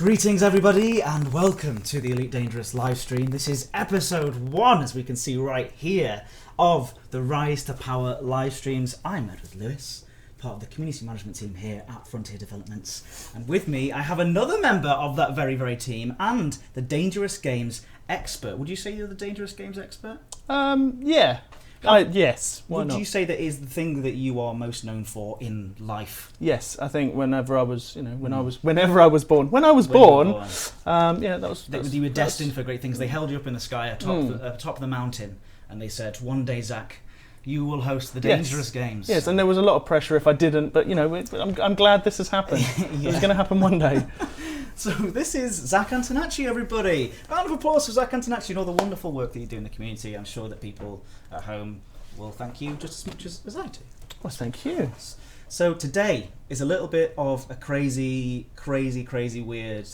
Greetings everybody and welcome to the Elite Dangerous livestream. This is episode 1, as we can see right here, of the Rise to Power livestreams. I'm Edward Lewis, part of the community management team here at Frontier Developments. And with me I have another member of that very team and the Dangerous Games expert. Would you say you're the Dangerous Games expert? Yeah. Yes. Why Would not? you say that is the thing that you are most known for in life? Yes, I think whenever I was born, yeah, that was you were destined for great things. They held you up in the sky atop the mountain, and they said, "One day, Zac, you will host the Dangerous Games." Yes, and there was a lot of pressure if I didn't, but I'm glad this has happened. Yeah. It was going to happen one day. So this is Zac Antonaci, everybody. Round of applause for Zac Antonaci and all the wonderful work that you do in the community. I'm sure that people at home will thank you just as much as I do. Well, thank you. So today is a little bit of a crazy, weird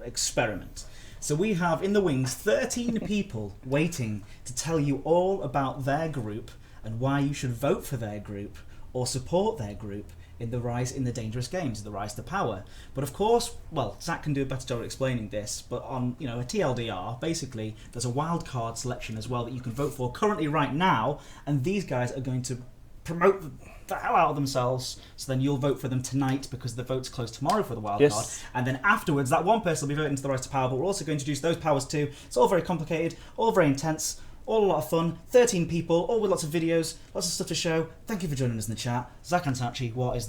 experiment. So we have in the wings 13 people waiting to tell you all about their group and why you should vote for their group or support their group in the Dangerous Games, the Rise to Power. But of course, well, Zac can do a better job of explaining this, but on a TLDR, basically, there's a wildcard selection as well that you can vote for currently right now, and these guys are going to promote the hell out of themselves, so then you'll vote for them tonight because the vote's closed tomorrow for the wildcard. Yes. And then afterwards, that one person will be voting to the Rise to Power, but we're also going to introduce those powers too. It's all very complicated, all very intense, all a lot of fun, 13 people, all with lots of videos, lots of stuff to show. Thank you for joining us in the chat. Zac Antonaci, what is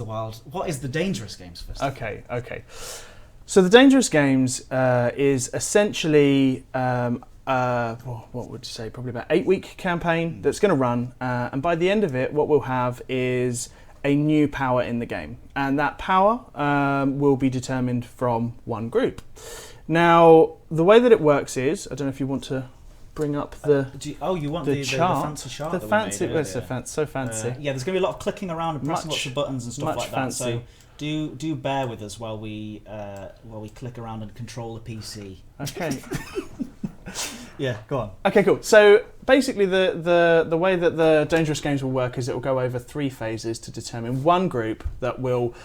the Dangerous Games first? Okay. So the Dangerous Games is essentially, what would you say, probably about 8-week campaign that's going to run, and by the end of it, what we'll have is a new power in the game, and that power will be determined from one group. Now, the way that it works is, I don't know if you want to bring up the you want the chart, fancy chart? the fancy, it's so fancy. Yeah, there's going to be a lot of clicking around and pressing lots of buttons and stuff like that. Fancy. So do bear with us while we click around and control the PC. Okay. Yeah, go on. Okay, cool. So basically, the way that the Dangerous Games will work is it will go over 3 phases to determine one group that will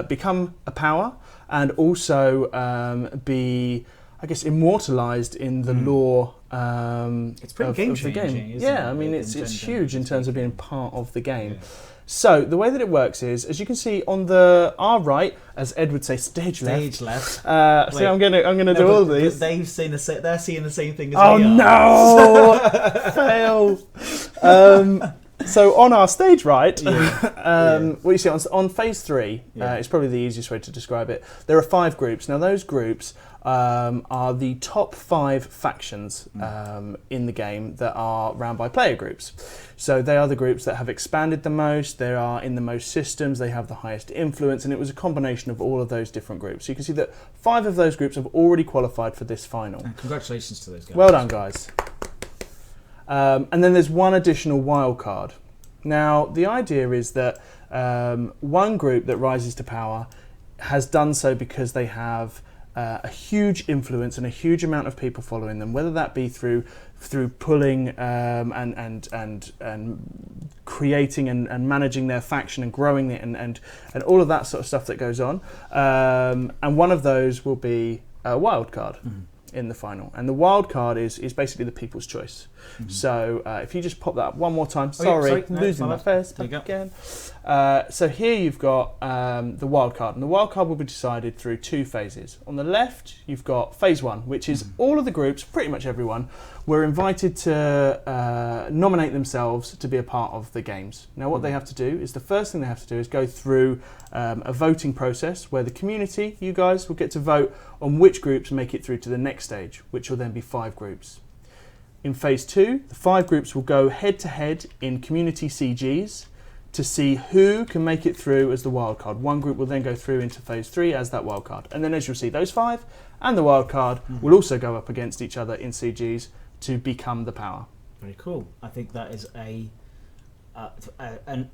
become a power and also be, I guess, immortalised in the lore. It's pretty game-changing, isn't it? Yeah, I mean, it's huge in terms of being part of the game. Yeah. So the way that it works is, as you can see on our right, as Ed would say, stage left. See, I'm gonna do all these. They're seeing the same thing as we are. No! Fail. So on our stage right, what you see on phase 3, it's probably the easiest way to describe it. There are 5 groups. Now those groups are the top 5 factions in the game that are ran by player groups. So they are the groups that have expanded the most, they are in the most systems, they have the highest influence, and it was a combination of all of those different groups. So you can see that 5 of those groups have already qualified for this final. And congratulations to those guys. Well done, guys. And then there's one additional wild card. Now, the idea is that one group that rises to power has done so because they have a huge influence and a huge amount of people following them, whether that be through pulling and creating and managing their faction and growing it and all of that sort of stuff that goes on. And one of those will be a wild card. In the final, and the wild card is basically the people's choice. So if you just pop that up one more time, losing my face again. So here you've got the wild card, and the wild card will be decided through 2 phases. On the left, you've got phase 1, which is all of the groups, pretty much everyone, were invited to nominate themselves to be a part of the games. Now what they have to do is, the first thing they have to do is go through a voting process where the community, you guys, will get to vote on which groups make it through to the next stage, which will then be 5 groups. In phase 2, the 5 groups will go head to head in community CGs to see who can make it through as the wildcard. One group will then go through into phase 3 as that wildcard. And then as you'll see, those 5 and the wildcard will also go up against each other in CGs to become the power. Very cool. I think that is an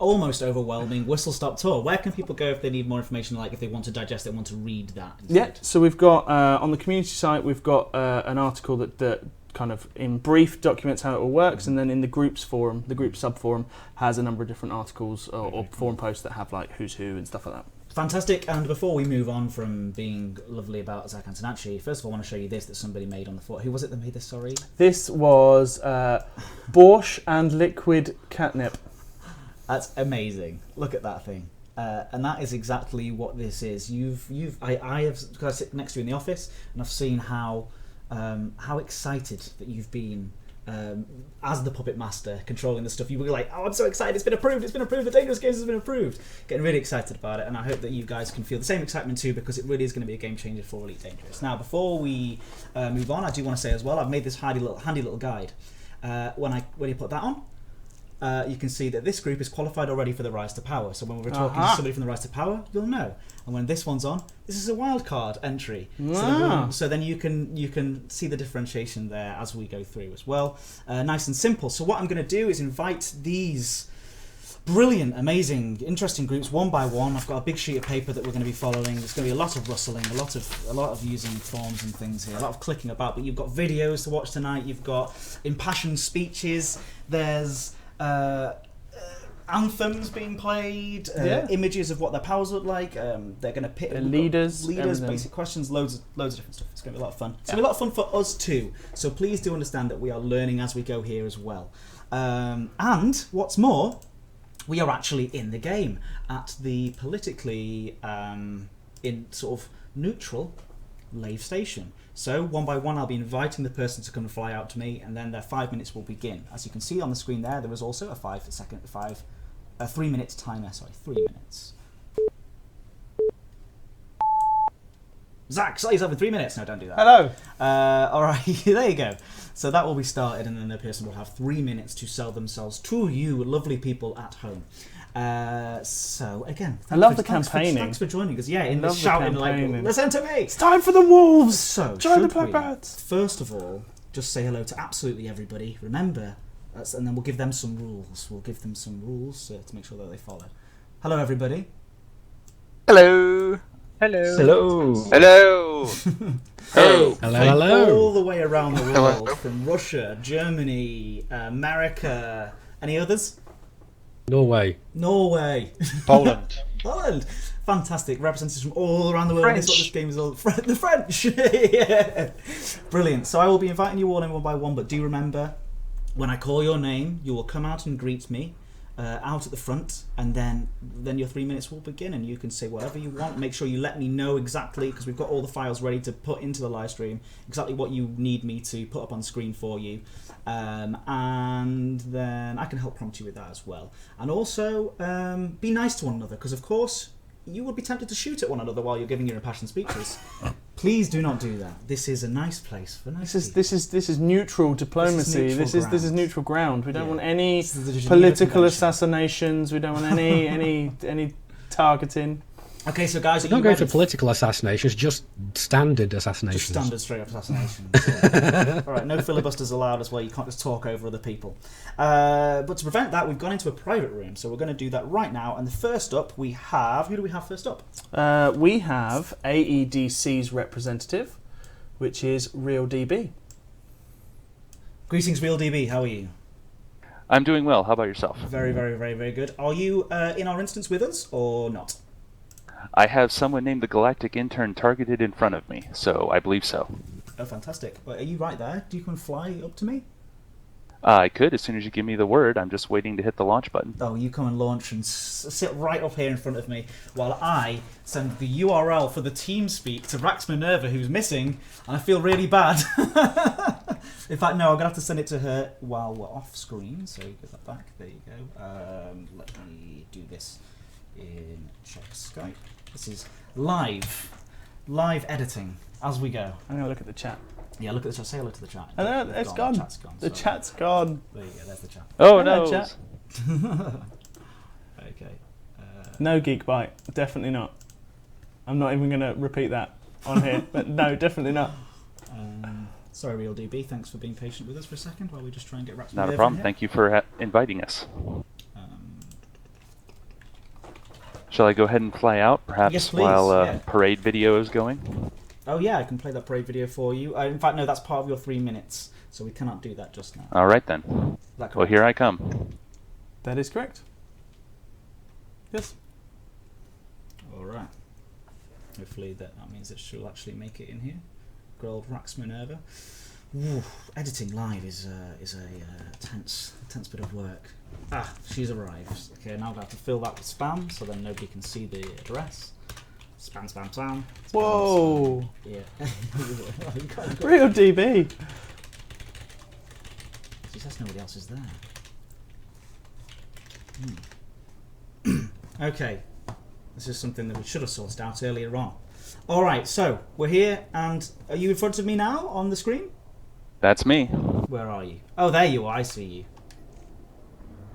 almost overwhelming whistle-stop tour. Where can people go if they need more information, like if they want to digest it, want to read that instead? Yeah, so we've got, on the community site, we've got an article that kind of in brief documents how it all works, and then in the groups forum, the group sub-forum has a number of different articles or forum posts that have like who's who and stuff like that. Fantastic, and before we move on from being lovely about Zac Antonaci, first of all I want to show you this that somebody made on the floor. Who was it that made this, sorry? This was Borscht and liquid catnip. That's amazing. Look at that thing. And that is exactly what this is. I have, because I sit next to you in the office, and I've seen how excited that you've been as the puppet master controlling the stuff. You were like, oh, I'm so excited, it's been approved, the Dangerous Games has been approved. Getting really excited about it, and I hope that you guys can feel the same excitement too, because it really is going to be a game changer for Elite Dangerous. Now, before we move on, I do want to say as well, I've made this handy little guide. When you put that on, you can see that this group is qualified already for the Rise to Power. So when we're talking to somebody from the Rise to Power, you'll know. And when this one's on, this is a wildcard entry. Wow. So then you can see the differentiation there as we go through as well. Nice and simple. So what I'm going to do is invite these brilliant, amazing, interesting groups one by one. I've got a big sheet of paper that we're going to be following. There's going to be a lot of rustling, a lot of using forms and things here, a lot of clicking about. But you've got videos to watch tonight. You've got impassioned speeches. There's anthems being played, images of what their powers look like. They're going to pit leaders, basic questions, loads of different stuff. It's going to be a lot of fun. It's going to be a lot of fun for us too. So please do understand that we are learning as we go here as well. And what's more, we are actually in the game at the politically in sort of neutral Lave Station. So one by one I'll be inviting the person to come and fly out to me, and then their 5 minutes will begin. As you can see on the screen there is also a 3 minutes timer, 3 minutes. Zac, sell yourself in 3 minutes. No, don't do that. Hello. Alright, there you go. So that will be started, and then the person will have 3 minutes to sell themselves to you lovely people at home. So again, I love the campaigning. Thanks for joining us. Yeah, in the shouting like, listen to me. It's time for the wolves. So join the Blackbirds. First of all, just say hello to absolutely everybody. Remember, and then we'll give them some rules. We'll give them some rules to make sure that they follow. Hello, everybody. Hello. Hello. Hello. Hello. Hello. Hello. All the way around the world, from Russia, Germany, America. Any others? Norway. Poland. Poland. Fantastic. Representatives from all around the world. French. That's what this game is all. The French. Yeah. Brilliant. So I will be inviting you all in one by one, but do remember, when I call your name, you will come out and greet me out at the front, and then your 3 minutes will begin, and you can say whatever you want. Make sure you let me know exactly, because we've got all the files ready to put into the live stream, exactly what you need me to put up on screen for you. And then I can help prompt you with that as well. And also, be nice to one another, because of course you would be tempted to shoot at one another while you're giving your impassioned speeches. Please do not do that. This is a nice place for nice people. This is neutral diplomacy. This is neutral ground. We don't want any Geneva political Convention. assassinations. We don't want any targeting. Okay, so guys, are Don't you go ready? for political assassinations, just standard assassinations. Just standard straight up assassinations. Yeah. All right, no filibusters allowed as well. You can't just talk over other people. But to prevent that, we've gone into a private room, so we're going to do that right now. And the first up, we have... Who do we have first up? We have AEDC's representative, which is RealDB. Greetings, RealDB. How are you? I'm doing well. How about yourself? Very, very, very, very good. Are you in our instance with us or not? I have someone named the Galactic intern targeted in front of me, so I believe so. Oh, fantastic. Well, are you right there? Do you come fly up to me? I could as soon as you give me the word. I'm just waiting to hit the launch button. Oh, you come and launch and sit right up here in front of me while I send the URL for the TeamSpeak to Rax Minerva, who's missing, and I feel really bad. In fact, no, I'm going to have to send it to her while we're off screen, so give that back. There you go. Let me do this in check Skype. This is live editing as we go. I'm going to look at the chat. Yeah, look at the chat. Say hello to the chat. I know, it's gone. The chat's gone. The Sorry. chat's gone. There you go. There's the chat. Oh Hello, no! chat. Okay. No Geek Bite. Definitely not. I'm not even going to repeat that on here. But no, definitely not. Sorry, RealDB. Thanks for being patient with us for a second while we just try and get Rax Not a Minerva problem. in here. Thank you for inviting us. Shall I go ahead and fly out, perhaps, Yes, please, while yeah. parade video is going? Oh yeah, I can play that parade video for you. In fact, no, that's part of your 3 minutes, so we cannot do that just now. All right then. Is that Well, correct? here I come. That is correct. Yes. Alright. Hopefully that means that she'll actually make it in here. Good old Rax Minerva. Ooh, editing live is a tense bit of work. Ah, she's arrived. Okay, now I've got to fill that with spam so then nobody can see the address. Spam, spam, spam. Whoa! Yeah. Real DB. She says nobody else is there. Okay. This is something that we should have sorted out earlier on. Alright, so we're here, and are you in front of me now on the screen? That's me. Where are you? Oh, there you are. I see you.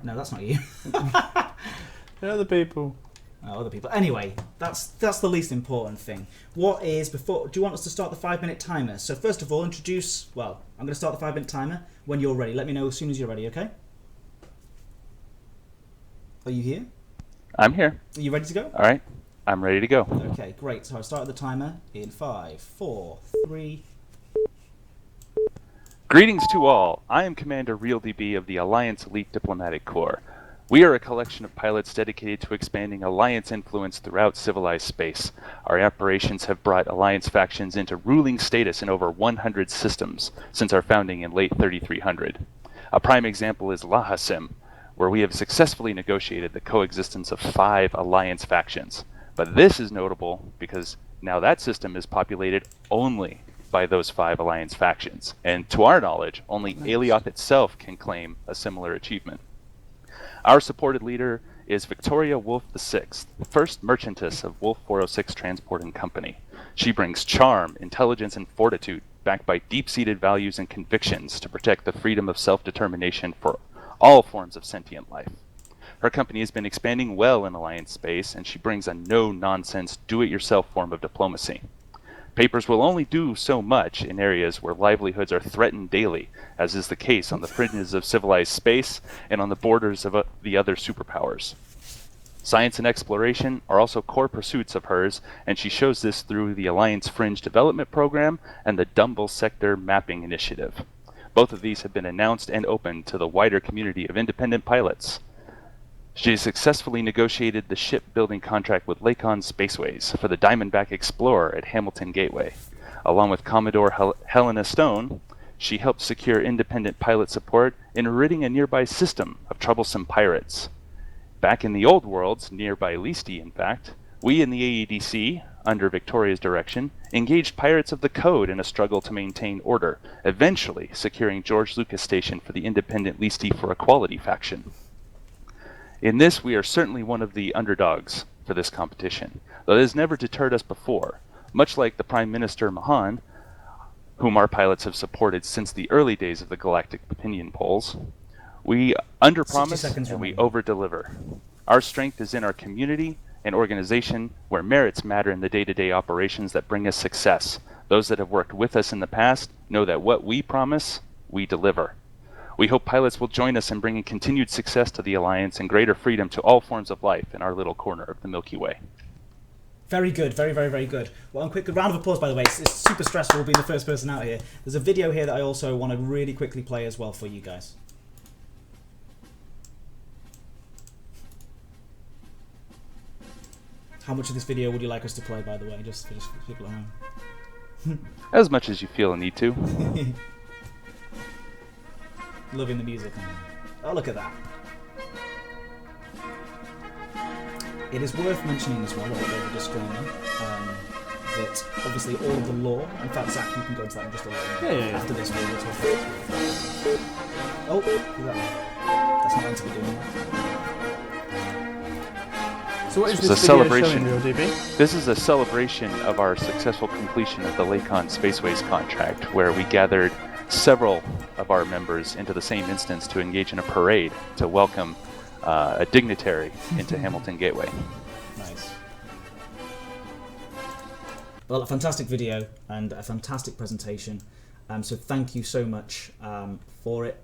No, that's not you. The other people. Oh, other people. Anyway, that's the least important thing. What is before? Do you want us to start the 5-minute timer? So first of all, introduce. Well, I'm going to start the 5-minute timer when you're ready. Let me know as soon as you're ready. Okay? Are you here? I'm here. Are you ready to go? All right. I'm ready to go. Okay, great. So I started the timer in 5, 4, 3. Greetings to all. I am Commander RealDB of the Alliance Elite Diplomatic Corps. We are a collection of pilots dedicated to expanding Alliance influence throughout civilized space. Our operations have brought Alliance factions into ruling status in over 100 systems since our founding in late 3300. A prime example is Lahasim, where we have successfully negotiated the coexistence of 5 Alliance factions. But this is notable because now that system is populated only by those 5 Alliance factions. And to our knowledge, only Alioth itself can claim a similar achievement. Our supported leader is Victoria Wolf VI, first merchantess of Wolf 406 Transport and Company. She brings charm, intelligence, and fortitude, backed by deep-seated values and convictions to protect the freedom of self-determination for all forms of sentient life. Her company has been expanding well in Alliance space, and she brings a no-nonsense, do-it-yourself form of diplomacy. Papers will only do so much in areas where livelihoods are threatened daily, as is the case on the fringes of civilized space and on the borders of the other superpowers. Science and exploration are also core pursuits of hers, and she shows this through the Alliance Fringe Development Program and the Dumble Sector Mapping Initiative. Both of these have been announced and opened to the wider community of independent pilots. She has successfully negotiated the shipbuilding contract with Lakon Spaceways for the Diamondback Explorer at Hamilton Gateway. Along with Commodore Helena Stone, she helped secure independent pilot support in ridding a nearby system of troublesome pirates. Back in the old worlds, nearby Listi in fact, we in the AEDC, under Victoria's direction, engaged pirates of the Code in a struggle to maintain order, eventually securing George Lucas Station for the independent Listi for Equality faction. In this, we are certainly one of the underdogs for this competition, though it has never deterred us before, much like the Prime Minister Mahan, whom our pilots have supported since the early days of the Galactic opinion polls. We underpromise and we overdeliver. Our strength is in our community and organization where merits matter in the day-to-day operations that bring us success. Those that have worked with us in the past know that what we promise, we deliver. We hope pilots will join us in bringing continued success to the Alliance and greater freedom to all forms of life in our little corner of the Milky Way. Very good, very, very, very good. Well, a quick round of applause, by the way. It's super stressful being the first person out here. There's a video here that I also want to really quickly play as well for you guys. How much of this video would you like us to play, by the way, just for people at home? As much as you feel a need to. Loving the music. Oh, look at that. It is worth mentioning as well, a little bit of a disclaimer, that obviously all of the lore, in fact, Zach, you can go into that in just a little bit. Yeah. After this, we'll talk about it. Oh, look at that. That's not meant to be doing that. So what is It's this a video celebration. showing, Real DB? This is a celebration of our successful completion of the Lakon Spaceways contract, where we gathered several of our members into the same instance to engage in a parade to welcome a dignitary into Hamilton Gateway. Nice. Well, a fantastic video and a fantastic presentation. So thank you so much for it.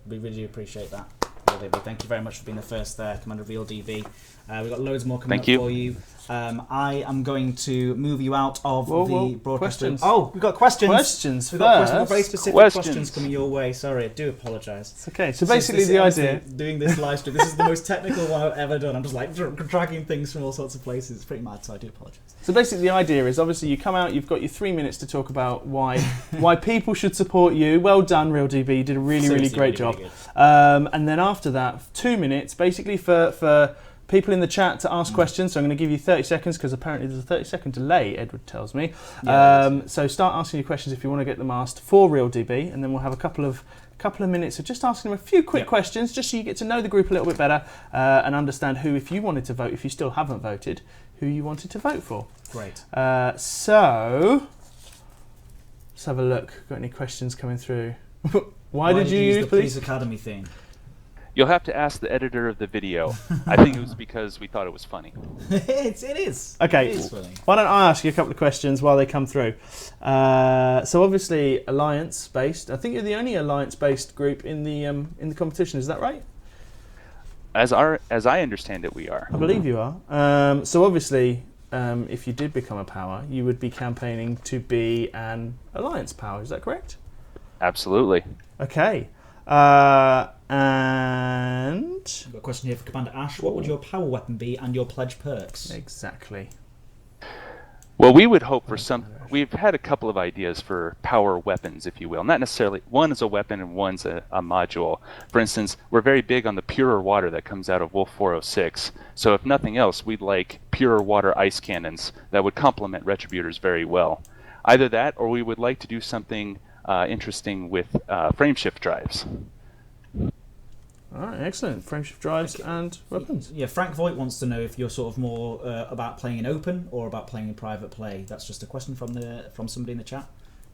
We really appreciate that. Real DB. Thank you very much for being the first Commander Real DB. We've got loads more coming Thank up you. for you. I am going to move you out of the broadcast room. Questions. Oh, we've got questions. Questions We've got first. very specific Questions. questions coming your way. Sorry, I do apologise. It's okay. So basically, the idea. Doing this live stream, this is the most technical one I've ever done. I'm just like dragging things from all sorts of places. It's pretty mad, so I do apologise. So basically, the idea is obviously you come out. You've got your 3 minutes to talk about why people should support you. Well done, Real DB. You did a really great job. Really And then after that, 2 minutes basically for people in the chat to ask questions. So I'm going to give you 30 seconds because apparently there's a 30-second delay, Edward tells me. So start asking your questions if you want to get them asked for Real DB, and then we'll have a couple of minutes of just asking them a few quick questions, just so you get to know the group a little bit better and understand who, if you wanted to vote, if you still haven't voted, who you wanted to vote for. Great. So let's have a look. Got any questions coming through? Why did you use the Police Academy theme? You'll have to ask the editor of the video. I think it was because we thought it was funny. It is. Okay, It is funny. why don't I ask you a couple of questions while they come through? So obviously alliance-based. I think you're the only alliance-based group in the competition. Is that right? As I understand it, we are. I believe you are. So obviously, if you did become a power, you would be campaigning to be an alliance power. Is that correct? Absolutely. Okay. And We've got a question here for Commander Ash. What would your power weapon be and your pledge perks? exactly. Well, we would hope for some. We've had a couple of ideas for power weapons, if you will. Not necessarily. One is a weapon and one's a module. For instance, we're very big on the purer water that comes out of Wolf 406. So if nothing else, we'd like purer water ice cannons that would complement Retributors very well. Either that, or we would like to do something interesting with frameshift drives. All right, excellent. Frameshift drives and weapons. Yeah, Frank Voigt wants to know if you're sort of more about playing in open or about playing in private play. That's just a question from somebody in the chat,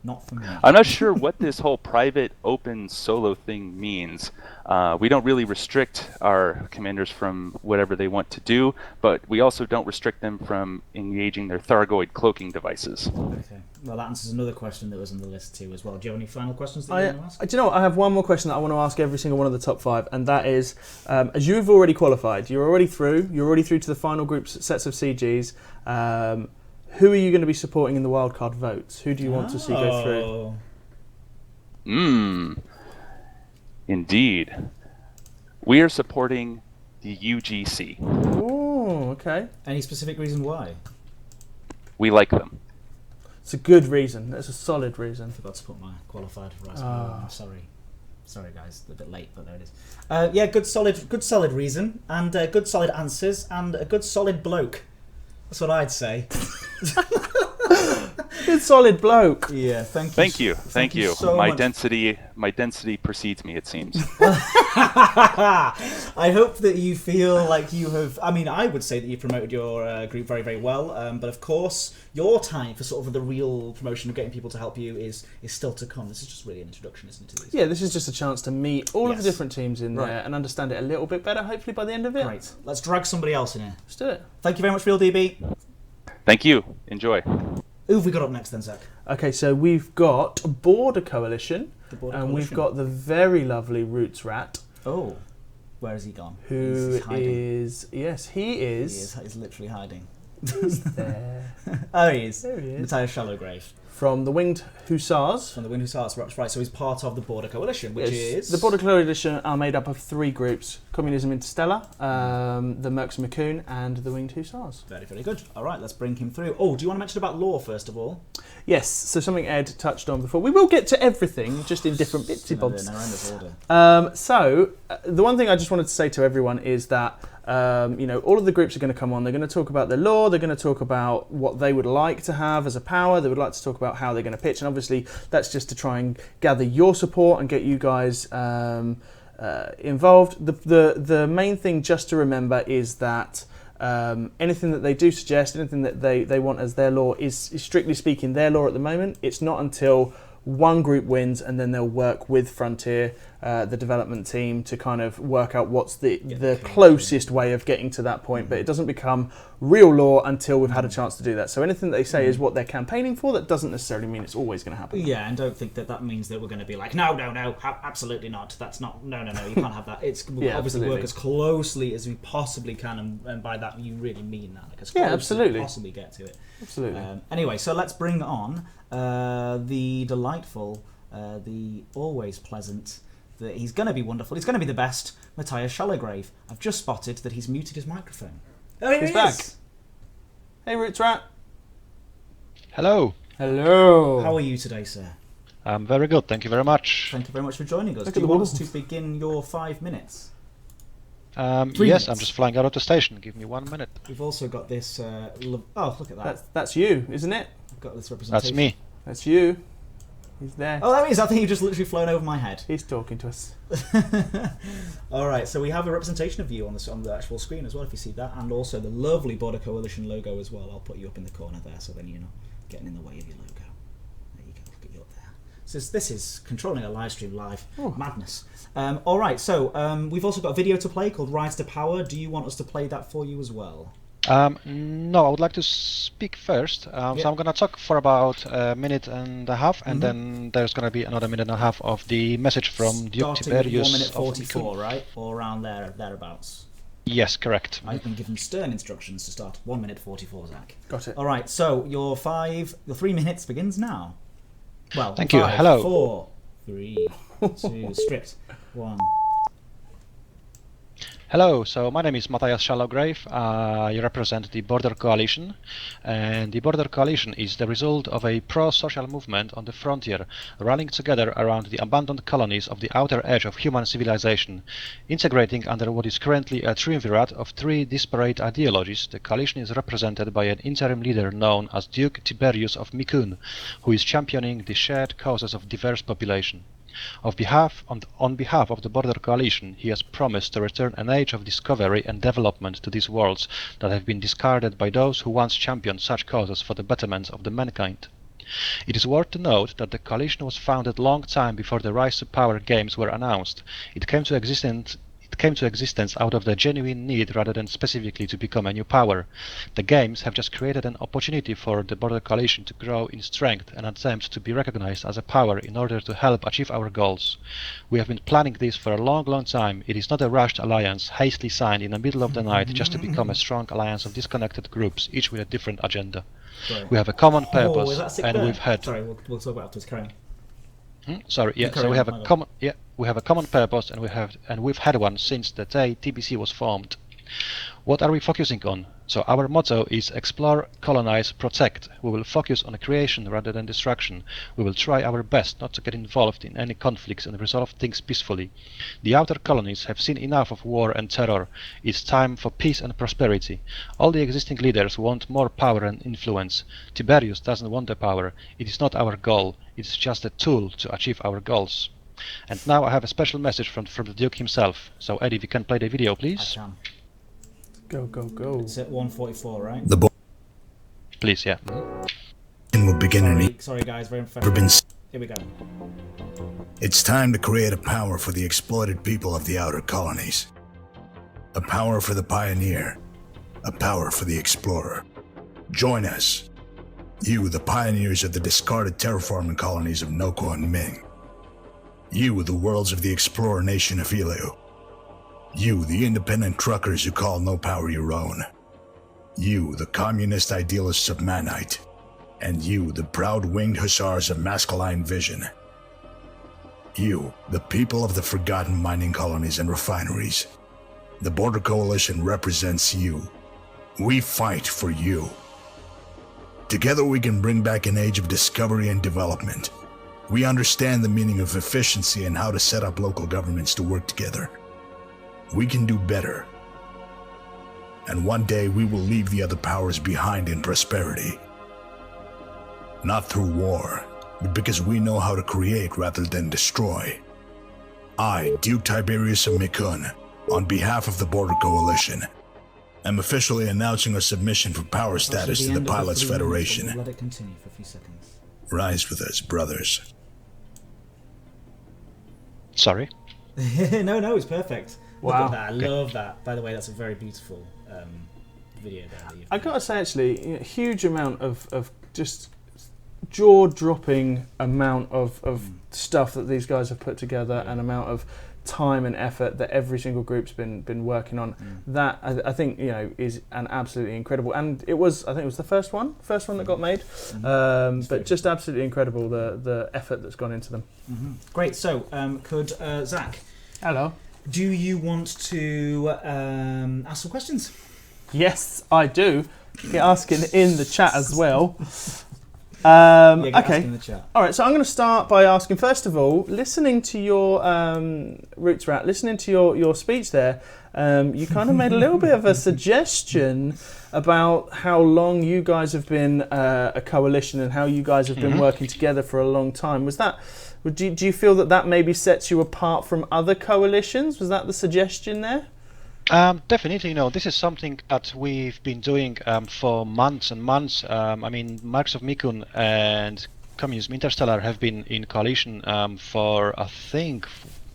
not from me. I'm not sure what this whole private, open, solo thing means. We don't really restrict our commanders from whatever they want to do, but we also don't restrict them from engaging their Thargoid cloaking devices. Okay. Well, that answers another question that was on the list too as well. Do you have any final questions that you want to ask? Do you know what? I have one more question that I want to ask every single one of the top 5, and that is, as you've already qualified, you're already through to the final group sets of CGs. Who are you going to be supporting in the wildcard votes? Who do you want to see go through? Indeed. We are supporting the UGC. Oh, okay. Any specific reason why? We like them. It's a good reason. That's a solid reason. I forgot to put my qualified for us. I'm sorry. Sorry, guys. A bit late, but there it is. Yeah, good solid reason, and good solid answers, and a good solid bloke. That's what I'd say. Good solid bloke. Yeah, thank you. Thank you. so my much. density precedes me, it seems. I hope that you feel like you have. I mean, I would say that you promoted your group very, very well. But of course, your time for sort of the real promotion of getting people to help you is still to come. This is just really an introduction, isn't it? To these? Yeah, this is just a chance to meet all of the Yes. different teams in Right. there and understand it a little bit better, hopefully by the end of it. Great. Let's drag somebody else in here. Let's do it. Thank you very much, Real DB. Thank you. Enjoy. Who have we got up next then, Zac? Okay, so we've got Border Coalition, The Border and we've Coalition. got the very lovely Roots Rat, Oh, where has he gone? who He's hiding. is... Yes, he is... He's literally hiding. there. Oh, he is. There he is. Matthias Shallowgrave From the Winged Hussars. from the Wind Hussars. Right, so he's part of the Border Coalition, which Yes, is the Border Coalition are made up of 3 groups: Communism Interstellar, the Mercs and McCoon, and the Winged Hussars. Very, very good. All right, let's bring him through. Oh, do you want to mention about lore first of all? Yes, so something Ed touched on before. We will get to everything, just in different bitsy In bobs. a horrendous order. The one thing I just wanted to say to everyone is that all of the groups are going to come on. They're going to talk about their lore. They're going to talk about what they would like to have as a power. They would like to talk about how they're going to pitch, and obviously that's just to try and gather your support and get you guys involved. The main thing just to remember is that anything that they do suggest, anything that they want as their lore is strictly speaking their lore at the moment. It's not until one group wins, and then they'll work with Frontier, the development team, to kind of work out what's the closest way of getting to that point. But it doesn't become real law until we've had a chance to do that. So anything that they say is what they're campaigning for. That doesn't necessarily mean it's always going to happen. Yeah, and don't think that means that we're going to be like, no, absolutely not. That's not, no, you can't have that. It's we'll obviously absolutely. work as closely as we possibly can, and by that you really mean that, like as close absolutely. as we possibly get to it. Absolutely. Anyway, so let's bring on the delightful, the always pleasant, he's going to be wonderful, he's going to be the best, Matthias Shallowgrave. I've just spotted that he's muted his microphone. Oh, here He's he back. is. Hey, Roots Rat. Hello. Hello. How are you today, sir? I'm very good, thank you very much. Thank you very much for joining us. Look Do at you the want us walls. to begin your 5 minutes? 3 Yes, minutes. I'm just flying out of the station. Give me 1 minute. We've also got this. Oh, look at that! That's you, isn't it? I've got this That's representation. me. That's you. He's there. Oh, that means I think you've just literally flown over my head. He's talking to us. All right, so we have a representation of you on the actual screen as well, if you see that, and also the lovely Border Coalition logo as well. I'll put you up in the corner there, so then you're not getting in the way of your logo. There you go. Look at you up there. So this is controlling a live stream live. Madness. All right, so we've also got a video to play called Rise to Power. Do you want us to play that for you as well? No, I would like to speak first. So I'm going to talk for about a minute and a half, and then there's going to be another minute and a half of the message from Duke Starting with Tiberius. 1 minute of 44, right? Or around thereabouts. Yes, correct. I've been given stern instructions to start 1 minute 44, Zach. Got it. All right, so your 3 minutes begins now. Well, Thank you. 5, Hello. 4, 3, 2, strict, 1. Hello, so my name is Matthias Shallowgrave. I represent the Border Coalition, and the Border Coalition is the result of a pro-social movement on the frontier, rallying together around the abandoned colonies of the outer edge of human civilization. Integrating under what is currently a triumvirate of 3 disparate ideologies, the coalition is represented by an interim leader known as Duke Tiberius of Mikun, who is championing the shared causes of diverse population. On behalf of the Border Coalition, he has promised to return an age of discovery and development to these worlds that have been discarded by those who once championed such causes for the betterment of the mankind. It is worth to note that the coalition was founded long time before the Rise to Power games were announced. It came to existence out of the genuine need rather than specifically to become a new power. The games have just created an opportunity for the Border Coalition to grow in strength and attempt to be recognized as a power in order to help achieve our goals. We have been planning this for a long time. It is not a rushed alliance, hastily signed in the middle of the night just to become a strong alliance of disconnected groups, each with a different agenda. Sorry. We have a common Is purpose, that sick and burn? we've had... Sorry, we'll talk about it afterwards. Carry on. So we have a common purpose, and we've had one since the day TBC was formed. What are we focusing on? So our motto is explore, colonize, protect. We will focus on creation rather than destruction. We will try our best not to get involved in any conflicts and resolve things peacefully. The outer colonies have seen enough of war and terror. It's time for peace and prosperity. All the existing leaders want more power and influence. Tiberius doesn't want the power. It is not our goal. It's just a tool to achieve our goals. And now I have a special message from the Duke himself. So Eddie, if you can play the video, please. I can. Go. It's at 1:44, right? The Please, yeah. will begin in Sorry guys, very never been. Here we go. It's time to create a power for the exploited people of the outer colonies. A power for the pioneer. A power for the explorer. Join us. You, the pioneers of the discarded terraforming colonies of Noko and Ming. You, the worlds of the explorer nation of Ilio. You, the independent truckers who call no power your own. You, the communist idealists of Manite. And you, the proud winged hussars of masculine vision. You, the people of the forgotten mining colonies and refineries. The Border Coalition represents you. We fight for you. Together we can bring back an age of discovery and development. We understand the meaning of efficiency and how to set up local governments to work together. We can do better. And one day we will leave the other powers behind in prosperity. Not through war, but because we know how to create rather than destroy. I, Duke Tiberius of Mikun, on behalf of the Border Coalition, am officially announcing our submission for power status to the Pilots Federation. Let it continue for a few seconds. Rise with us, brothers. Sorry. no, it's perfect. Look Wow. at that. I love that. By the way, that's a very beautiful video there. That you've I got to say, actually, a huge amount of just jaw-dropping amount of stuff that these guys have put together, and amount of time and effort that every single group's been working on. That I think is an absolutely incredible, and I think it was the first one that got made. But just absolutely incredible the effort that's gone into them. Great. So, could Zac, Hello. do you want to ask some questions? Yes, I do. You're asking in the chat as well. Ask Okay. in the chat. All right, so I'm going to start by asking, first of all, listening to your Roots Rat, listening to your speech there, you kind of made a little bit of a suggestion about how long you guys have been a coalition and how you guys have been working together for a long time. Do you feel that maybe sets you apart from other coalitions? Was that the suggestion there? Definitely, this is something that we've been doing for months and months. Marks of Mikun and Communism Interstellar have been in coalition for, I think,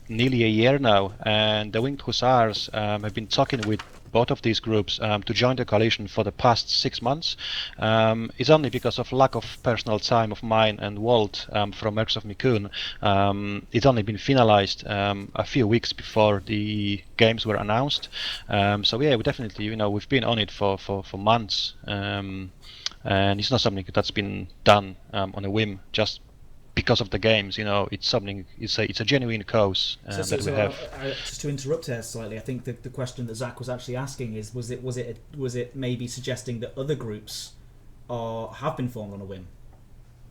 nearly a year now, and the Winged Hussars have been talking with both of these groups to join the coalition for the past 6 months. It's only because of lack of personal time of mine and Walt from Mercs of Mikun. It's only been finalized a few weeks before the games were announced. So yeah, we definitely, we've been on it for months, and it's not something that's been done on a whim just because of the games. It's something. It's a genuine cause that we have. Just to interrupt here slightly, I think the question that Zac was actually asking is, was it maybe suggesting that other groups have been formed on a whim?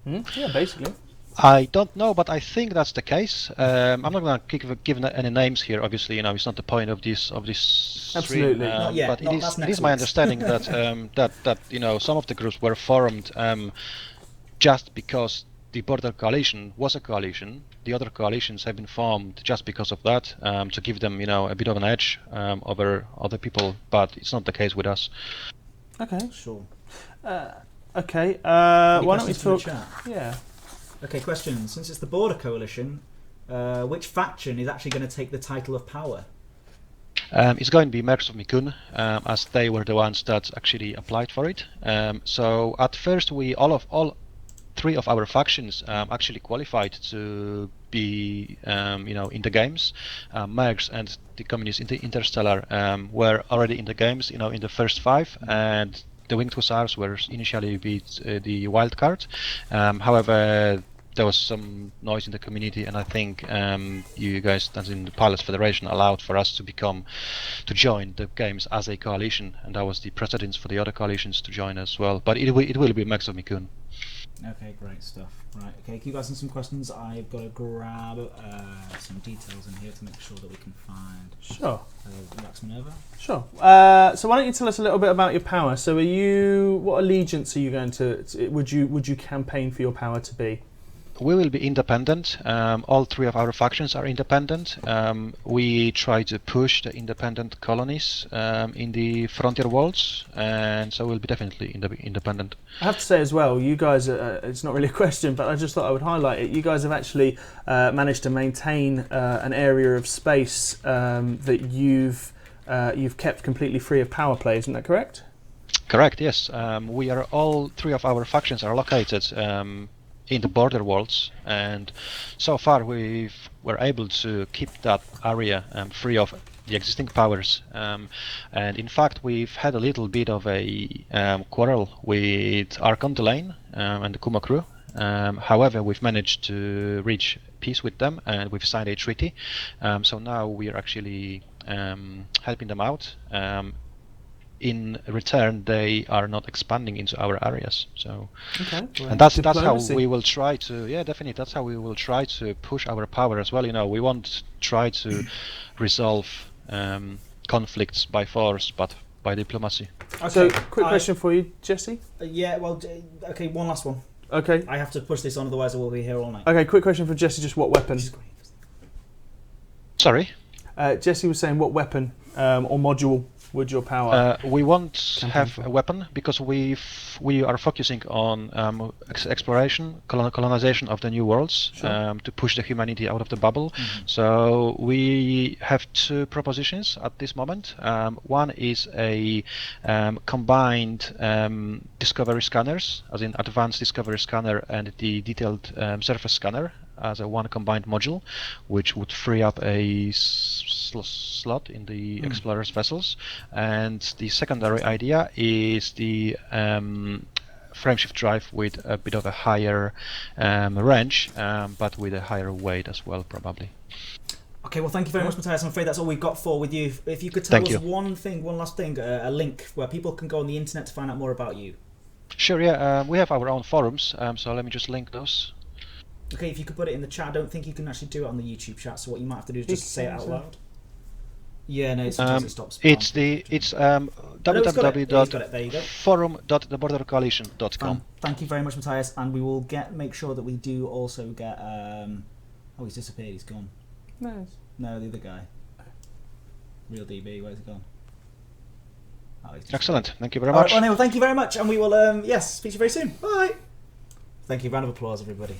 Yeah, basically. I don't know, but I think that's the case. I'm not going to give any names here. Obviously, it's not the point of this Absolutely. stream. Not yet. But That's it next is my week's. understanding that some of the groups were formed just because the Border Coalition was a coalition. The other coalitions have been formed just because of that, to give them, a bit of an edge over other people. But it's not the case with us. Okay. Sure. Okay. Any Why don't we questions from the talk? chat? Yeah. Okay, question. Since it's the Border Coalition, which faction is actually going to take the title of power? It's going to be Mercs of Mikun, as they were the ones that actually applied for it. So at first, all 3 of our factions actually qualified to be, in the games. Mercs and the Communist Interstellar were already in the games, in the first 5, and the Winged Hussars were initially the wild card. However, there was some noise in the community, and I think you guys, as in the Pilots Federation, allowed for us to join the games as a coalition, and that was the precedence for the other coalitions to join as well. But it will be Mercs of Mikun. Okay, great stuff. Right, okay, keep asking some questions. I've got to grab some details in here to make sure that we can find Sure. Max Minerva. Sure. So why don't you tell us a little bit about your power? So what allegiance are you going to would you campaign for your power to be? We will be independent. All 3 of our factions are independent. We try to push the independent colonies in the frontier worlds, and so we'll be definitely independent. I have to say as well, you guys, it's not really a question, but I just thought I would highlight it. You guys have actually managed to maintain an area of space that you've kept completely free of power play, isn't that correct? Correct, yes. All 3 of our factions are located in the border worlds, and so far we were able to keep that area free of the existing powers. And in fact, we've had a little bit of a quarrel with Archon Delane and the Kuma crew. However, we've managed to reach peace with them, and we've signed a treaty. So now we are actually helping them out. In return, they are not expanding into our areas. So, Okay. and that's how Diplomacy. we will try to. Yeah, definitely. That's how we will try to push our power as well. We won't try to resolve conflicts by force, but by diplomacy. Okay, So, quick question for you, Jesse. Yeah, well, okay, one last one. Okay. I have to push this on, otherwise I will be here all night. Okay. Quick question for Jesse. Just what weapon? Sorry. Jesse was saying what weapon or module would your power? We won't have a weapon because we are focusing on exploration, colonization of the new worlds, to push the humanity out of the bubble. So we have two propositions at this moment. One is a combined discovery scanners, as in advanced discovery scanner and the detailed surface scanner as a one combined module, which would free up a slot in the explorer's vessels. And the secondary idea is the frameshift drive with a bit of a higher range, but with a higher weight as well, probably. Okay, well, thank you very much, Matthias. I'm afraid that's all we've got for with you. If you could tell us one last thing, a link where people can go on the internet to find out more about you. Sure, yeah. We have our own forums, so let me just link those. Okay, if you could put it in the chat. I don't think you can actually do it on the YouTube chat, so what you might have to do is just say it out loud. Yeah, no, sometimes it stops. It's www.forum.thebordercoalition.com. Thank you very much, Matthias, and we will make sure that we do also get. Oh, he's disappeared. He's gone. No, the other guy. Real DB. Where's he gone? Oh, excellent. Thank you very much. Well, thank you very much, and we will. Speak to you very soon. Bye. Thank you. Round of applause, everybody.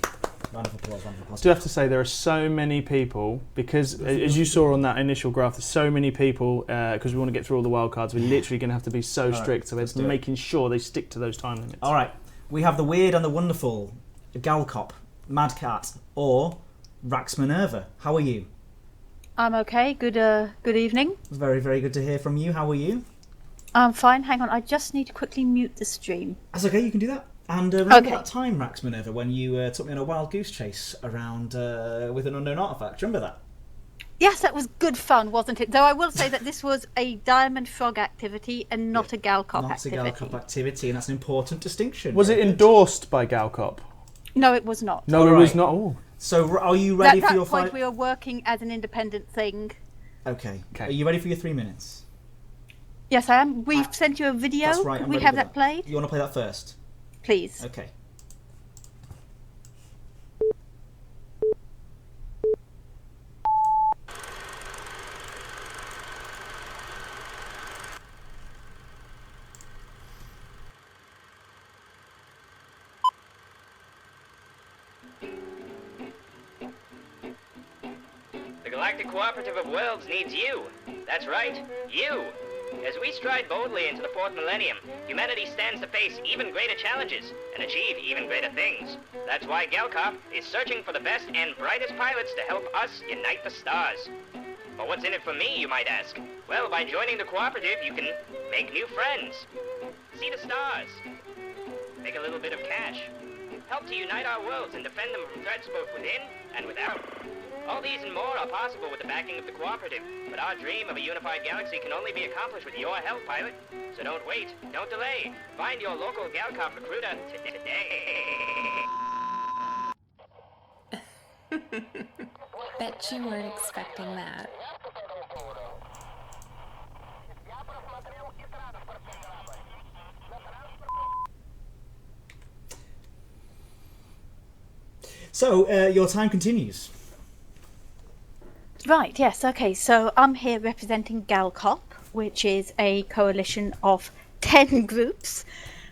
Round of applause. I do have to say there are so many people, because as you saw on that initial graph, there's so many people, because we want to get through all the wildcards, we're literally going to have to be so strict, so it's making sure they stick to those time limits. Alright, we have the weird and the wonderful Galcop, Mad Cat, or Rax Minerva. How are you? I'm okay, good evening. Very, very good to hear from you. How are you? I'm fine, hang on, I just need to quickly mute the stream. That's okay, you can do that. And remember that time, Rax Minerva, when you took me on a wild goose chase around with an unknown artifact? Remember that? Yes, that was good fun, wasn't it? Though I will say that this was a diamond frog activity and not a Galcop activity. Not a Galcop activity, and that's an important distinction. Was it endorsed by Galcop? No, it was not. No, it was not. Oh. So are you ready for your At that point, we were working as an independent thing. Okay. Are you ready for your 3 minutes? Yes, I am. We've sent you a video. That's right. Can we have that played? You want to play that first? Please. Okay. The Galactic Cooperative of Worlds needs you. That's right, you. As we stride boldly into the fourth millennium, humanity stands to face even greater challenges and achieve even greater things. That's why Galcop is searching for the best and brightest pilots to help us unite the stars. But what's in it for me, you might ask? Well, by joining the cooperative, you can make new friends, see the stars, make a little bit of cash, help to unite our worlds and defend them from threats both within and without. All these and more are possible with the backing of the cooperative, but our dream of a unified galaxy can only be accomplished with your help, pilot. So don't wait, don't delay. Find your local Galcop recruiter today. Bet you weren't expecting that. So, your time continues. Right, yes, okay, so I'm here representing Galcop, which is a coalition of 10 groups,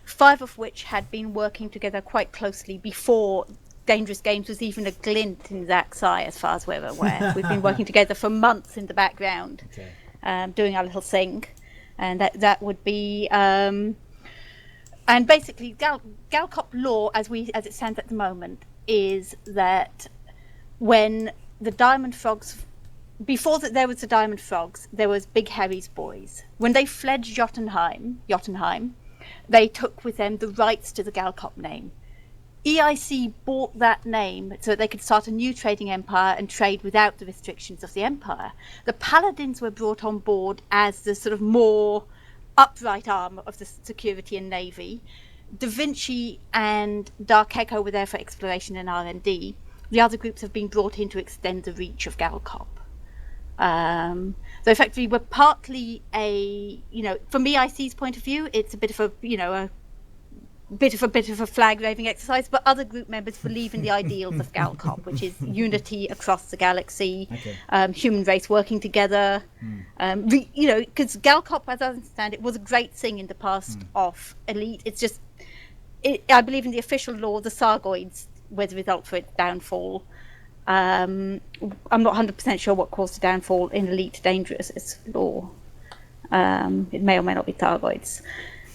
5 of which had been working together quite closely before Dangerous Games was even a glint in Zac's eye, as far as we're aware. We've been working together for months in the background, doing our little thing, and that would be... and basically, Galcop law, as it stands at the moment, is that when the Diamond Frogs... Before there was the Diamond Frogs, there was Big Harry's boys. When they fled Jotunheim, they took with them the rights to the Galcop name. EIC bought that name so that they could start a new trading empire and trade without the restrictions of the empire. The Paladins were brought on board as the sort of more upright arm of the security and navy. Da Vinci and Dark Echo were there for exploration and R&D. The other groups have been brought in to extend the reach of Galcop. So effectively we're partly from EIC's point of view, it's a bit of a bit of a flag waving exercise, but other group members believe in the ideals of Galcop, which is unity across the galaxy, human race working together. Because Galcop, as I understand it, was a great thing in the past of Elite. It's just, I believe in the official law, the Sargoids were the result for its downfall. I'm not 100% sure what caused the downfall in Elite Dangerous law. It may or may not be Sargoids.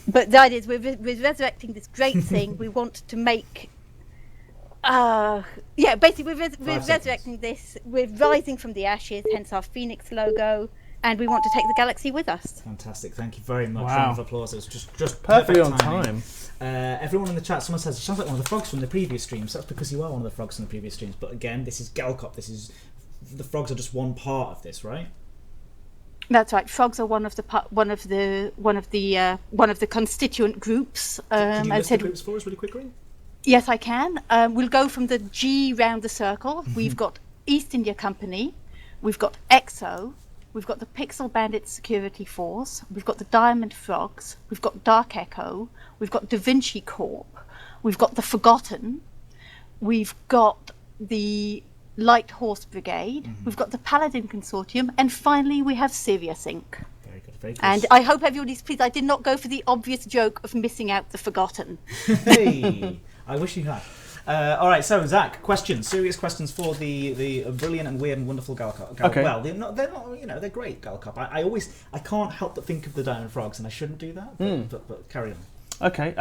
But the idea is we're resurrecting this great thing. We want to make... basically we're resurrecting this. We're rising from the ashes, hence our Phoenix logo, and we want to take the galaxy with us. Fantastic. Thank you very much. Wow. Round of applause. It was just Perfectly on timing. time. Everyone in the chat, someone says, it sounds like one of the frogs from the previous streams. That's because you are one of the frogs from the previous streams. But again, this is Galcop. The frogs are just one part of this, right? That's right. Frogs are one of the constituent groups. Can you list the groups for us really quickly? Yes, I can. We'll go from the G round the circle. We've got East India Company. We've got EXO. We've got the Pixel Bandit Security Force. We've got the Diamond Frogs. We've got Dark Echo. We've got Da Vinci Corp. We've got the Forgotten. We've got the Light Horse Brigade. We've got the Paladin Consortium, and finally we have Sirius Inc. Very good, very good. And I hope everybody's pleased. I did not go for the obvious joke of missing out the Forgotten. Hey, I wish you had. All right, so Zach, serious questions for the brilliant and weird and wonderful Galcop. Okay. Well, they're not, they're great Galcop. I can't help but think of the Diamond Frogs, and I shouldn't do that. But carry on. Okay,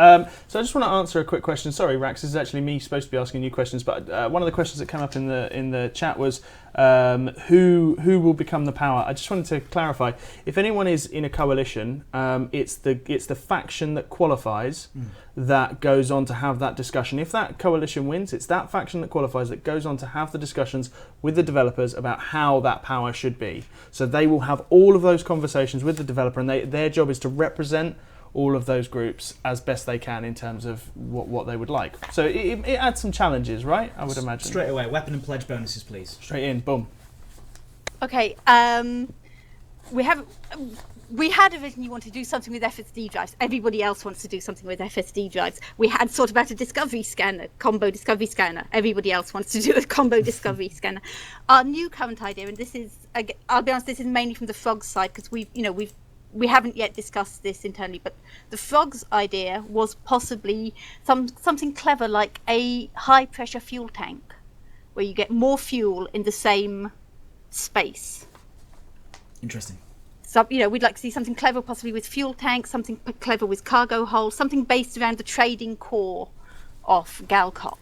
so I just want to answer a quick question. Sorry, Rax, this is actually me supposed to be asking you questions, but one of the questions that came up in the chat was who will become the power. I just wanted to clarify: if anyone is in a coalition, it's the faction that qualifies that goes on to have that discussion. If that coalition wins, it's that faction that qualifies that goes on to have the discussions with the developers about how that power should be. So they will have all of those conversations with the developer, and their job is to represent all of those groups as best they can in terms of what they would like. So it adds some challenges, right? I would imagine. Straight away, weapon and pledge bonuses, please. Straight in, boom. Okay, we had originally wanted to do something with FSD drives. Everybody else wants to do something with FSD drives. We had thought about a discovery scanner, combo discovery scanner. Everybody else wants to do a combo discovery scanner. Our new current idea, and this is, I'll be honest, this is mainly from the Frogs side, because we haven't yet discussed this internally, but the Frogs idea was possibly something clever like a high pressure fuel tank where you get more fuel in the same space. Interesting. So, we'd like to see something clever possibly with fuel tanks, something clever with cargo holds, something based around the trading core of Galcop.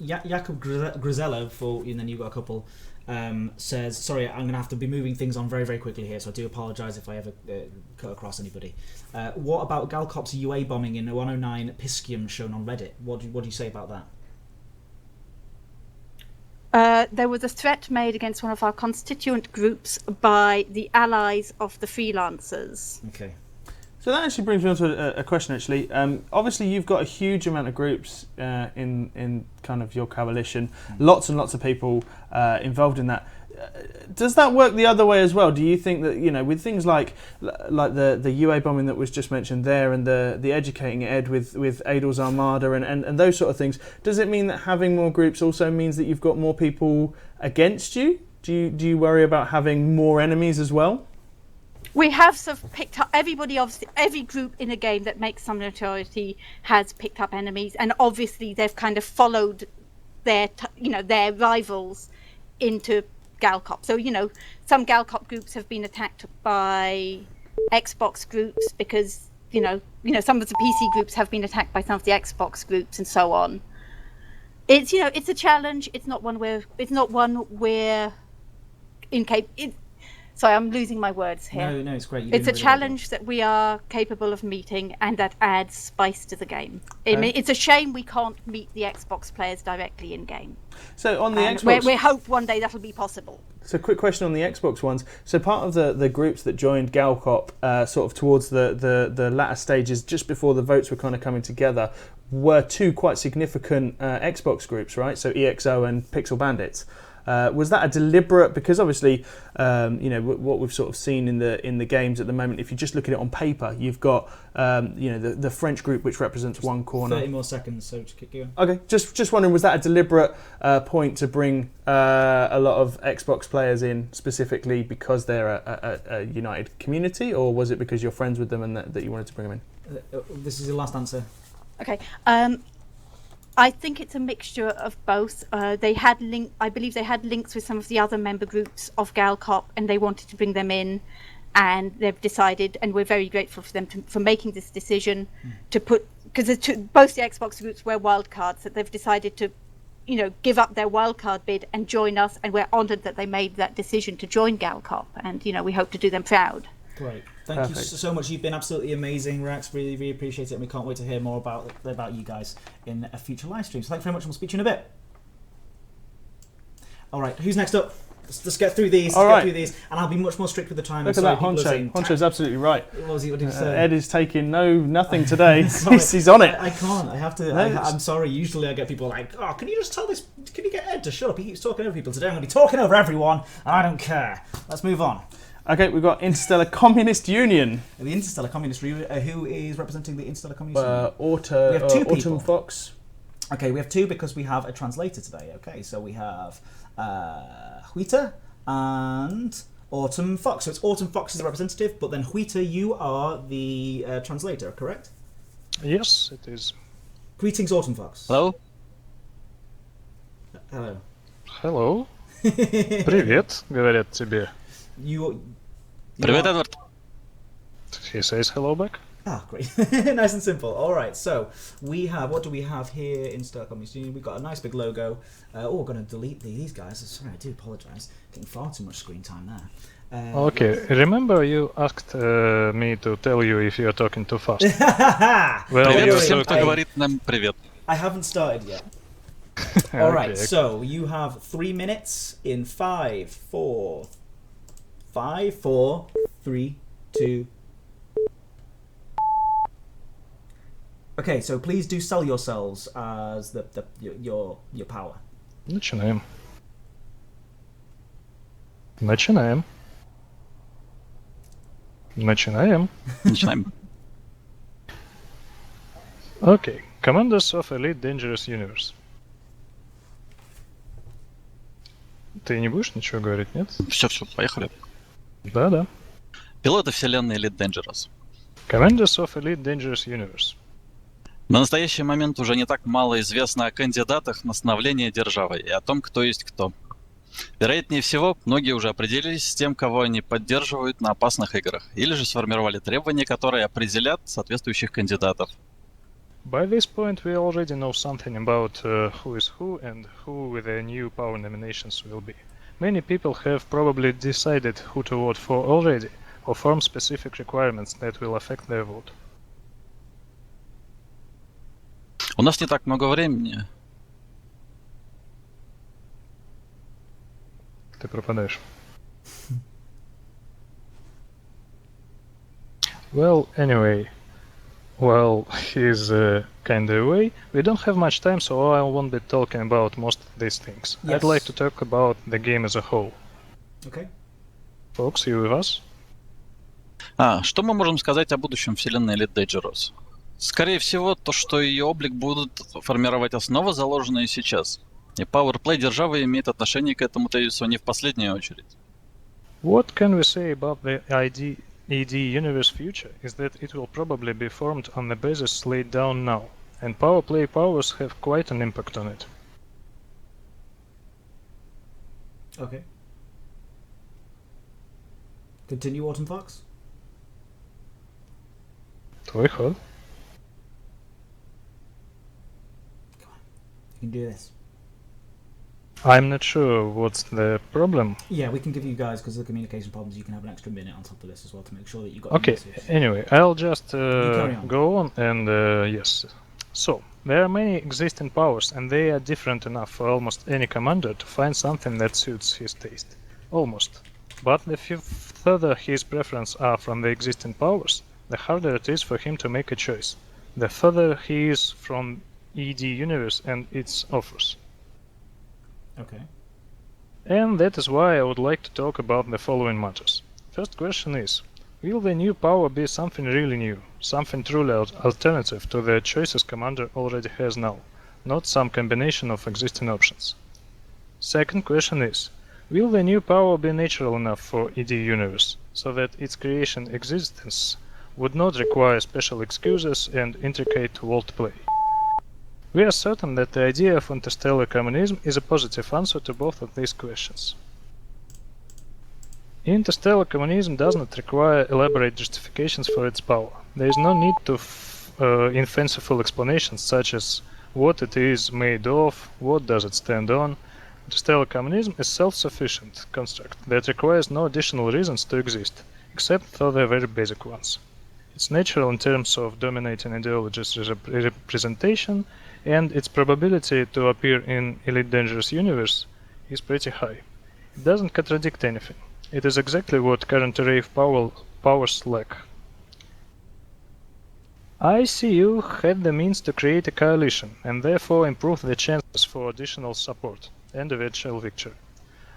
Jakub Grizello, and then you've got a couple, says, sorry, I'm going to have to be moving things on very, very quickly here, so I do apologise if I ever cut across anybody. What about Galcop's UA bombing in 109 Piscium shown on Reddit? What do you say about that? There was a threat made against one of our constituent groups by the allies of the freelancers. Okay. So that actually brings me on to a question, actually. Obviously, you've got a huge amount of groups in kind of your coalition, lots and lots of people involved in that. Does that work the other way as well? Do you think that, with things like the UA bombing that was just mentioned there, and the educating Ed with Adel's armada and those sort of things, does it mean that having more groups also means that you've got more people against you? Do you worry about having more enemies as well? We have sort of picked up every group in a game that makes some notoriety has picked up enemies, and obviously they've kind of followed their rivals into Galcop. So some Galcop groups have been attacked by Xbox groups because some of the PC groups have been attacked by some of the Xbox groups and so on. It's it's a challenge. It's not one we're incapable. Sorry, I'm losing my words here. No, it's great. It's a challenge that we are capable of meeting, and that adds spice to the game. I mean, it's a shame we can't meet the Xbox players directly in game. So on the Xbox, we hope one day that'll be possible. So quick question on the Xbox ones. So part of the groups that joined Galcop sort of towards the latter stages, just before the votes were kind of coming together, were two quite significant Xbox groups, right? So EXO and Pixel Bandits. Was that a deliberate? Because obviously, what we've sort of seen in the games at the moment. If you just look at it on paper, you've got the French group, which represents one corner. 30 more seconds, so just keep going. Okay, just wondering, was that a deliberate point to bring a lot of Xbox players in specifically because they're a united community, or was it because you're friends with them and that you wanted to bring them in? This is your last answer. Okay. I think it's a mixture of both. I believe they had links with some of the other member groups of Galcop, and they wanted to bring them in, and they've decided, and we're very grateful for them for making this decision to put, because both the Xbox groups were wildcards, that they've decided to, give up their wildcard bid and join us, and we're honoured that they made that decision to join Galcop, and we hope to do them proud. Great. Thank you so much. You've been absolutely amazing, Rex. Really, really appreciate it, and we can't wait to hear more about you guys in a future live stream. So thanks very much, and we'll speak to you in a bit. All right, who's next up? Let's get through these. And I'll be much more strict with the time. Look at that, Honcho. Honcho's absolutely right. What did you say? Ed is taking nothing today. He's on it. I can't. I have to. I'm sorry. Usually I get people like, oh, can you just tell this? Can you get Ed to shut up? He keeps talking over people. Today I'm going to be talking over everyone, and I don't care. Let's move on. Okay, we've got Interstellar Communist Union. The Interstellar Communist Union. Who is representing the Interstellar Communist Union? We have two Autumn Fox. Okay, we have two because we have a translator today. Okay, so we have Huita and Autumn Fox. So it's Autumn Fox is the representative, but then Huita, you are the translator, correct? Yes, it is. Greetings, Autumn Fox. Hello. Hello. Hello. Привет, говорят тебе. Привет, Эдвард. He says hello back. Ah, great. Nice and simple. All right, so we have, what do we have here in Star Communist Union? We've got a nice big logo. We're going to delete these guys. Sorry, I do apologise. Getting far too much screen time there. Okay, remember you asked me to tell you if you're talking too fast. Well, привет всем, кто говорит нам привет. I haven't started yet. All right, so you have 3 minutes in 5, 4, 3, 2. Okay, so please do sell yourselves as your power. Начинаем. Okay, Commanders of Elite Dangerous Universe. Ты не будешь ничего говорить, нет? Все, поехали. Да. Пилоты вселенной Elite Dangerous. Commanders of Elite Dangerous Universe. На настоящий момент уже не так мало известно о кандидатах на становление державы и о том, кто есть кто. Вероятнее всего, многие уже определились с тем, кого они поддерживают на опасных играх, или же сформировали требования, которые определят соответствующих кандидатов. By this point, we already know something about who is who and who with the new power nominations will be. Many people have probably decided who to vote for already, or form specific requirements that will affect their vote. У нас не так много времени. Ты пропадаешь. Well, anyway, while he's kinda away, we don't have much time, so I won't be talking about most of these things. Yes. I'd like to talk about the game as a whole. Okay. Folks, you with us? Что мы можем сказать о будущем вселенной Elite Dangerous? Скорее всего, то, что ее облик будут формировать основы, заложенные сейчас. И Powerplay державы имеет отношение к этому тезису не в последнюю очередь. What can we say about the ED universe future is that it will probably be formed on the basis laid down now, and Powerplay powers have quite an impact on it. Okay. Continue, Autumn Fox. Твой ход. You can do this. I'm not sure what's the problem. Yeah, we can give you guys, because of the communication problems, you can have an extra minute on top of this as well to make sure that you got Okay, the message. anyway, I'll just on. go on and yes. So, there are many existing powers and they are different enough for almost any commander to find something that suits his taste. Almost. But the further his preferences are from the existing powers, the harder it is for him to make a choice. The further he is from ED universe and its offers. Okay. And that is why I would like to talk about the following matters. First question is, will the new power be something really new, something truly alternative to the choices Commander already has now, not some combination of existing options? Second question is, will the new power be natural enough for ED Universe, so that its creation existence would not require special excuses and intricate world play? We are certain that the idea of interstellar communism is a positive answer to both of these questions. Interstellar communism does not require elaborate justifications for its power. There is no need in fanciful explanations such as what it is made of, what does it stand on. Interstellar communism is a self-sufficient construct that requires no additional reasons to exist, except for the very basic ones. It's natural in terms of dominating ideologies' representation, and its probability to appear in Elite Dangerous Universe is pretty high. It doesn't contradict anything. It is exactly what current array of powers lack. ICU had the means to create a coalition, and therefore improve the chances for additional support and eventual victory.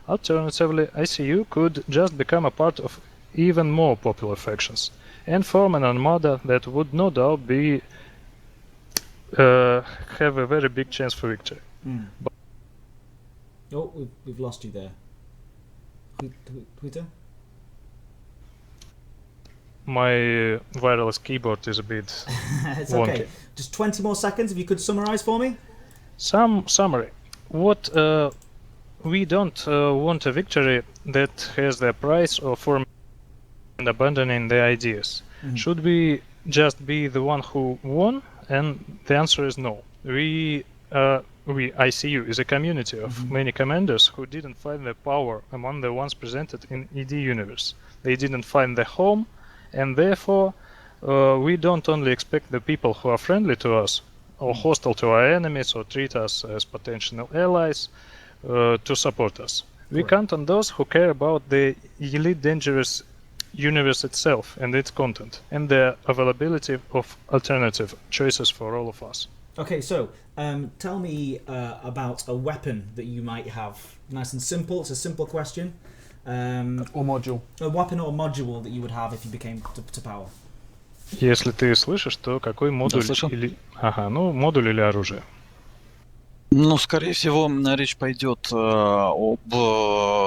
Alternatively, ICU could just become a part of even more popular factions, and form an armada that would no doubt have a very big chance for victory. Oh, we've lost you there. Twitter? My wireless keyboard is a bit It's wonky. okay. Just 20 more seconds if you could summarize for me. Some summary. What we don't want a victory that has the price of forming and abandoning the ideas. Should we just be the one who won? And the answer is no. We ICU is a community of many commanders who didn't find the power among the ones presented in ED Universe. They didn't find the home, and therefore we don't only expect the people who are friendly to us or hostile to our enemies or treat us as potential allies to support us. We count on those who care about the Elite Dangerous Universe itself and its content, and the availability of alternative choices for all of us. Okay, so tell me about a weapon that you might have. Nice and simple. It's a simple question. Or module. A weapon or module that you would have if you became to power. Если ты слышишь, то какой модуль или... Ага, ну, модуль или оружие. Ну, скорее всего, речь пойдет об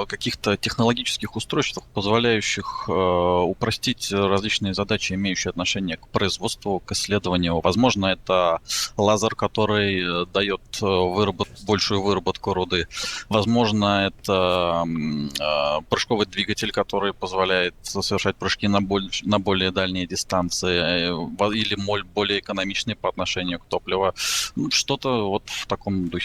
каких-то технологических устройствах, позволяющих упростить различные задачи, имеющие отношение к производству, к исследованию. Возможно, это лазер, который дает большую выработку руды. Возможно, это прыжковый двигатель, который позволяет совершать прыжки на более дальние дистанции, или моль более экономичный по отношению к топливу. Что-то вот в таком духе.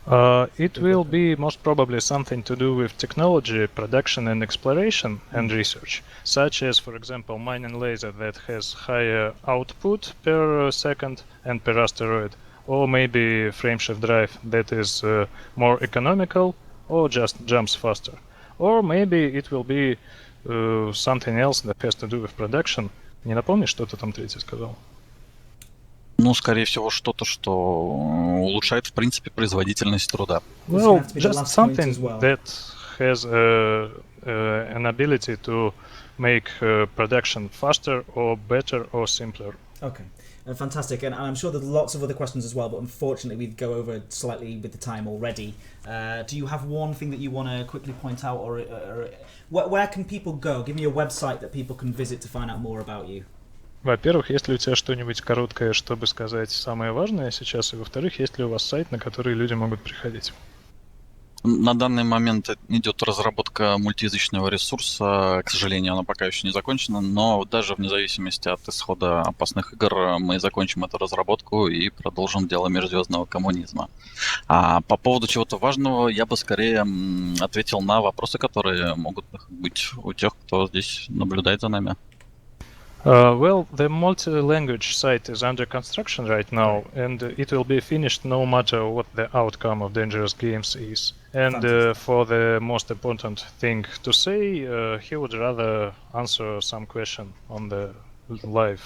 It will be most probably something to do with technology, production and exploration and research, such as, for example, mining laser that has higher output per second and per asteroid, or maybe frameshift drive that is more economical or just jumps faster. Or maybe it will be something else that has to do with production. Не напомнишь, что ты там третье сказал? Ну, скорее всего, что-то, что улучшает, в принципе, производительность труда. Well, just something that has an ability to make production faster or better or simpler. Okay, fantastic. And I'm sure there's lots of other questions as well, but unfortunately we'd go over slightly with the time already. Do you have one thing that you want to quickly point out, or where can people go? Give me a website that people can visit to find out more about you. Во-первых, есть ли у тебя что-нибудь короткое, чтобы сказать самое важное сейчас, и во-вторых, есть ли у вас сайт, на который люди могут приходить? На данный момент идет разработка мультиязычного ресурса. К сожалению, она пока еще не закончена, но даже вне зависимости от исхода опасных игр мы закончим эту разработку и продолжим дело межзвездного коммунизма. А по поводу чего-то важного я бы скорее ответил на вопросы, которые могут быть у тех, кто здесь наблюдает за нами. Well, the multi-language site is under construction right now, and it will be finished no matter what the outcome of Dangerous Games is. And for the most important thing to say, he would rather answer some question on the live.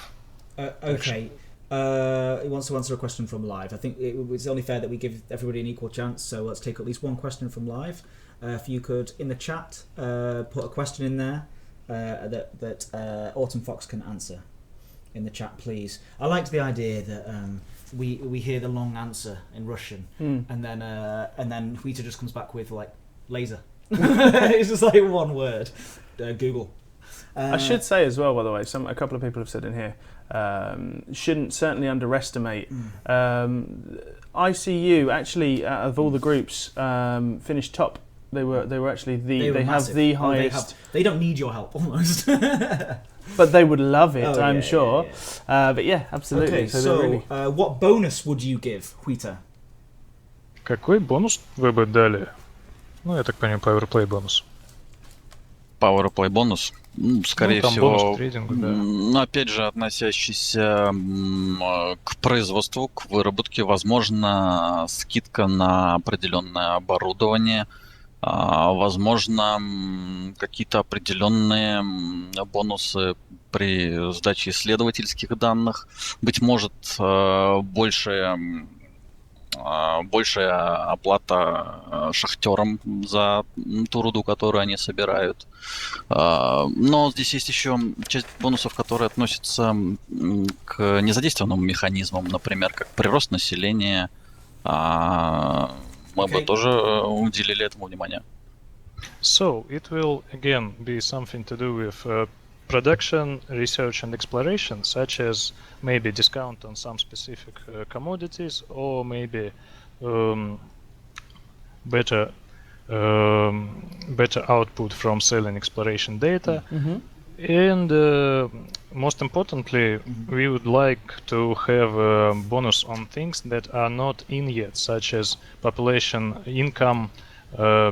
Okay. He wants to answer a question from live. I think it's only fair that we give everybody an equal chance, so let's take at least one question from live. if you could, in the chat, put a question in there that Autumn Fox can answer in the chat, please. I liked the idea that we hear the long answer in Russian, and then Huita just comes back with like laser. It's just like one word. Google. I should say as well, by the way, a couple of people have said in here, shouldn't certainly underestimate. ICU actually, out of all the groups, finished top. They were actually they have the highest. They don't need your help almost. But they would love it, I'm sure. But yeah, absolutely. Okay, so what bonus would you give, Huita? Какой бонус вы бы дали? Ну, я так понимаю, powerplay бонус. Powerplay бонус? Скорее там всего, бонус к трейдингу, да. но опять же, относящийся к производству, к выработке, возможно, скидка на определенное оборудование, возможно, какие-то определенные бонусы при сдаче исследовательских данных, быть может, большая оплата шахтерам за ту руду, которую они собирают. Но здесь есть еще часть бонусов, которые относятся к незадействованным механизмам, например, как прирост населения. Мы бы тоже уделили этому внимание. So, it will again be something to do with production, research and exploration, such as maybe discount on some specific commodities, or maybe better output from selling exploration data. And most importantly, we would like to have a bonus on things that are not in yet, such as population income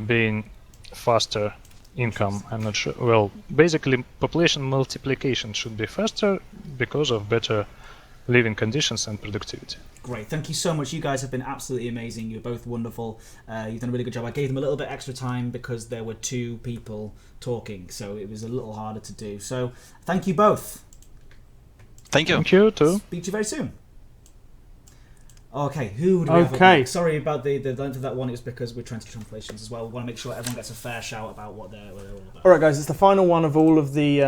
being faster income. I'm not sure. Well, basically, population multiplication should be faster because of better living conditions and productivity. Great, thank you so much. You guys have been absolutely amazing. You're both wonderful. You've done a really good job. I gave them a little bit extra time because there were two people talking, so it was a little harder to do. So, thank you both. Thank you. Thank you too. Speak to you very soon. Okay, who would we have up next? Sorry about the length of that one. It was because we're trying to do translations as well. We want to make sure everyone gets a fair shout about what they're all about. All right, guys, it's the final one of all of the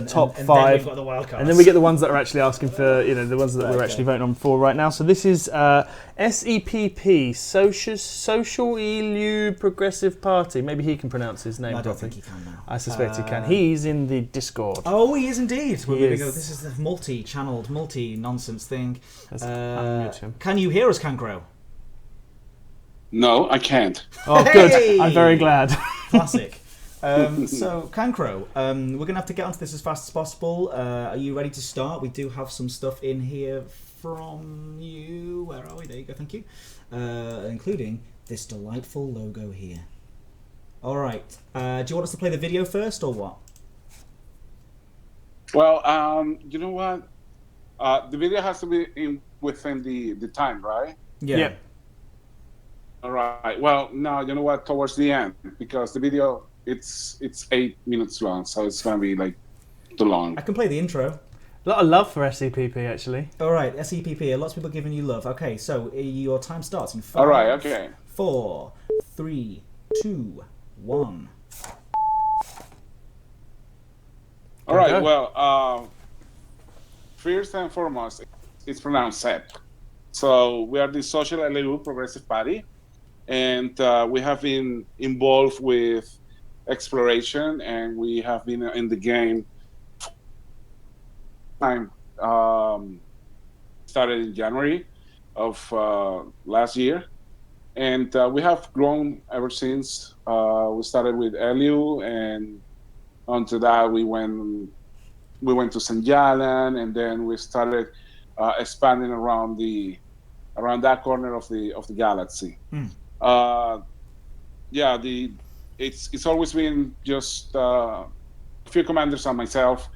top and five, then we've got the wild cards. and then we get the ones that are actually asking for, the ones that we're actually voting on for right now. So this is SEPP, Social Elu Progressive Party. Maybe he can pronounce his name properly. I don't think he can now. I suspect he can. He's in the Discord. Oh, he is indeed. Well, there we is. go. This is the multi-channeled, multi-nonsense thing. Unmute him. Can you hear us, Cancro? No, I can't. Oh, good. I'm very glad. Classic. So, Cancro, we're going to have to get onto this as fast as possible. Are you ready to start? We do have some stuff in here from you. Where are we? There you go. Thank you. Including this delightful logo here. All right. Do you want us to play the video first or what? Well, you know what? The video has to be within the time, right? Yeah. All right. Well, no, you know what? Towards the end, because the video it's 8 minutes long, so it's gonna be like too long. I can play the intro. A lot of love for SEPP, actually. All right, SEPP. Lots of people giving you love. Okay, so your time starts in 5, All right. Okay. 4, 3, 2, 1. All right. Well, first and foremost, it's pronounced SEP. So we are the Social LLU Progressive Party, and we have been involved with exploration, and we have been in the game. Started in January of last year, and we have grown ever since. We started with LU, and onto that we went to St. Jalan, and then we started expanding around that corner of the galaxy. It's always been just a few commanders and myself,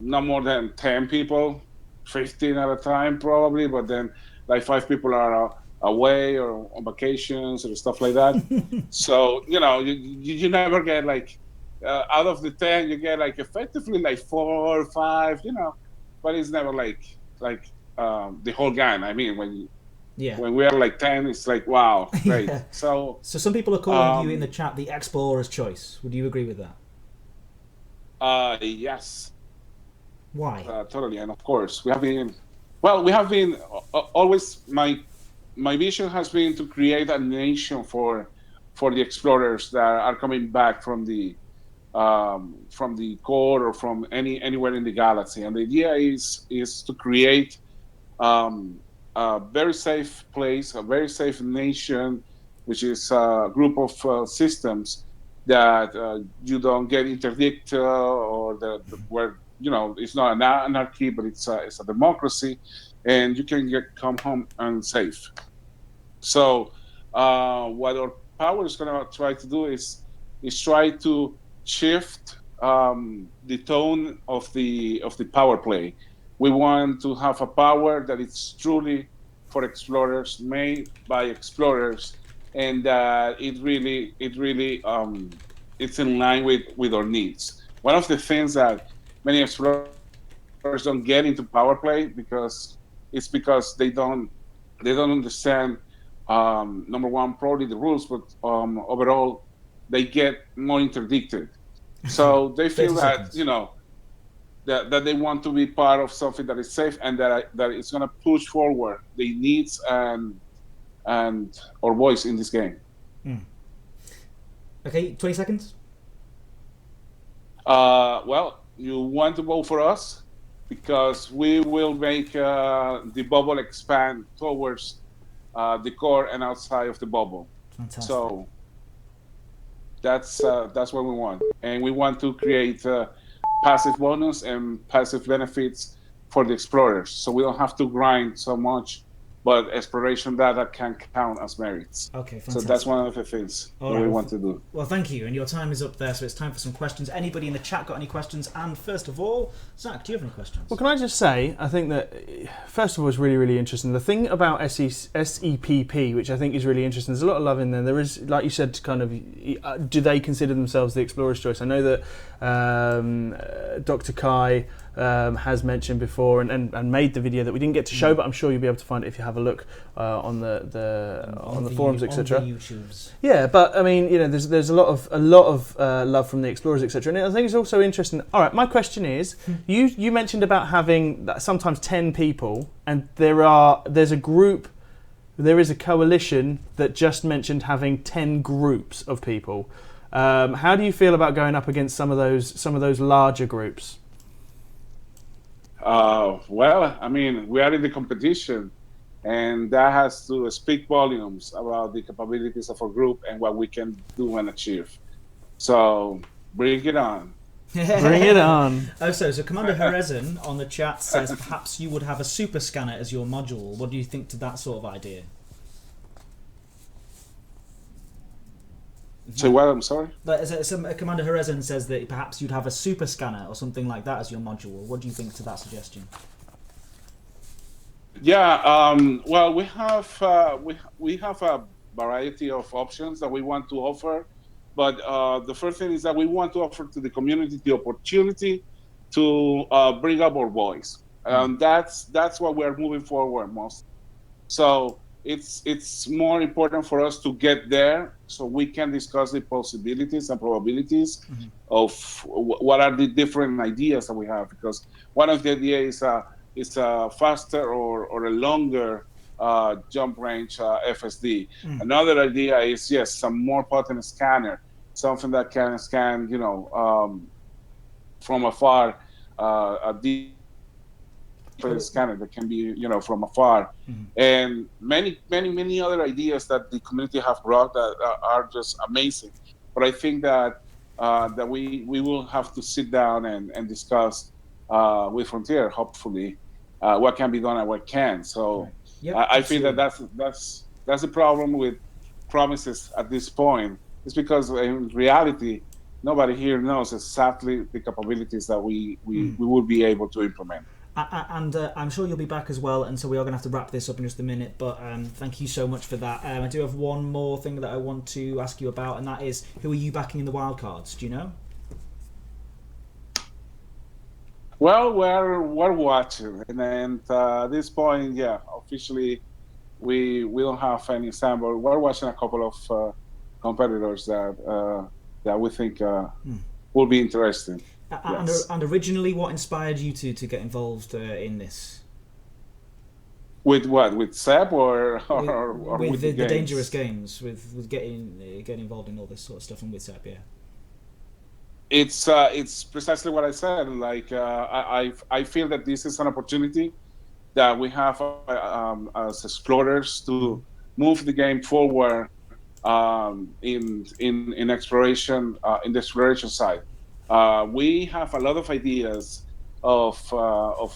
not more than 10 people, 15 at a time probably, but then like 5 people are away or on vacations or stuff like that. So you never get like out of the 10 you get like effectively like 4 or 5, but it's never like the whole gang. I mean, when Yeah. When we are like 10, it's like, wow, great. Yeah. So some people are calling you in the chat the explorer's choice. Would you agree with that? Yes. Why? Totally, and of course, we have been always. My vision has been to create a nation for the explorers that are coming back from the core or from anywhere in the galaxy. And the idea is to create a very safe place, a very safe nation, which is a group of systems that you don't get interdict or where it's not an anarchy, but it's a democracy, and you can come home and safe. So what our power is going to try to do is try to shift the tone of the power play. We want to have a power that is truly for explorers, made by explorers, and that it really it's in line with our needs. One of the things that many explorers don't get into power play because they don't understand, number one, probably the rules, but overall they get more interdicted. So they feel that that they want to be part of something that is safe and that is going to push forward the needs and our voice in this game. Okay, 20 seconds. Well, you want to vote for us because we will make the bubble expand towards the core and outside of the bubble. Fantastic. So that's what we want, and we want to create passive bonus and passive benefits for the explorers, so we don't have to grind so much, but exploration data can count as merits. Okay, fantastic. So that's one of the things that we want to do. Well, thank you, and your time is up there, so it's time for some questions. Anybody in the chat got any questions? And first of all, Zach, do you have any questions? Well, can I just say, I think that, first of all, it's really, really interesting. The thing about SEPP, which I think is really interesting, there's a lot of love in there. There is, like you said, kind of, do they consider themselves the explorer's choice? I know that Dr. Kai has mentioned before and made the video that we didn't get to show, but I'm sure you'll be able to find it if you have a look on the forums, etc. On the YouTubes. Yeah, but I mean, there's a lot of love from the explorers, etc. And I think it's also interesting. All right, my question is, you mentioned about having sometimes 10 people, and there's a group, there is a coalition that just mentioned having 10 groups of people. How do you feel about going up against some of those larger groups? Well, I mean, we are in the competition, and that has to speak volumes about the capabilities of a group and what we can do and achieve. So bring it on. Bring it on. So Commander Horizon on the chat says perhaps you would have a super scanner as your module. What do you think to that sort of idea? So what? I'm sorry? Commander Horizon says that perhaps you'd have a super scanner or something like that as your module. What do you think to that suggestion? Yeah, well, we have a variety of options that we want to offer, but the first thing is that we want to offer to the community the opportunity to bring up our voice, and that's what we're moving forward most. So it's more important for us to get there so we can discuss the possibilities and probabilities of what are the different ideas that we have, because one of the ideas is a faster or a longer jump range FSD. Another idea is, yes, some more potent scanner, something that can scan, from afar, a deep scanner that can be, from afar, and many other ideas that the community have brought that are just amazing. But I think that we will have to sit down and discuss with Frontier, hopefully, what can be done and what can. So I feel that's the problem with promises at this point. It's because in reality, nobody here knows exactly the capabilities that we will be able to implement. And I'm sure you'll be back as well, and so we are going to have to wrap this up in just a minute, but thank you so much for that. I do have one more thing that I want to ask you about, and that is, who are you backing in the wildcards? Do you know? Well, we're watching, and at this point, officially, we don't have any sample. We're watching a couple of competitors that we think will be interesting. Yes. And originally, what inspired you to get involved in this? With what? With SEP or with the games? dangerous games, with getting involved in all this sort of stuff, and with SEP, yeah. It's precisely what I said. Like I feel that this is an opportunity that we have as explorers to move the game forward in exploration, in the exploration side. We have a lot of ideas of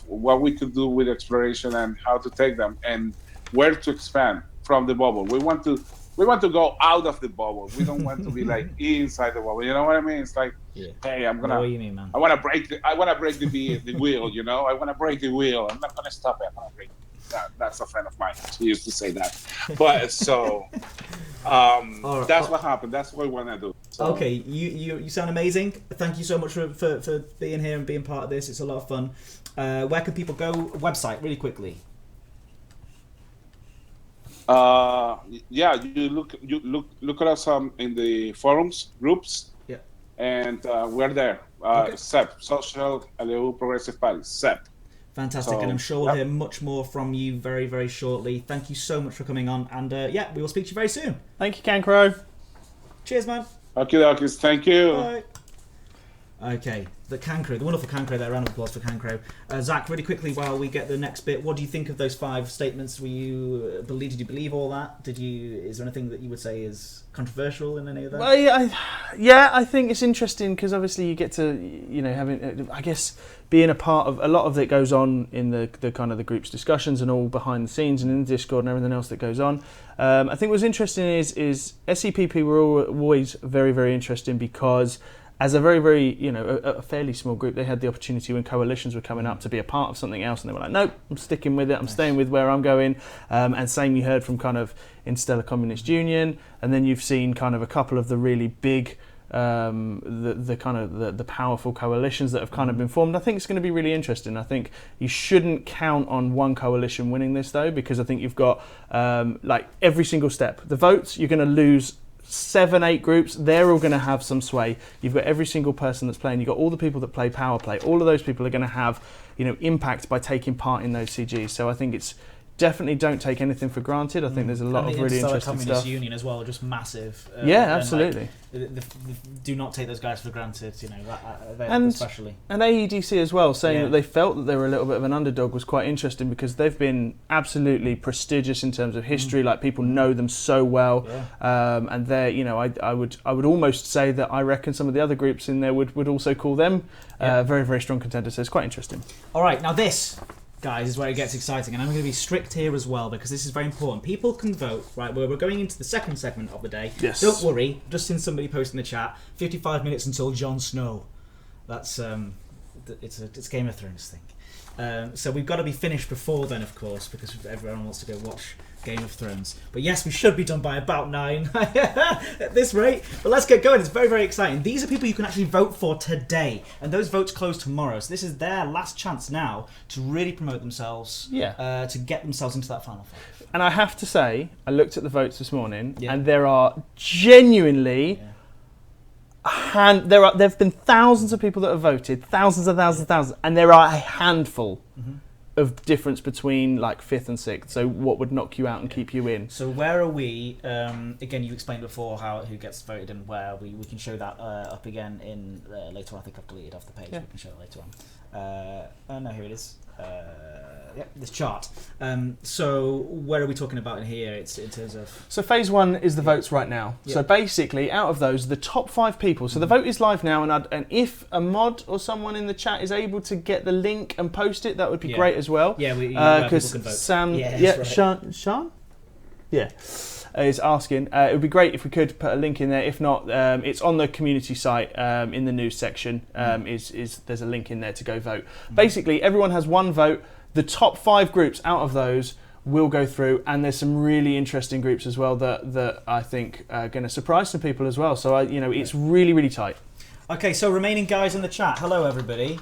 what we could do with exploration and how to take them and where to expand from the bubble. We want to go out of the bubble. We don't want to be like inside the bubble. You know what I mean? It's like, hey, I want to break the wheel. You know, I want to break the wheel. I'm not gonna stop it. I'm gonna break it. That's a friend of mine. He used to say that. But so that's what happened. That's what we want to do. So. Okay, you sound amazing. Thank you so much for being here and being part of this. It's a lot of fun. Where can people go? Website, really quickly. Yeah, you look at us in the forums groups. Yeah. And we're there. SEP, Social LEU Progressive Party, SEP. Fantastic, and I'm sure we'll hear much more from you very, very shortly. Thank you so much for coming on, and we will speak to you very soon. Thank you, Cancro. Cheers, man. Okay, thank you. Bye. Okay, the Cancro, the wonderful Cancro there. Round of applause for Cancro. Zach, really quickly while we get the next bit, what do you think of those 5 statements? Did you believe all that? Is there anything that you would say is controversial in any of that? Well, I think it's interesting because obviously you get to, having, I guess, being a part of a lot of it goes on in the kind of the group's discussions and all behind the scenes and in the Discord and everything else that goes on. I think what's interesting is SCPP were always very, very interesting because as a very, very, a fairly small group, they had the opportunity when coalitions were coming up to be a part of something else, and they were like, nope, I'm sticking with it, I'm staying with where I'm going. And same you heard from kind of Interstellar Communist Union, and then you've seen kind of a couple of the really big, the powerful coalitions that have kind of been formed. I think it's going to be really interesting. I think you shouldn't count on one coalition winning this though, because I think you've got like every single step. The votes, you're going to lose 7-8 groups, they're all going to have some sway. You've got every single person that's playing, you've got all the people that play power play, all of those people are going to have impact by taking part in those CGs. So I think it's definitely don't take anything for granted. I think there's a lot of really interesting Communist stuff. Union as well, just massive. Absolutely. Do not take those guys for granted, and, especially. And AEDC as well, saying that they felt that they were a little bit of an underdog was quite interesting because they've been absolutely prestigious in terms of history. Like people know them so well, and they're, I would almost say that I reckon some of the other groups in there would also call them very, very strong contenders. So it's quite interesting. All right, now this, guys, is where it gets exciting, and I'm going to be strict here as well because this is very important. People can vote, right? We're going into the second segment of the day. Yes. Don't worry, just seen somebody post in the chat. 55 minutes until Jon Snow. That's it's Game of Thrones thing. So we've got to be finished before then, of course, because everyone wants to go watch Game of Thrones. But yes, we should be done by about 9 at this rate. But let's get going. It's very, very exciting. These are people you can actually vote for today, and those votes close tomorrow. So this is their last chance now to really promote themselves, to get themselves into that final 5. And I have to say, I looked at the votes this morning, and there are genuinely there have been thousands of people that have voted, thousands, and there are a handful of difference between like 5th and 6th. So what would knock you out and keep you in? So where are we? Again, you explained before who gets voted and where. We can show that up again in later on. I think I've deleted off the page. We can show it later on. No, here it is. This chart. So where are we talking about in here? It's in terms of. So phase 1 is the votes right now. So basically, out of those, the top 5 people. So the vote is live now, and if a mod or someone in the chat is able to get the link and post it, that would be great as well. Yeah, because Sam, right. Sean, is asking. It would be great if we could put a link in there. If not, it's on the community site in the news section. There's a link in there to go vote. Basically, everyone has one vote. The top 5 groups out of those will go through, and there's some really interesting groups as well that I think are going to surprise some people as well. So it's really, really tight. Okay, so remaining guys in the chat. Hello, everybody.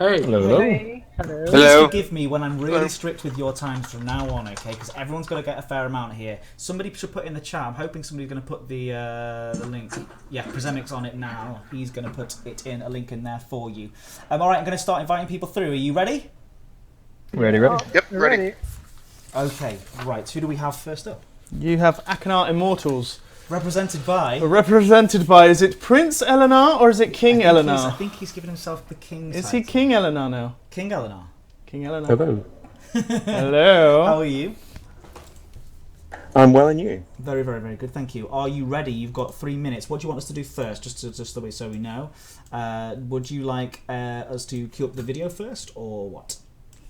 Hey. Hello. Hey. Please forgive me when I'm really strict with your times from now on, okay? Because everyone's got to get a fair amount here. Somebody should put in the chat. I'm hoping somebody's going to put the link. Yeah, Presemic's on it now. He's going to put it in, a link in there for you. All right, I'm going to start inviting people through. Are you ready? Ready. Yep, ready. Okay, right. Who do we have first up? You have Achenar Immortals. Represented by... is it Prince Eleanor or is it King Eleanor? I think he's given himself the King Is title. he King Eleanor now? King Eleanor. King Eleanor. Hello. Hello. How are you? I'm well, and you? Very, very, very good. Thank you. Are you ready? You've got 3 minutes. What do you want us to do first? Just the way so we know. Would you like us to queue up the video first, or what?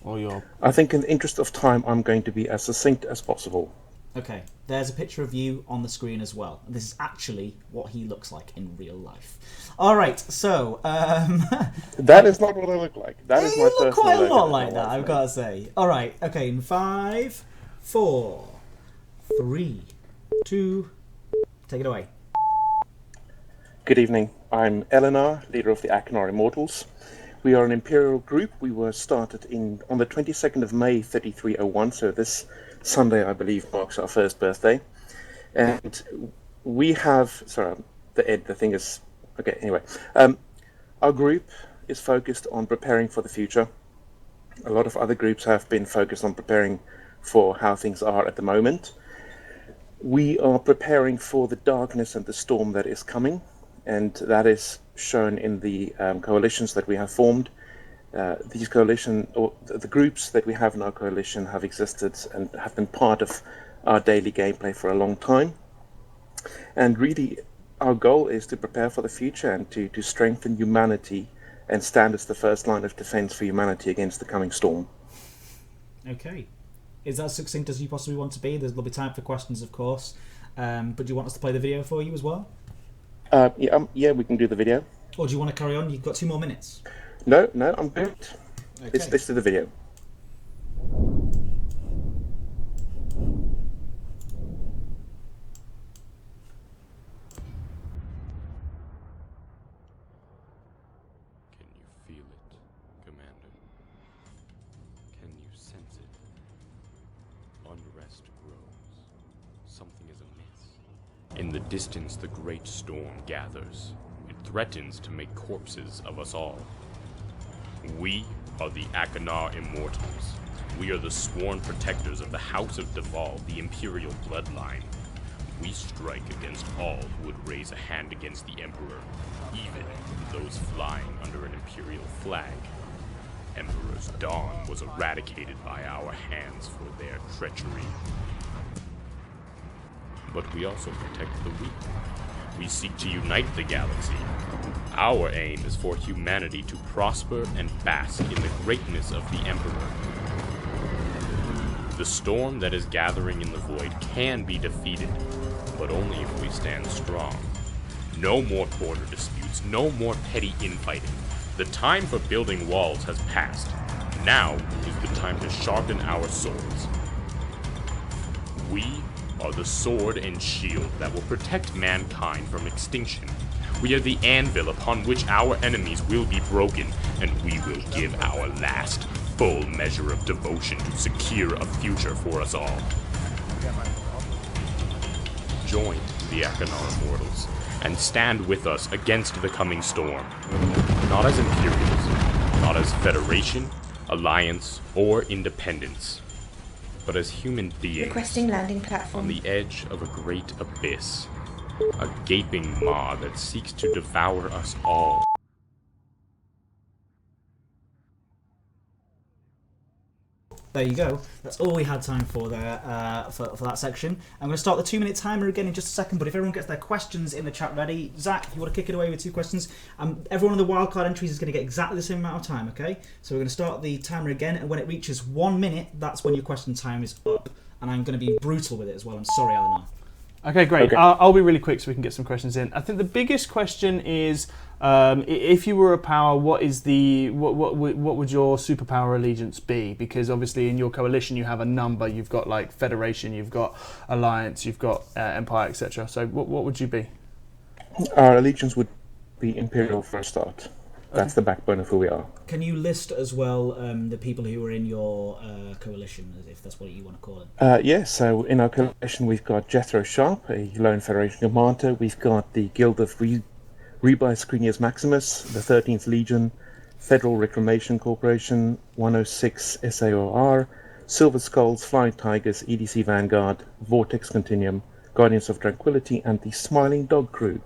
Or your... I think in the interest of time, I'm going to be as succinct as possible. Okay, there's a picture of you on the screen as well. This is actually what he looks like in real life. All right, so... that is not what I look like. That is my you look quite a look lot like that, I've got to say. All right, okay, in 5, 4, 3, 2... Take it away. Good evening. I'm Eleanor, leader of the Achenar Immortals. We are an Imperial group. We were started on the 22nd of May, 3301, so this Sunday, I believe, marks our first birthday. And we have... Sorry, the thing is... Okay, anyway. Our group is focused on preparing for the future. A lot of other groups have been focused on preparing for how things are at the moment. We are preparing for the darkness and the storm that is coming, and that is shown in the coalitions that we have formed. These coalition, or the groups that we have in our coalition, have existed and have been part of our daily gameplay for a long time. And really, our goal is to prepare for the future and to strengthen humanity and stand as the first line of defense for humanity against the coming storm. Okay. Is that succinct as you possibly want to be? There'll be time for questions, of course. But do you want us to play the video for you as well? Yeah, we can do the video. Or do you want to carry on? You've got 2 more minutes. No, I'm good. Okay. Let's do the video. Can you feel it, Commander? Can you sense it? Unrest grows. Something is amiss. In the distance, the great storm gathers. It threatens to make corpses of us all. We are the Achenar Immortals. We are the sworn protectors of the House of Deval, the Imperial bloodline. We strike against all who would raise a hand against the Emperor, even those flying under an Imperial flag. Emperor's dawn was eradicated by our hands for their treachery. But we also protect the weak. We seek to unite the galaxy. Our aim is for humanity to prosper and bask in the greatness of the Emperor. The storm that is gathering in the void can be defeated, but only if we stand strong. No more border disputes, no more petty infighting. The time for building walls has passed. Now is the time to sharpen our swords. We are the sword and shield that will protect mankind from extinction. We are the anvil upon which our enemies will be broken, and we will give our last full measure of devotion to secure a future for us all. Join the Achenar Immortals and stand with us against the coming storm. Not as Imperials, not as Federation, Alliance, or Independence, but as human beings Requesting landing platform. on the edge of a great abyss. A gaping maw that seeks to devour us all. There you go. That's all we had time for there for that section. I'm going to start the 2-minute timer again in just a second, but if everyone gets their questions in the chat ready, Zach, if you want to kick it away with 2 questions, everyone on the wildcard entries is going to get exactly the same amount of time, okay? So we're going to start the timer again, and when it reaches 1 minute, that's when your question time is up. And I'm going to be brutal with it as well. I'm sorry, Eleanor. Okay, great. Okay. I'll be really quick so we can get some questions in. I think the biggest question is, if you were a power, what would your superpower allegiance be? Because obviously in your coalition you have a number. You've got like Federation, you've got Alliance, you've got Empire, etc. So what would you be? Our allegiance would be Imperial for a start. That's the backbone of who we are. Can you list as well the people who are in your coalition, if that's what you want to call it? Yes, so in our coalition we've got Jethro Sharp, a lone Federation commander. We've got the Guild of Rebi Screnius Maximus, the 13th Legion, Federal Reclamation Corporation, 106 SAOR, Silver Skulls, Flying Tigers, EDC Vanguard, Vortex Continuum, Guardians of Tranquility, and the Smiling Dog Crew.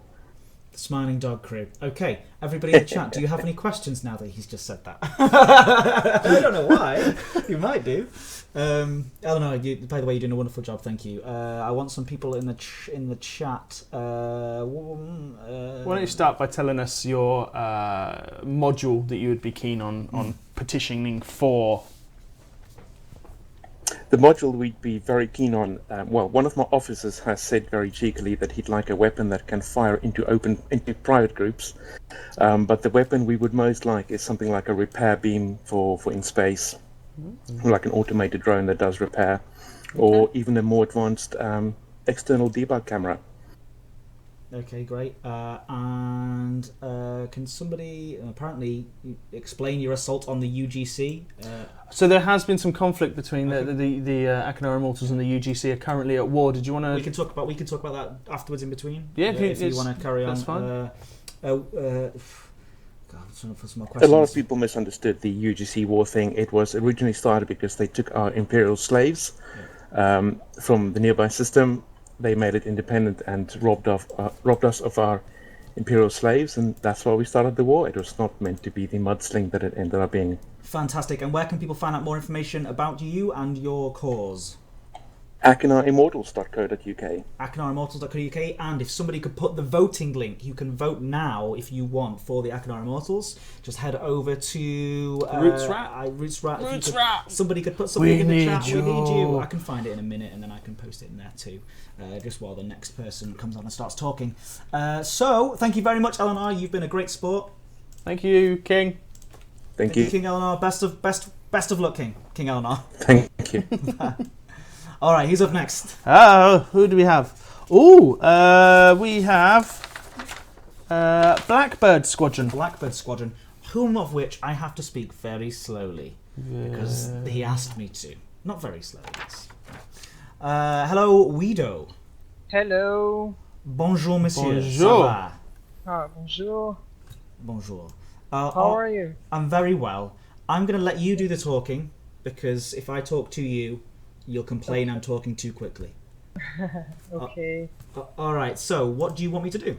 The Smiling Dog Crew. Okay, everybody in the chat, do you have any questions now that he's just said that? I don't know why. You might do. Eleanor, by the way, you're doing a wonderful job. Thank you. I want some people in the chat. Why don't you start by telling us your module that you would be keen on petitioning for? The module we'd be very keen on, well, one of my officers has said very cheekily that he'd like a weapon that can fire into private groups, but the weapon we would most like is something like a repair beam for in space, like an automated drone that does repair, or even a more advanced external debug camera. Okay, great. And can somebody apparently explain your assault on the UGC? So there has been some conflict between the Achenar Immortals and the UGC are currently at war. Did you want to? We can talk about that afterwards in between. Yeah, if you want to carry on. That's fine. For some more A questions. lot of people misunderstood the UGC war thing. It was originally started because they took our Imperial slaves from the nearby system. They made it independent and robbed us of our Imperial slaves, and that's why we started the war. It was not meant to be the mudsling that it ended up being. Fantastic. And where can people find out more information about you and your cause? AchenarImmortals.co.uk. AchenarImmortals.co.uk. And if somebody could put the voting link, you can vote now if you want for the Achenar Immortals. Just head over to Rootsrat. Somebody could put something in the chat. We need you. I can find it in a minute and then I can post it in there too. Just while the next person comes on and starts talking. So, thank you very much, Eleanor. You've been a great sport. Thank you, King. Thank you, King Eleanor. Best of luck, King Eleanor. Thank you. All right, who's up next? Who do we have? We have Blackbird Squadron. Blackbird Squadron, whom of which I have to speak very slowly because he asked me to. Not very slowly. Hello, Guido. Hello. Bonjour, monsieur. Bonjour. Ça va? Bonjour. Bonjour. How are you? I'm very well. I'm going to let you do the talking because if I talk to you, you'll complain I'm talking too quickly. Okay. All right. So, what do you want me to do?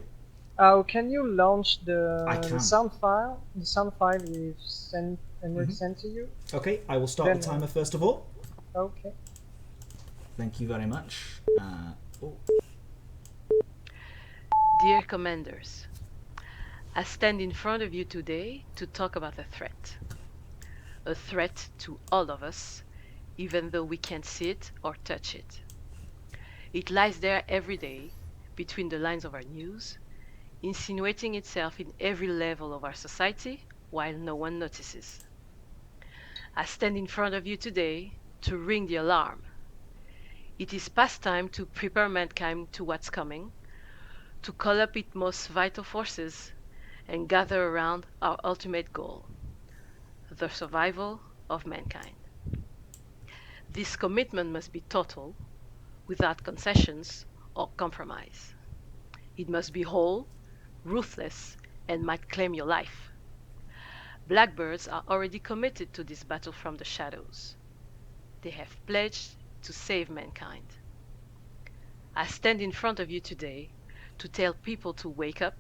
Can you launch the sound file? The sound file we've sent and we've sent to you. Okay. I will start the timer first of all. Okay. Thank you very much. Dear commanders, I stand in front of you today to talk about a threat to all of us, even though we can't see it or touch it. It lies there every day, between the lines of our news, insinuating itself in every level of our society while no one notices. I stand in front of you today to ring the alarm. It is past time to prepare mankind to what's coming, to call up its most vital forces and gather around our ultimate goal, the survival of mankind. This commitment must be total, without concessions or compromise. It must be whole, ruthless, and might claim your life. Blackbirds are already committed to this battle from the shadows. They have pledged to save mankind. I stand in front of you today to tell people to wake up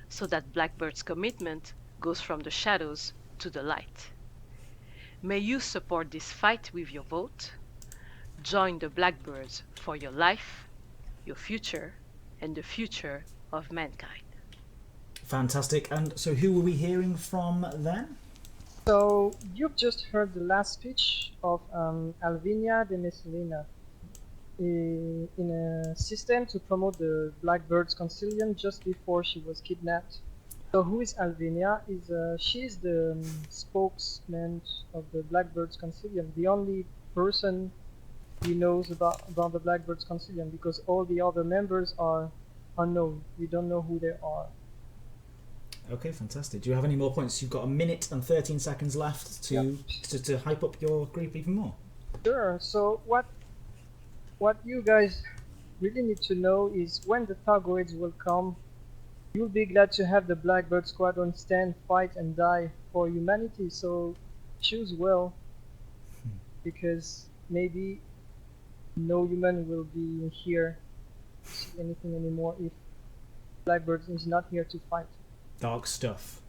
so that Blackbird's commitment goes from the shadows to the light. May you support this fight with your vote. Join the Blackbirds for your life, your future, and the future of mankind. Fantastic. And so who were we hearing from then? So you've just heard the last speech of Alvinia de Messalina in a system to promote the Blackbird's Concilium just before she was kidnapped. So who is Alvinia? She is the spokesman of the Blackbird's Concilium, the only person who knows about the Blackbird's Concilium, because all the other members are unknown. We don't know who they are. Okay, fantastic. Do you have any more points? You've got 1 minute and 13 seconds left to hype up your group even more. Sure. So what you guys really need to know is when the Thargoids will come, you'll be glad to have the Blackbird squadron stand, fight, and die for humanity. So choose well, because maybe no human will be here to see anything anymore if Blackbird is not here to fight. Dark stuff.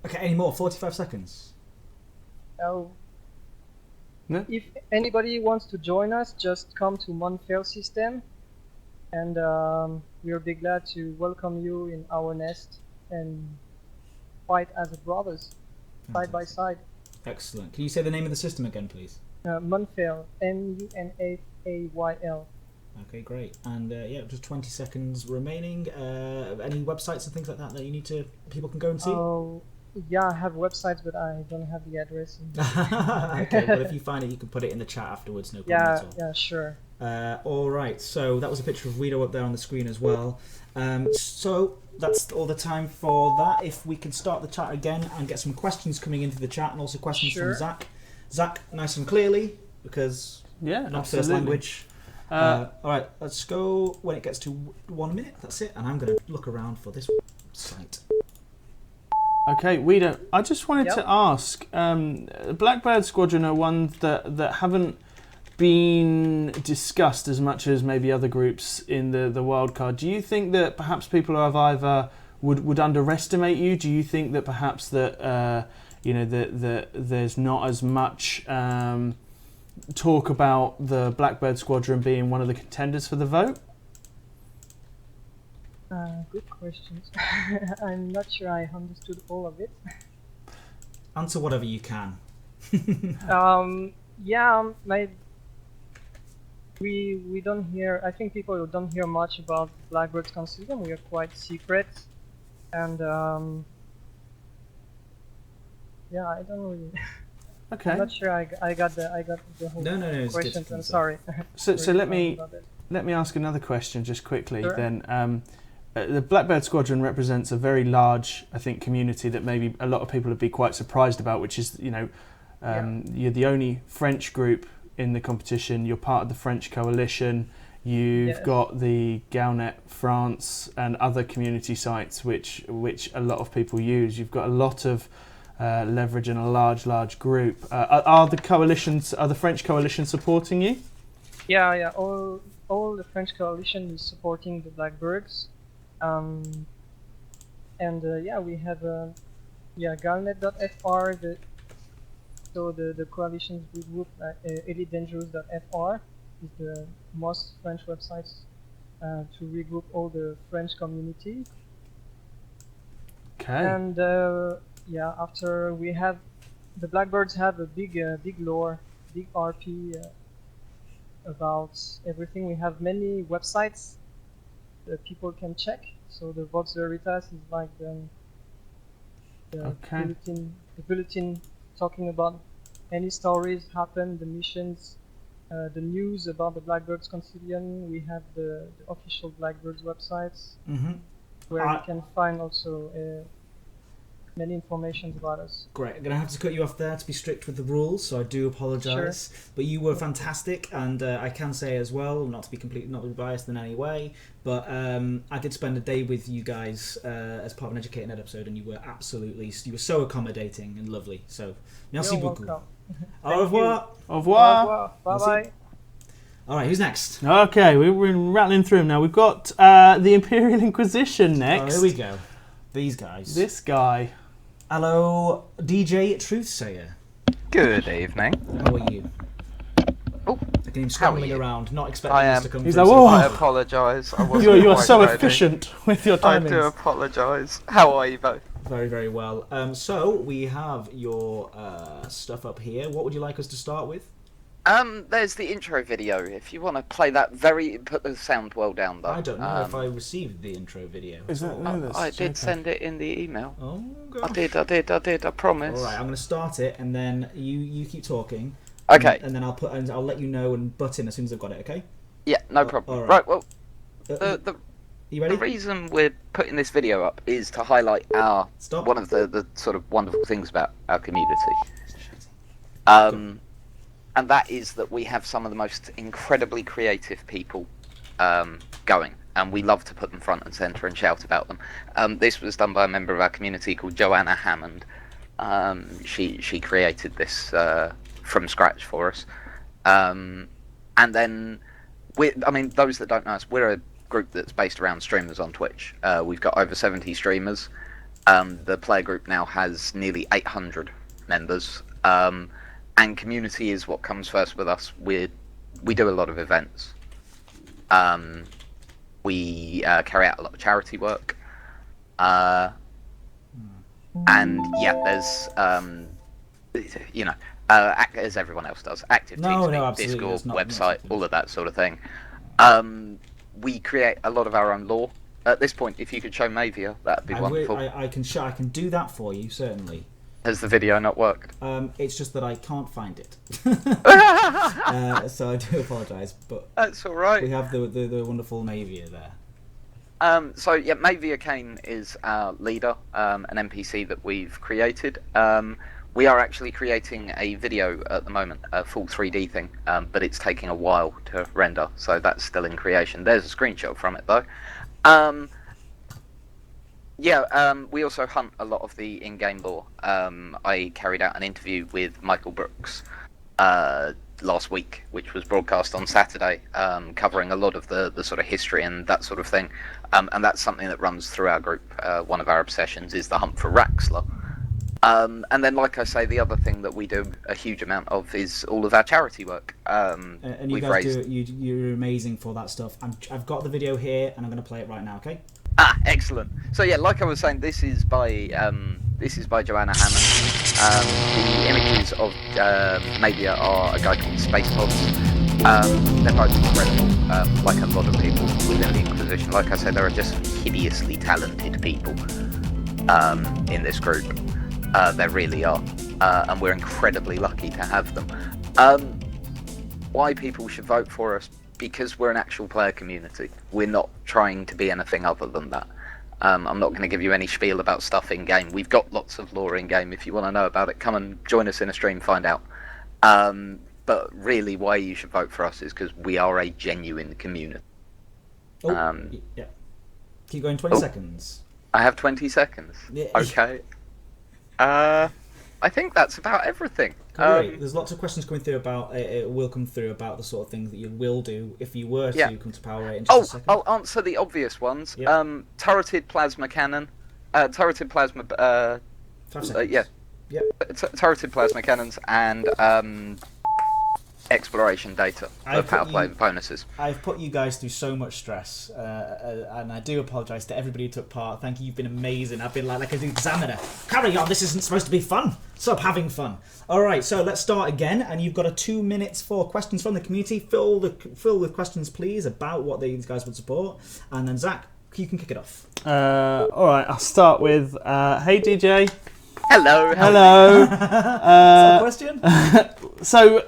Okay, any more? 45 seconds. Oh. No? If anybody wants to join us, just come to Monfail system, and we'll be glad to welcome you in our nest and fight as brothers, side by side. Excellent. Can you say the name of the system again, please? Monfail, Munafayl. Okay, great. And yeah, just 20 seconds remaining. Any websites and things like that you need to people can go and see? Oh, yeah, I have websites, but I don't have the address. Okay, well, if you find it, you can put it in the chat afterwards. No problem at all. Yeah, sure. All right. So that was a picture of Guido up there on the screen as well. So that's all the time for that. If we can start the chat again and get some questions coming into the chat, and also questions from Zac. Zac, nice and clearly, because not first language. All right, let's go when it gets to 1 minute. That's it, and I'm going to look around for this site. Okay, Guido, I just wanted to ask, Blackbird Squadron are ones that haven't been discussed as much as maybe other groups in the wildcard. Do you think that perhaps people have either would underestimate you? Do you think that perhaps that that there's not as much talk about the Blackbird Squadron being one of the contenders for the vote? Good questions. I'm not sure I understood all of it. Answer whatever you can. We don't hear. I think people don't hear much about Blackbird's Concilium. We are quite secret, and I don't really. Okay. I'm not sure I got the whole question. I'm sorry. So let me ask another question just quickly. Sure. Then. The Blackbird Squadron represents a very large, I think, community that maybe a lot of people would be quite surprised about, which is, you're the only French group in the competition. You're part of the French coalition. You've got the Galnet France and other community sites which a lot of people use. You've got a lot of leverage in a large group. Are the French coalition supporting you? Yeah. All the French coalition is supporting the Blackbirds. We have galnet.fr, the coalition's group, elitedangerous.fr is the most French websites to regroup all the French community. Okay. And after we have the Blackbirds have a big lore, big RP about everything. We have many websites that people can check. So the Vox Veritas is like the bulletin talking about any stories happen, the missions, the news about the Blackbirds Concilium. We have the official Blackbirds websites where you can find also many information about us. Great. I'm going to have to cut you off there to be strict with the rules, so I do apologise. Sure. But you were fantastic, and I can say as well, not to be biased in any way, but I did spend a day with you guys as part of an Educating Ed episode, and you were so accommodating and lovely. So, merci beaucoup. Au revoir. Au revoir. Bye-bye. All right, who's next? Okay, we're rattling through them now. We've got the Imperial Inquisition next. Oh, here we go. These guys. This guy. Hello, DJ Truthsayer. Good evening. How are you? Oh, I can him scrambling around, not expecting I this am. to come He's through. like, whoa. I apologise. You are so efficient with your timings. I do apologise. How are you both? Very, very well. So we have your stuff up here. What would you like us to start with? There's the intro video. If you want to play that, put the sound well down though. I don't know if I received the intro video. Is that I did send it in the email. Oh, gosh. I did. I promise. All right, I'm going to start it, and then you keep talking. Okay. And then I'll let you know and butt in as soon as I've got it. Okay. Yeah, no problem. All right. Well, You ready? The reason we're putting this video up is to highlight one of the sort of wonderful things about our community. And that is that we have some of the most incredibly creative people going, and we love to put them front and centre and shout about them. This was done by a member of our community called Joanna Hammond. She created this from scratch for us. And then, those that don't know us, we're a group that's based around streamers on Twitch. We've got over 70 streamers. The player group now has nearly 800 members. And community is what comes first with us. We do a lot of events. We carry out a lot of charity work. And yeah, there's as everyone else does, active TeamSpeak, Discord, website, all of that sort of thing. We create a lot of our own lore. At this point, if you could show Mavia, that'd be wonderful. I can do that for you, certainly. Has the video not worked? It's just that I can't find it. So I do apologise, but that's all right. We have the wonderful Mavia there. So yeah, Mavia Kane is our leader, an NPC that we've created. We are actually creating a video at the moment, a full 3D thing, but it's taking a while to render, so that's still in creation. There's a screenshot from it though. We also hunt a lot of the in-game lore. I carried out an interview with Michael Brooks last week, which was broadcast on Saturday, covering a lot of the sort of history and that sort of thing. And that's something that runs through our group. One of our obsessions is the hunt for Raxler. And then, like I say, the other thing that we do a huge amount of is all of our charity work. And you guys you're amazing for that stuff. I've got the video here, and I'm going to play it right now. Okay. Excellent. So yeah, like I was saying, this is by Joanna Hammond. The images of Mavia are a guy called Space Pods. They're both incredible, like a lot of people within the Inquisition. Like I said, there are just hideously talented people in this group. There really are, and we're incredibly lucky to have them. Why people should vote for us? Because we're an actual player community. We're not trying to be anything other than that. I'm not going to give you any spiel about stuff in game. We've got lots of lore in game. If you want to know about it, come and join us in a stream, find out. But really, why you should vote for us is because we are a genuine community. Yeah. Keep going. 20 seconds. I have 20 seconds. Yeah. Okay. I think that's about everything. Great. There's lots of questions coming through about it will come through about the sort of things that you will do if you were to come to power 8 in just a second. I'll answer the obvious ones. Yep. Turreted plasma cannon, turreted plasma. 5 seconds. Yeah. Yep. Turreted plasma cannons and exploration data for power play bonuses. I've put you guys through so much stress, and I do apologise to everybody who took part. Thank you, you've been amazing. I've been like an examiner. Carry on, this isn't supposed to be fun. Stop having fun. Alright, so let's start again, and you've got 2 minutes for questions from the community. Fill with questions, please, about what these guys would support, and then Zach, you can kick it off. Alright, I'll start with, hey DJ. Hello. Hello. Question? So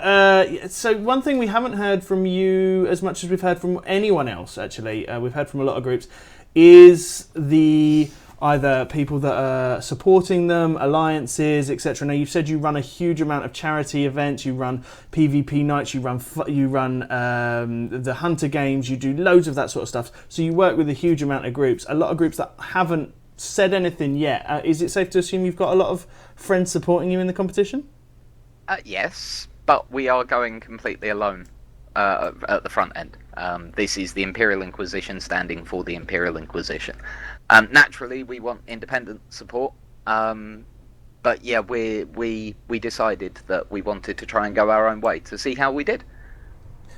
one thing we haven't heard from you as much as we've heard from anyone else, actually, we've heard from a lot of groups, is the either people that are supporting them, alliances, etc. Now, you've said you run a huge amount of charity events, you run PvP nights, you run the Hunter games, you do loads of that sort of stuff. So you work with a huge amount of groups. A lot of groups that haven't said anything yet. Is it safe to assume you've got a lot of friends supporting you in the competition? Yes, but we are going completely alone at the front end. This is the Imperial Inquisition standing for the Imperial Inquisition. Naturally, we want independent support, but yeah, we decided that we wanted to try and go our own way to see how we did.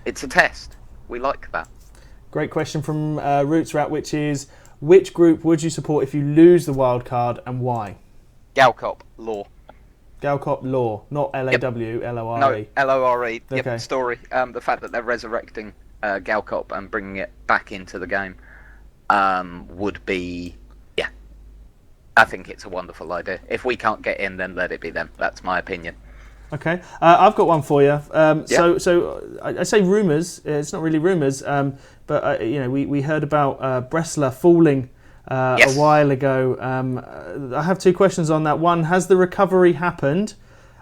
It's a test. We like that. Great question from Roots Rat, which is, which group would you support if you lose the wild card and why? Galcop Law. Galcop Law, not L-A-W, L-O-R-E. No, L-O-R-E. Okay. Yep, story. The fact that they're resurrecting Galcop and bringing it back into the game would be, yeah. I think it's a wonderful idea. If we can't get in, then let it be them. That's my opinion. Okay, I've got one for you. So I say rumours. It's not really rumours, but we heard about Bresla falling a while ago. I have two questions on that. One, has the recovery happened?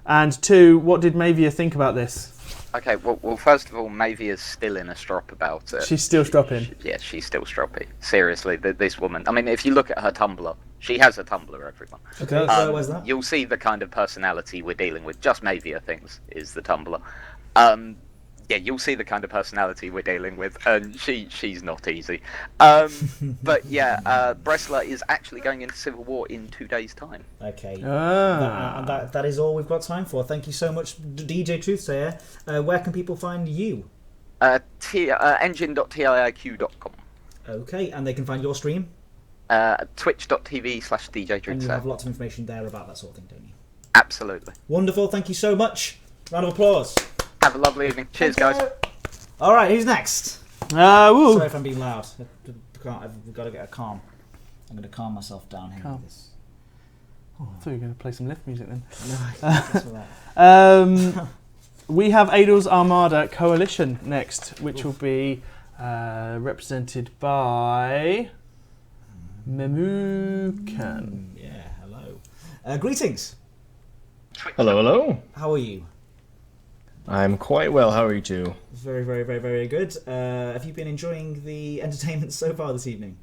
And two, what did Mavia think about this? Okay, well, first of all, Mavia's still in a strop about it. She's still stropping. Yes, she's still stroppy. Seriously, this woman. I mean, if you look at her Tumblr, she has a Tumblr, everyone. Okay, where's that? You'll see the kind of personality we're dealing with. Just Mavia Things is the Tumblr. Yeah, you'll see the kind of personality we're dealing with, and she's not easy. But yeah, Bresla is actually going into civil war in 2 days' time. Okay, that is all we've got time for. Thank you so much, DJ Truthsayer. Where can people find you? Engine.tiiq.com. Okay, and they can find your stream? Twitch.tv/DJ Truthsayer. And you have lots of information there about that sort of thing, don't you? Absolutely. Wonderful, thank you so much. Round of applause. Have a lovely evening. Cheers, guys. All right, who's next? Woo. Sorry if I'm being loud. I've got to get a calm. I'm going to calm myself down here with this. Oh, I thought you were going to play some lift music then. No, we have Adel's Armada Coalition next, which will be represented by Memukan. Yeah, hello. Greetings. Hello, hello. How are you? I'm quite well. How are you two? Very, very, very, very good. Have you been enjoying the entertainment so far this evening?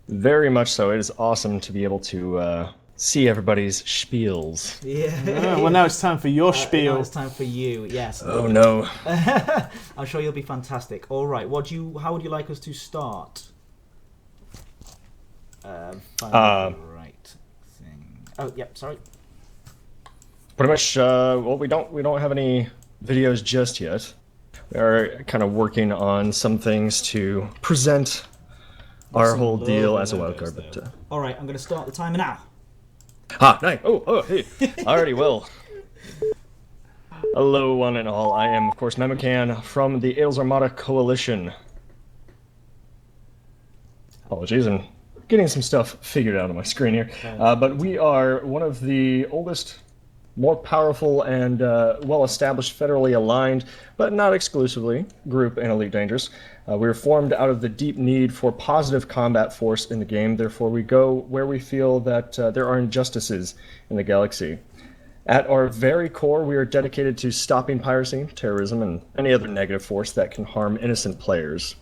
Very much so. It is awesome to be able to see everybody's spiels. Yeah. Well, now it's time for your spiel. Now it's time for you. Yes. Oh no. I'm sure you'll be fantastic. All right. How would you like us to start? Right thing. Oh, yep. Sorry. Pretty much. Well, we don't have any videos just yet. We are kind of working on some things to present our whole deal as a wildcard. But all right, I'm going to start the timer now. Nice. Oh, hey. Alrighty, well. Hello, one and all. I am, of course, Memukan from the Adel's Armada Coalition. Apologies, I'm getting some stuff figured out on my screen here. But we are one of the oldest, more powerful and well-established federally aligned, but not exclusively, group in Elite Dangerous. We were formed out of the deep need for positive combat force in the game, therefore we go where we feel that there are injustices in the galaxy. At our very core, we are dedicated to stopping piracy, terrorism, and any other negative force that can harm innocent players.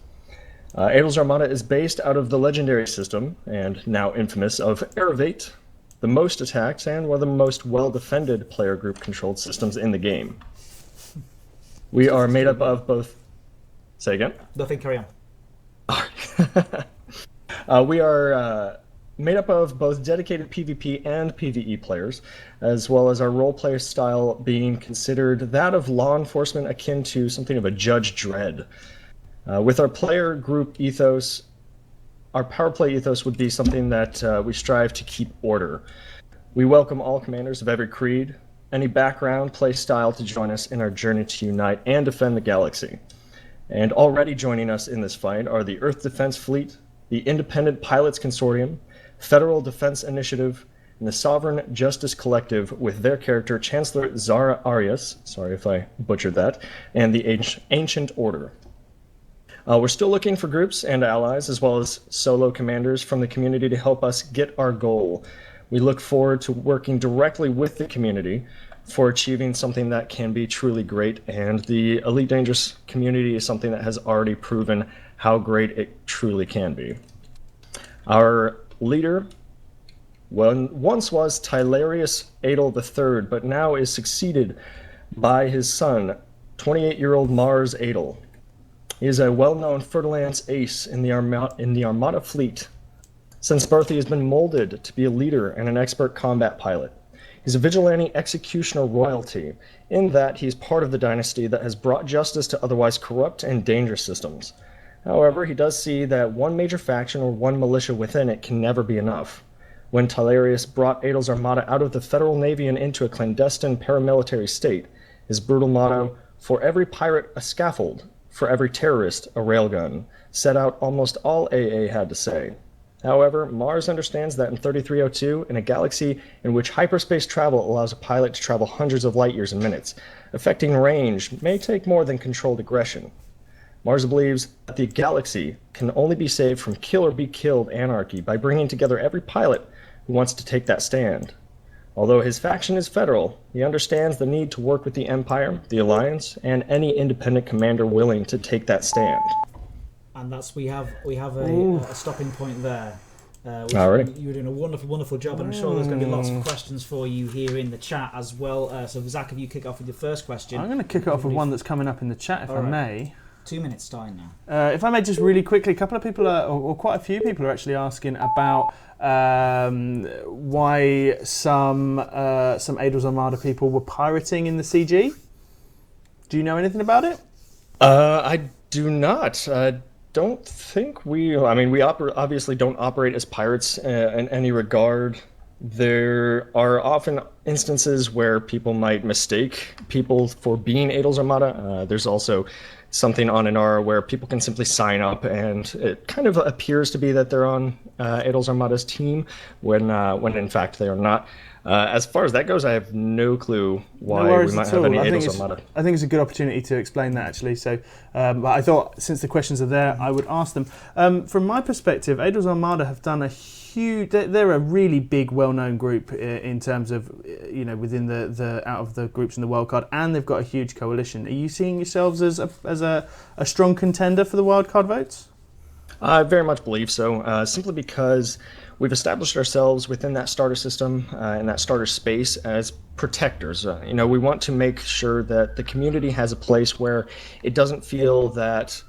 Adel's Armada is based out of the legendary system, and now infamous, of Eravate, the most attacked and one of the most well-defended player group controlled systems in the game. We are made up of both... Say again? Nothing, carry on. We are made up of both dedicated PvP and PvE players, as well as our role-player style being considered that of law enforcement akin to something of a Judge Dredd. With our player group ethos, our power play ethos would be something that we strive to keep order. We welcome all commanders of every creed, any background, play style to join us in our journey to unite and defend the galaxy. And already joining us in this fight are the Earth Defense Fleet, the Independent Pilots Consortium, Federal Defense Initiative, and the Sovereign Justice Collective with their character Chancellor Zara Arias, sorry if I butchered that, and the Ancient Order. We're still looking for groups and allies, as well as solo commanders from the community to help us get our goal. We look forward to working directly with the community for achieving something that can be truly great, and the Elite Dangerous community is something that has already proven how great it truly can be. Our leader once was Tylarius Adel III, but now is succeeded by his son, 28-year-old Mars Adel. He is a well-known Fer-de-Lance ace in the Armada fleet. Since birth, he has been molded to be a leader and an expert combat pilot. He's a vigilante executioner royalty, in that he's part of the dynasty that has brought justice to otherwise corrupt and dangerous systems. However, he does see that one major faction or one militia within it can never be enough. When Tylarius brought Adel's Armada out of the Federal Navy and into a clandestine paramilitary state, his brutal motto, "For every pirate, a scaffold, for every terrorist, a railgun," set out almost all AA had to say. However, Mars understands that in 3302, in a galaxy in which hyperspace travel allows a pilot to travel hundreds of light years in minutes, affecting range may take more than controlled aggression. Mars believes that the galaxy can only be saved from kill or be killed anarchy by bringing together every pilot who wants to take that stand. Although his faction is federal, he understands the need to work with the Empire, the Alliance, and any independent commander willing to take that stand. And we have a stopping point there. All right. You were doing a wonderful job, and I'm sure there's going to be lots of questions for you here in the chat as well. So Zac, if you kick off with your first question. I'm going to kick it off with one that's coming up in the chat, if I may. 2 minutes starting now. If I may just really quickly, a couple of people, or quite a few people are actually asking about why some Adel's Armada people were pirating in the CG. Do you know anything about it? I do not. Don't think we obviously don't operate as pirates in any regard. There are often instances where people might mistake people for being Adel's Armada. There's also something on Inara where people can simply sign up and it kind of appears to be that they're on Adel's Armada's team when in fact they are not. As far as that goes, I have no clue why we might have any Adel's Armada. I think it's a good opportunity to explain that, actually. So, but I thought since the questions are there, I would ask them. From my perspective, Adel's Armada have done a huge. They're a really big, well-known group in terms of within the out of the groups in the wildcard, and they've got a huge coalition. Are you seeing yourselves as a strong contender for the wildcard votes? I very much believe so, simply because we've established ourselves within that starter system and that starter space as protectors. We want to make sure that the community has a place where it doesn't feel that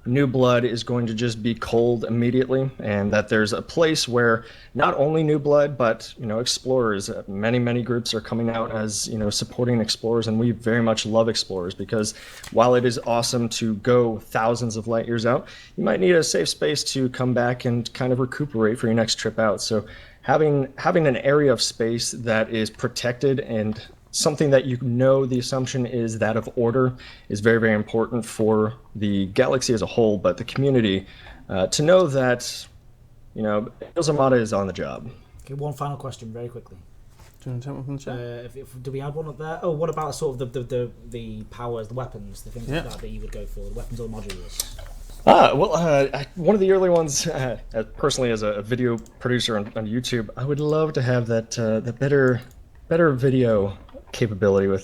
new blood is going to just be cold immediately, and that there's a place where not only new blood, but explorers, many groups are coming out as supporting explorers, and we very much love explorers because while it is awesome to go thousands of light years out, you might need a safe space to come back and kind of recuperate for your next trip out. So having an area of space that is protected and something that the assumption is that of order is very, very important for the galaxy as a whole, but the community to know that, Adel's Armada is on the job. Okay, one final question, very quickly. Do you want to take one from the chat? Do we have one up there? Oh, what about sort of the powers, the weapons, the things like that you would go for, the weapons or modules? One of the early ones, personally as a video producer on YouTube, I would love to have that better video capability with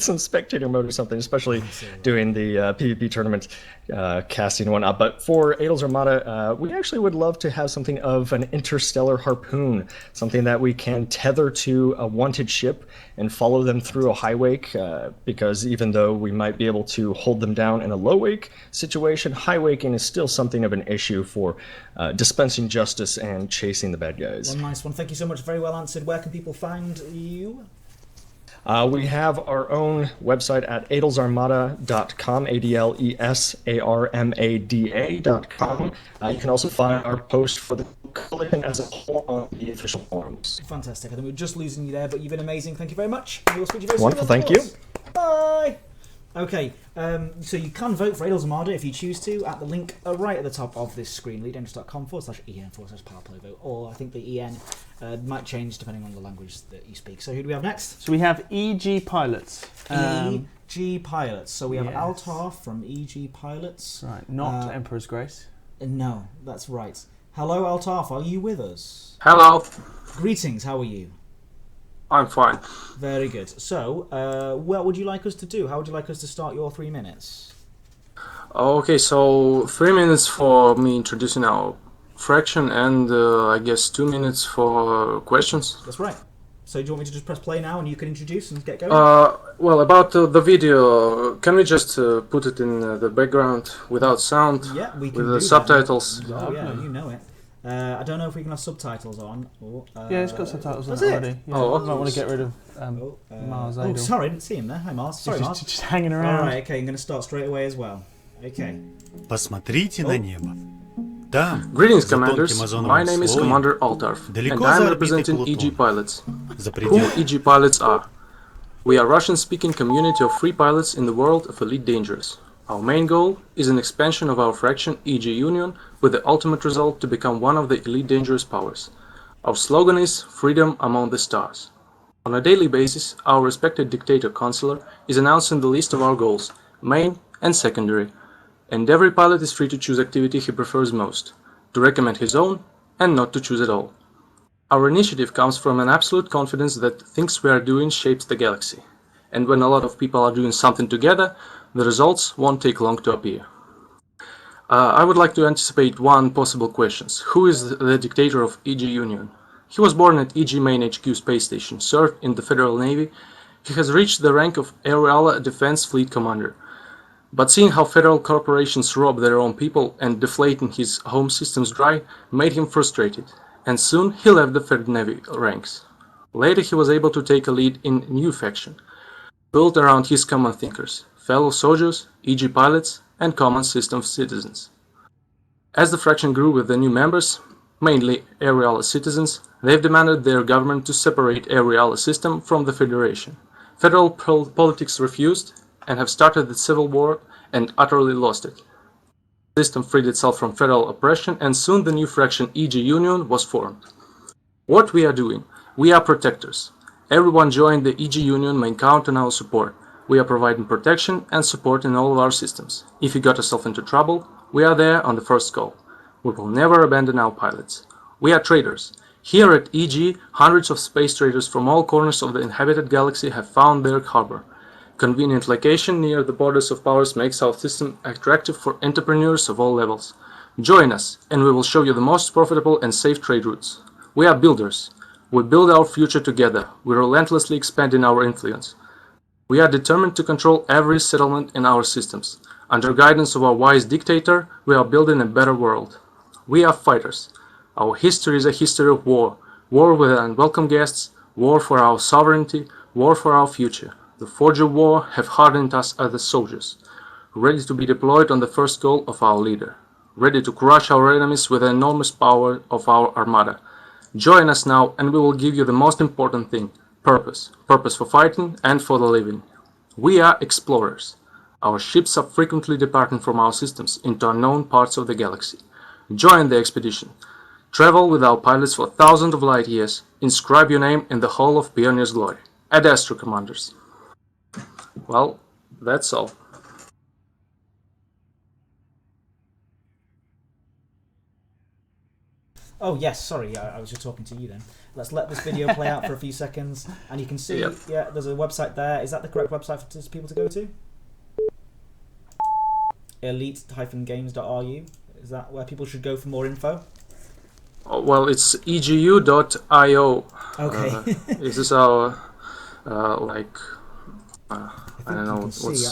some spectator mode or something, especially doing the PvP tournament casting and whatnot. But for Adel's Armada, we actually would love to have something of an interstellar harpoon, something that we can tether to a wanted ship and follow them through a high wake, because even though we might be able to hold them down in a low wake situation, high waking is still something of an issue for dispensing justice and chasing the bad guys. One nice one. Thank you so much. Very well answered. Where can people find you? We have our own website at adelsarmada.com, ADLESARMADA.com. You can also find our post for the coalition as a whole on the official forums. Fantastic. I think we're just losing you there, but you've been amazing. Thank you very much. We'll speak to you very soon. Wonderful, thank you. Bye. Okay, so you can vote for Adel's Armada if you choose to at the link right at the top of this screen, leadengines.com/en/powerplay vote, or I think the EN might change depending on the language that you speak. So who do we have next? So we have EG Pilots. EG Pilots. So we have Altar from EG Pilots. Right, not Emperor's Grace. No, that's right. Hello, Altarf, are you with us? Hello. Greetings, how are you? I'm fine. Very good. So, what would you like us to do? How would you like us to start your 3 minutes? Okay, so 3 minutes for me introducing our fraction, and I guess 2 minutes for questions. That's right. So do you want me to just press play now and you can introduce and get going? Well, about the video, can we just put it in the background without sound? Yeah, we can with the subtitles. Oh yeah, you know it. I don't know if we can have subtitles on. Or, yeah, it's got subtitles on it already. Yeah, I might want to get rid of Mars Adel. Oh, sorry, I didn't see him there. Hi, Mars. Sorry, Mars. Just hanging around. All right, okay, I'm going to start straight away as well. Okay. Посмотрите на небо. Там, Greetings, commanders. My name is Commander Altarf, and I'm representing EG Pilots. Who EG Pilots are? We are a Russian-speaking community of free pilots in the world of elite dangerous. Our main goal is an expansion of our fraction EG Union with the ultimate result to become one of the elite dangerous powers. Our slogan is Freedom Among the Stars. On a daily basis, our respected dictator consular is announcing the list of our goals, main and secondary, and every pilot is free to choose activity he prefers most, to recommend his own and not to choose at all. Our initiative comes from an absolute confidence that things we are doing shapes the galaxy, and when a lot of people are doing something together, the results won't take long to appear. I would like to anticipate one possible question. Who is the dictator of EG Union? He was born at EG Main HQ space station, served in the Federal Navy. He has reached the rank of Aerial Defense Fleet Commander. But seeing how federal corporations rob their own people and deflating his home systems dry made him frustrated, and soon he left the Fed Navy ranks. Later he was able to take a lead in a new faction, built around his common thinkers, fellow soldiers, EG pilots, and common system citizens. As the fraction grew with the new members, mainly Aerial citizens, they've demanded their government to separate Aerial system from the Federation. Federal politics refused and have started the civil war and utterly lost it. The system freed itself from federal oppression and soon the new fraction EG Union was formed. What we are doing? We are protectors. Everyone joined the EG Union may count on our support. We are providing protection and support in all of our systems. If you got yourself into trouble, we are there on the first call. We will never abandon our pilots. We are traders. Here at EG, hundreds of space traders from all corners of the inhabited galaxy have found their harbor. Convenient location near the borders of powers makes our system attractive for entrepreneurs of all levels. Join us, and we will show you the most profitable and safe trade routes. We are builders. We build our future together. We relentlessly expand in our influence. We are determined to control every settlement in our systems. Under guidance of our wise dictator, we are building a better world. We are fighters. Our history is a history of war. War with unwelcome guests, war for our sovereignty, war for our future. The forge of war have hardened us as soldiers, ready to be deployed on the first goal of our leader, ready to crush our enemies with the enormous power of our armada. Join us now and we will give you the most important thing, purpose. Purpose for fighting and for the living. We are explorers. Our ships are frequently departing from our systems into unknown parts of the galaxy. Join the expedition. Travel with our pilots for thousands of light years. Inscribe your name in the Hall of Pioneers' Glory. Ad Astra, Commanders. Well, that's all. Oh yes, sorry, I was just talking to you then. Let's let this video play out for a few seconds, and you can see, yeah, there's a website there. Is that the correct website for people to go to? elite-games.ru. Is that where people should go for more info? Oh, well, it's egu.io. Okay. This is our I don't know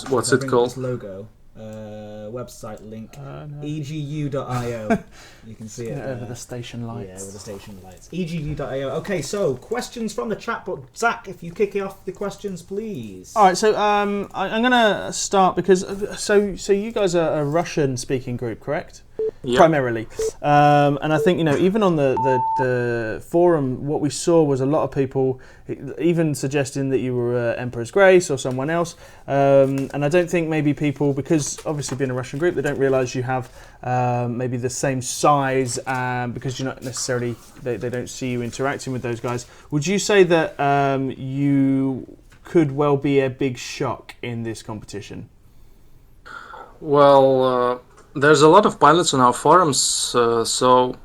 what's it called. This logo, website link, egu.io. You can see it over the station lights. Yeah, over the station lights. egu.io. Okay, so questions from the chat, but Zach, if you kick off the questions, please. All right, so I'm going to start because so you guys are a Russian-speaking group, correct? Yep. Primarily, and I think even on the forum, what we saw was a lot of people even suggesting that you were Emperor's Grace or someone else, and I don't think maybe people, because obviously being a Russian group, they don't realise you have maybe the same size, because you're not necessarily they don't see you interacting with those guys. Would you say that you could well be a big shock in this competition? Well. There's a lot of pilots on our forums, so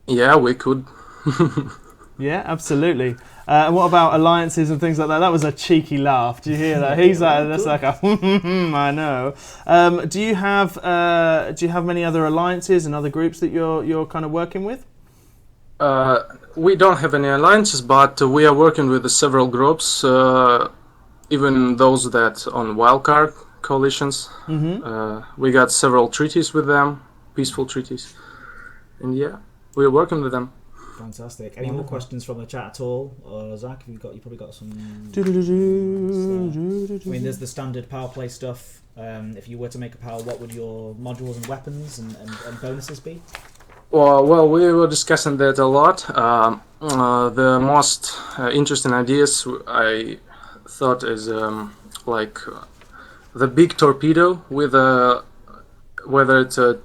yeah, we could. Yeah, absolutely. And what about alliances and things like that? That was a cheeky laugh. Do you hear that? He's like, that's like a I know. Do you have many other alliances and other groups that you're kind of working with? We don't have any alliances, but we are working with several groups, even those that on wildcard coalitions. We got several treaties with them, peaceful treaties, and yeah, we're working with them. Fantastic. Any more questions from the chat at all? Or Zach, you probably got some. I mean, there's the standard power play stuff. If you were to make a power, what would your modules and weapons and bonuses be? Well, we were discussing that a lot. The most interesting ideas I thought is the big torpedo with whether it's a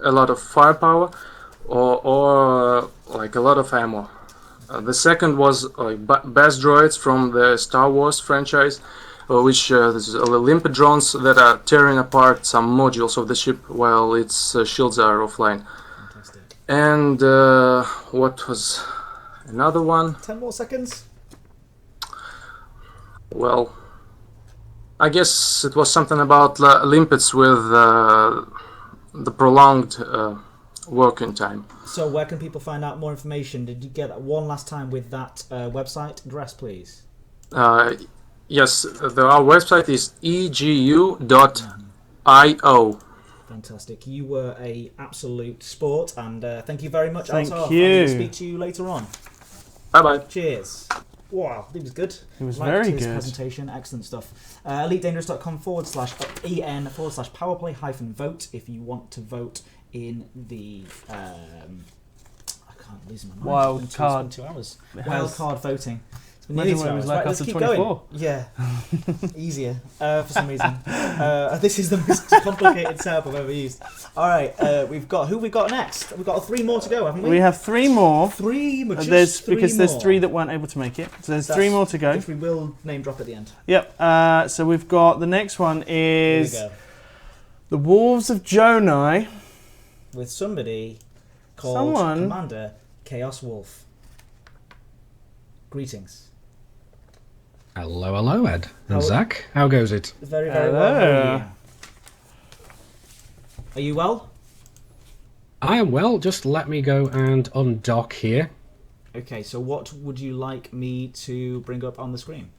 lot of firepower or like a lot of ammo. The second was best droids from the Star Wars franchise, which there's limpet drones that are tearing apart some modules of the ship while its shields are offline. Fantastic. And what was another one? 10 more seconds. Well, I guess it was something about limpets with the prolonged working time. So where can people find out more information? Did you get that one last time with that website address, please? Yes, our website is egu.io. Fantastic. You were a absolute sport, and thank you very much, Thank Altar. you. I will speak to you later on. Bye-bye. Cheers. Wow, it was good. It was Liked very his good. presentation, excellent stuff. EliteDangerous.com/en/powerplay-vote if you want to vote in the I can't lose my mind. Wild It's been card. 2 hours. It Wild has- card voting. It's been Imagine nearly 2 what it was hours. like Right, let's after keep 24. going. Yeah, easier for some reason. This is the most complicated setup I've ever used. All right, we've got next. We've got 3 more to go, haven't we? We have 3 more. 3 more. Just There's 3 because there's more. 3 that weren't able to make it. So there's 3 That's- more to go. Which we will name drop at the end. Yep. So we've got the next one is Here we go. the Wolves of Jonai. With somebody called Someone. Commander Chaos Wolf. Greetings. Hello, Ed. And How- Zach, how goes it? Very, very well. How are you? Are you well? I am well. Just let me go and undock here. Okay, so what would you like me to bring up on the screen?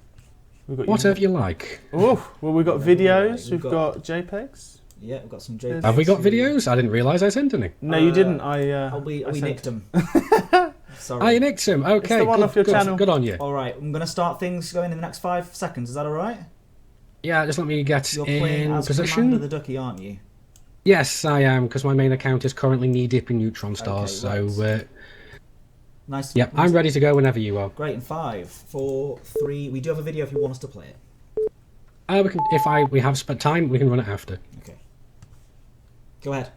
We've got Whatever you like. Oh, well, we've got videos. We've We've got JPEGs. Yeah, we've got some JPEGs. Have we got videos? I didn't realise I sent any. No, you didn't. I we I sent- nicked them. Sorry. Oh, you nicked him. Okay, the one good, off your good, channel. good on you. All right, I'm going to start things going in the next 5 seconds. Is that all right? Yeah, just let me get You're playing in as position. Commander the Ducky, aren't you? Yes, I am, because my main account is currently knee-deep in neutron stars, Okay, so... Nice. Yep, I'm ready to go whenever you are. Great. In 5, 4, 3. We do have a video if you want us to play it. We can, we have spent time, we can run it after. Okay. Go ahead.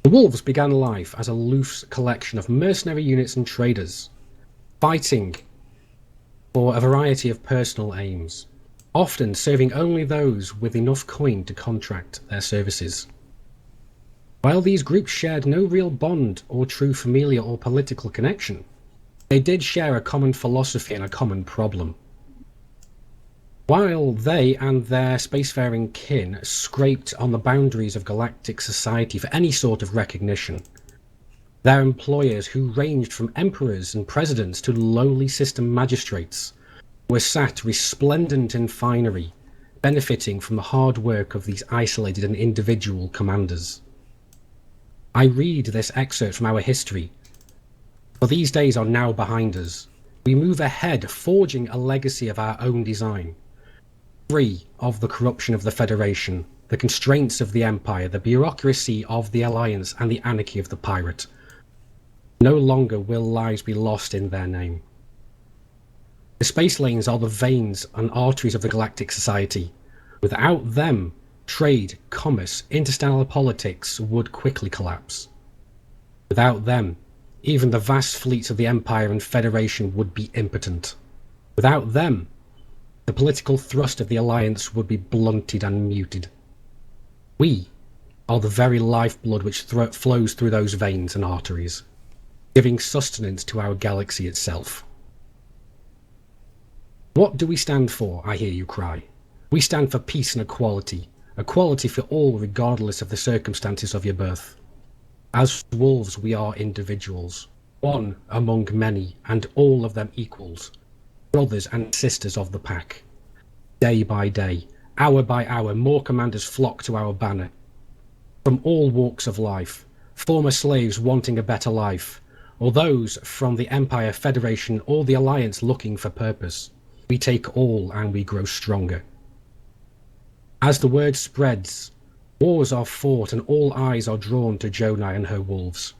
The Wolves began life as a loose collection of mercenary units and traders, fighting for a variety of personal aims, often serving only those with enough coin to contract their services. While these groups shared no real bond or true familial or political connection, they did share a common philosophy and a common problem. While they and their spacefaring kin scraped on the boundaries of galactic society for any sort of recognition, their employers, who ranged from emperors and presidents to lowly system magistrates, were sat resplendent in finery, benefiting from the hard work of these isolated and individual commanders. I read this excerpt from our history, for these days are now behind us. We move ahead, forging a legacy of our own design, free of the corruption of the Federation, the constraints of the Empire, the bureaucracy of the Alliance, and the anarchy of the Pirate. No longer will lives be lost in their name. The space lanes are the veins and arteries of the Galactic Society. Without them, trade, commerce, interstellar politics would quickly collapse. Without them, even the vast fleets of the Empire and Federation would be impotent. Without them, the political thrust of the Alliance would be blunted and muted. We are the very lifeblood which flows through those veins and arteries, giving sustenance to our galaxy itself. What do we stand for, I hear you cry? We stand for peace and equality for all regardless of the circumstances of your birth. As wolves we are individuals, one among many, and all of them equals, brothers and sisters of the pack. Day by day, hour by hour, more commanders flock to our banner. From all walks of life, former slaves wanting a better life, or those from the Empire, Federation, or the Alliance looking for purpose. We take all and we grow stronger. As the word spreads, wars are fought and all eyes are drawn to Jonai and her wolves.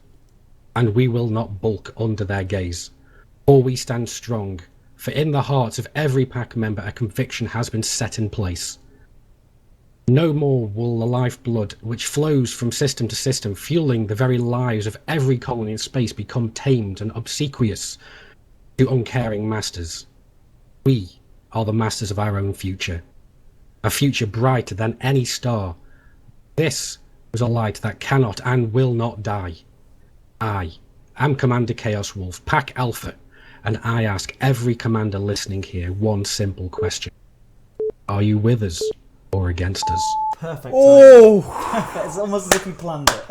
And we will not bulk under their gaze, for we stand strong, for in the hearts of every pack member a conviction has been set in place. No more will the lifeblood which flows from system to system, fueling the very lives of every colony in space, become tamed and obsequious to uncaring masters. We are the masters of our own future, a future brighter than any star. This was a light that cannot and will not die. I am Commander Chaos Wolf, Pack Alpha, and I ask every commander listening here one simple question. Are you with us or against us? Perfect. Oh! It's almost as if we planned it.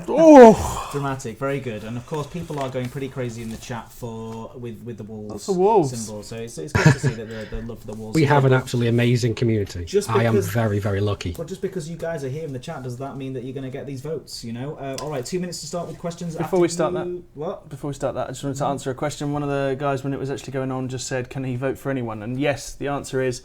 Oh! Dramatic, very good. And of course, people are going pretty crazy in the chat with the wolves, That's the wolves symbol. So it's good to see that the love for the wolves. We have an absolutely amazing community. Just I am because- very, very lucky. Well, just because you guys are here in the chat, does that mean that you're going to get these votes? You know. All right, 2 minutes to start with questions. Before we start Before we start that, I just wanted to answer a question. One of the guys, when it was actually going on, just said, "Can he vote for anyone?" And yes, the answer is,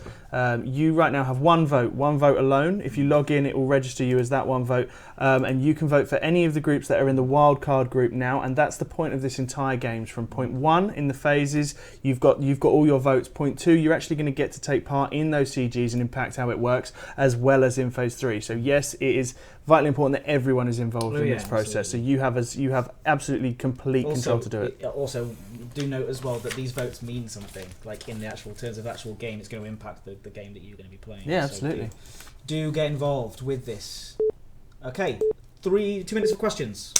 you right now have one vote alone. If you log in, it will register you as that one vote, and you can vote for any of the groups that are in the wildcard group now. And that's the point of this entire game. From point 1 in the phases, you've got all your votes. Point 2, you're actually going to get to take part in those CGs and impact how it works, as well as in phase 3. So yes, it is vitally important that everyone is involved in this process. So you have absolutely complete control to do it. Also, do note as well that these votes mean something. Like in the actual terms of the actual game, it's going to impact the game that you're going to be playing. Yeah, So absolutely. do get involved with this. Okay, 2 minutes of questions.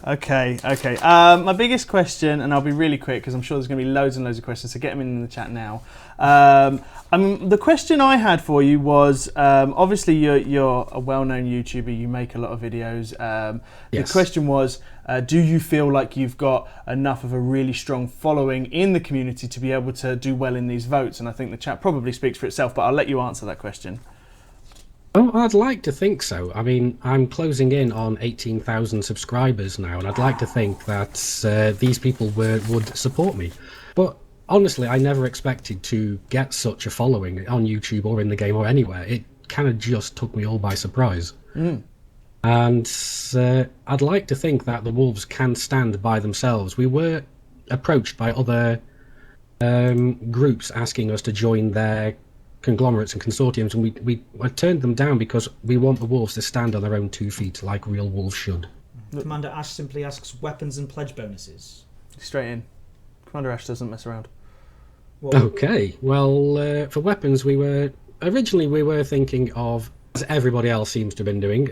Okay. My biggest question, and I'll be really quick because I'm sure there's going to be loads and loads of questions, so get them in the chat now. The question I had for you was, obviously you're a well-known YouTuber, you make a lot of videos. Yes. The question was, do you feel like you've got enough of a really strong following in the community to be able to do well in these votes? And I think the chat probably speaks for itself, but I'll let you answer that question. Oh, I'd like to think so. I mean, I'm closing in on 18,000 subscribers now, and I'd like to think that these people would support me. But honestly, I never expected to get such a following on YouTube or in the game or anywhere. It kind of just took me all by surprise. And I'd like to think that the Wolves can stand by themselves. We were approached by other groups asking us to join their conglomerates and consortiums, and we turned them down because we want the Wolves to stand on their own 2 feet like real wolves should. Commander Ash simply asks weapons and pledge bonuses. Straight in. Commander Ash doesn't mess around. Okay, well, for weapons, we were thinking of, as everybody else seems to have been doing,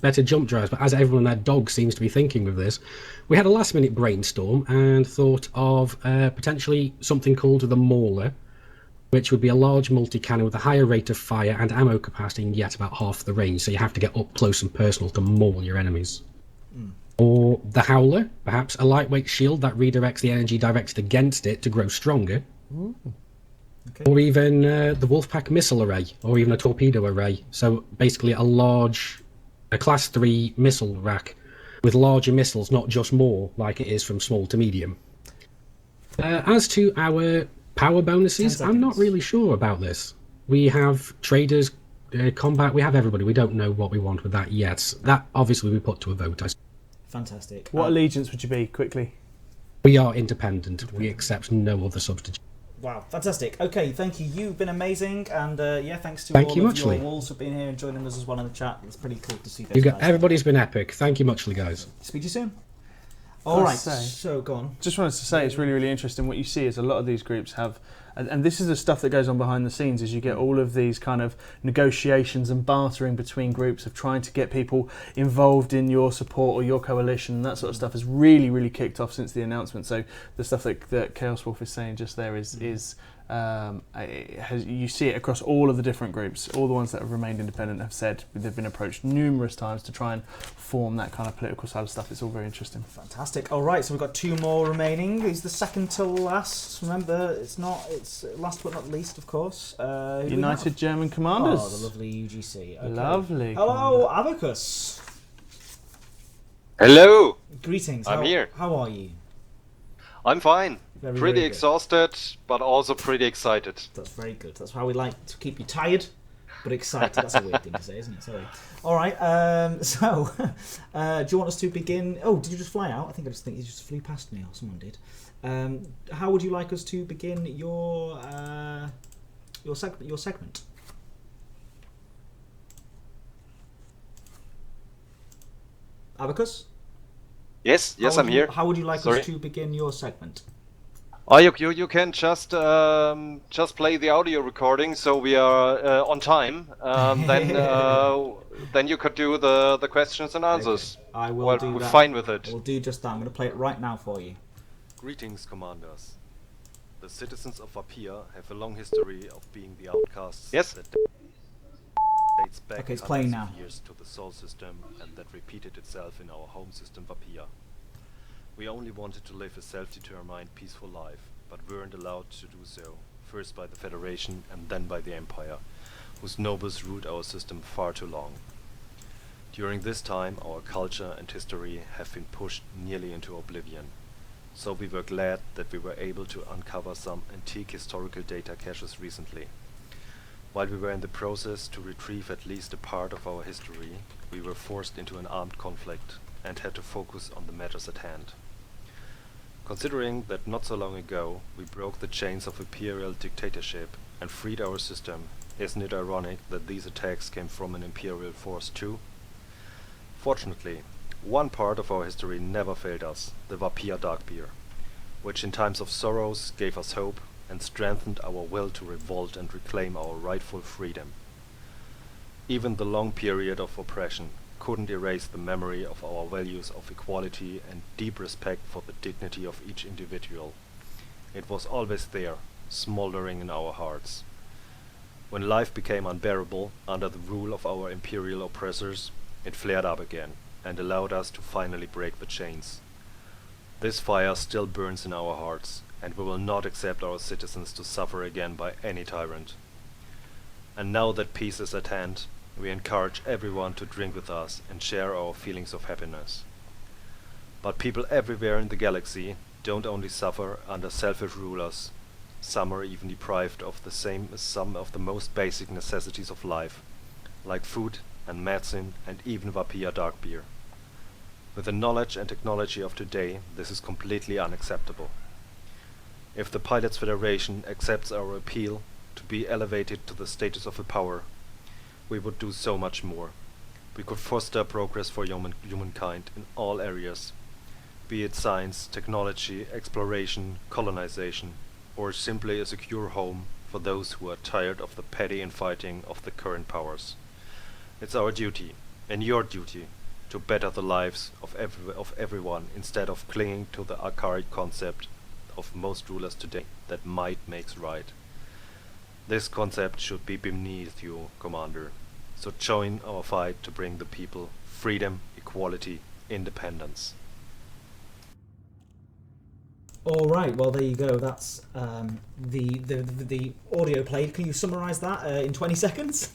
better jump drives, but as everyone and their dog seems to be thinking with this, we had a last-minute brainstorm and thought of potentially something called the Mauler, which would be a large multi-cannon with a higher rate of fire and ammo capacity and yet about half the range, so you have to get up close and personal to maul your enemies. Or the Howler, perhaps a lightweight shield that redirects the energy directed against it to grow stronger. Okay. Or even the Wolfpack missile array, or even a torpedo array. So basically a class 3 missile rack with larger missiles, not just more, like it is from small to medium. As to our power bonuses, I'm not really sure about this. We have traders, combat, we have everybody. We don't know what we want with that yet. That obviously we put to a vote. Fantastic. What allegiance would you be, quickly? We are independent. We accept no other substitute. Wow, fantastic. Okay, thank you. You've been amazing, and thanks to Thank all you of muchly. your wolves for being here and joining us as well in the chat. It's pretty cool to see those You guys. got, everybody's been epic. Thank you muchly, guys. Speak to you soon. All right, so go on. Just wanted to say it's really, really interesting. What you see is a lot of these groups have, and this is the stuff that goes on behind the scenes, is you get all of these kind of negotiations and bartering between groups of trying to get people involved in your support or your coalition, and that sort of stuff has really, really kicked off since the announcement. So the stuff that Chaos Wolf is saying just there is you see it across all of the different groups. All the ones that have remained independent have said they've been approached numerous times to try and form that kind of political side of stuff. It's all very interesting. Fantastic. All right, so we've got 2 more remaining. He's the second to last. Remember, it's last but not least, of course. United German Commanders. Oh, the lovely UGC. Okay. Lovely. Hello, Abacus. Hello. Greetings. I'm here. How are you? I'm fine. Very, pretty very good. exhausted, but also pretty excited. That's very good. That's how we like to keep you tired. But excited, that's a weird thing to say, isn't it? Sorry. All right, so do you want us to begin? Oh, did you just fly out? I think you just flew past me, or someone did. How would you like us to begin your segment? Abacus? Yes, I'm here. How would you like Sorry. us to begin your segment? Oh, you can just play the audio recording, so we are on time. Then you could do the questions and answers. Okay. I will do we're that. fine with it. We'll do just that. I'm going to play it right now for you. Greetings, commanders. The citizens of Vapia have a long history of being the outcasts. Yes. That dates back Okay, it's playing hundreds of now. years to the Sol system, and that repeated itself in our home system, Vapia. We only wanted to live a self-determined, peaceful life, but weren't allowed to do so, first by the Federation and then by the Empire, whose nobles ruled our system far too long. During this time, our culture and history have been pushed nearly into oblivion, so we were glad that we were able to uncover some antique historical data caches recently. While we were in the process to retrieve at least a part of our history, we were forced into an armed conflict and had to focus on the matters at hand. Considering that not so long ago we broke the chains of Imperial dictatorship and freed our system, isn't it ironic that these attacks came from an Imperial force too? Fortunately, one part of our history never failed us, the Vapia Darkbeer, which in times of sorrows gave us hope and strengthened our will to revolt and reclaim our rightful freedom. Even the long period of oppression couldn't erase the memory of our values of equality and deep respect for the dignity of each individual. It was always there, smoldering in our hearts. When life became unbearable under the rule of our imperial oppressors, it flared up again and allowed us to finally break the chains. This fire still burns in our hearts, and we will not accept our citizens to suffer again by any tyrant. And now that peace is at hand, we encourage everyone to drink with us and share our feelings of happiness. But people everywhere in the galaxy don't only suffer under selfish rulers, some are even deprived of some of the most basic necessities of life, like food and medicine and even Vapia Darkbeer. With the knowledge and technology of today, this is completely unacceptable. If the Pilots Federation accepts our appeal to be elevated to the status of a power, we would do so much more. We could foster progress for humankind in all areas, be it science, technology, exploration, colonization, or simply a secure home for those who are tired of the petty infighting of the current powers. It's our duty, and your duty, to better the lives of everyone instead of clinging to the archaic concept of most rulers today that might makes right. This concept should be beneath you, Commander. So join our fight to bring the people freedom, equality, independence. All right. Well, there you go. That's the audio played. Can you summarise that in 20 seconds?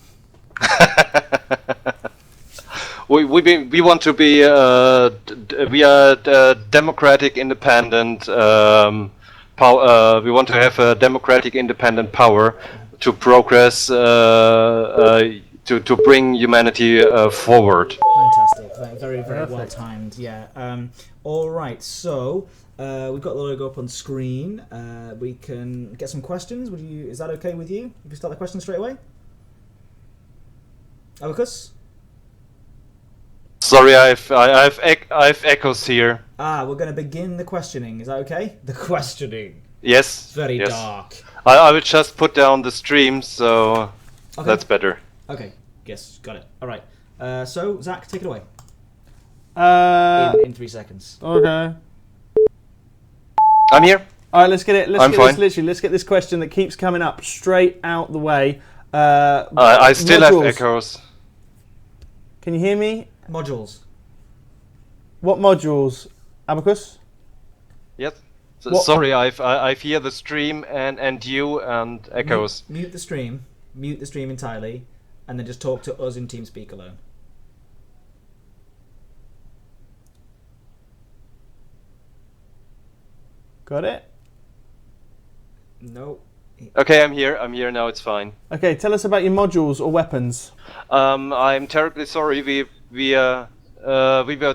We want to be we are democratic, independent. We want to have a democratic, independent power to progress, to bring humanity forward. Fantastic. Very, very well timed. Yeah. All right. So we've got the logo up on screen. We can get some questions. Is that okay with you? If you start the question straight away? Abacus? Sorry, I've echoes here. We're going to begin the questioning. Is that okay? The questioning. Yes. It's very yes. dark. I will just put down the stream, so Okay. that's better. Okay. Yes, got it. All right. So, Zach, take it away. In 3 seconds. Okay. I'm here. All right, let's get it. Let's get this question that keeps coming up straight out the way. I still have echoes. Can you hear me? Modules. What modules? Abacus? Yes. Sorry, I hear the stream and you and echoes. Mute the stream. Mute the stream entirely, and then just talk to us in TeamSpeak alone. Got it? No. Okay, I'm here now. It's fine. Okay, tell us about your modules or weapons. I'm terribly sorry. We were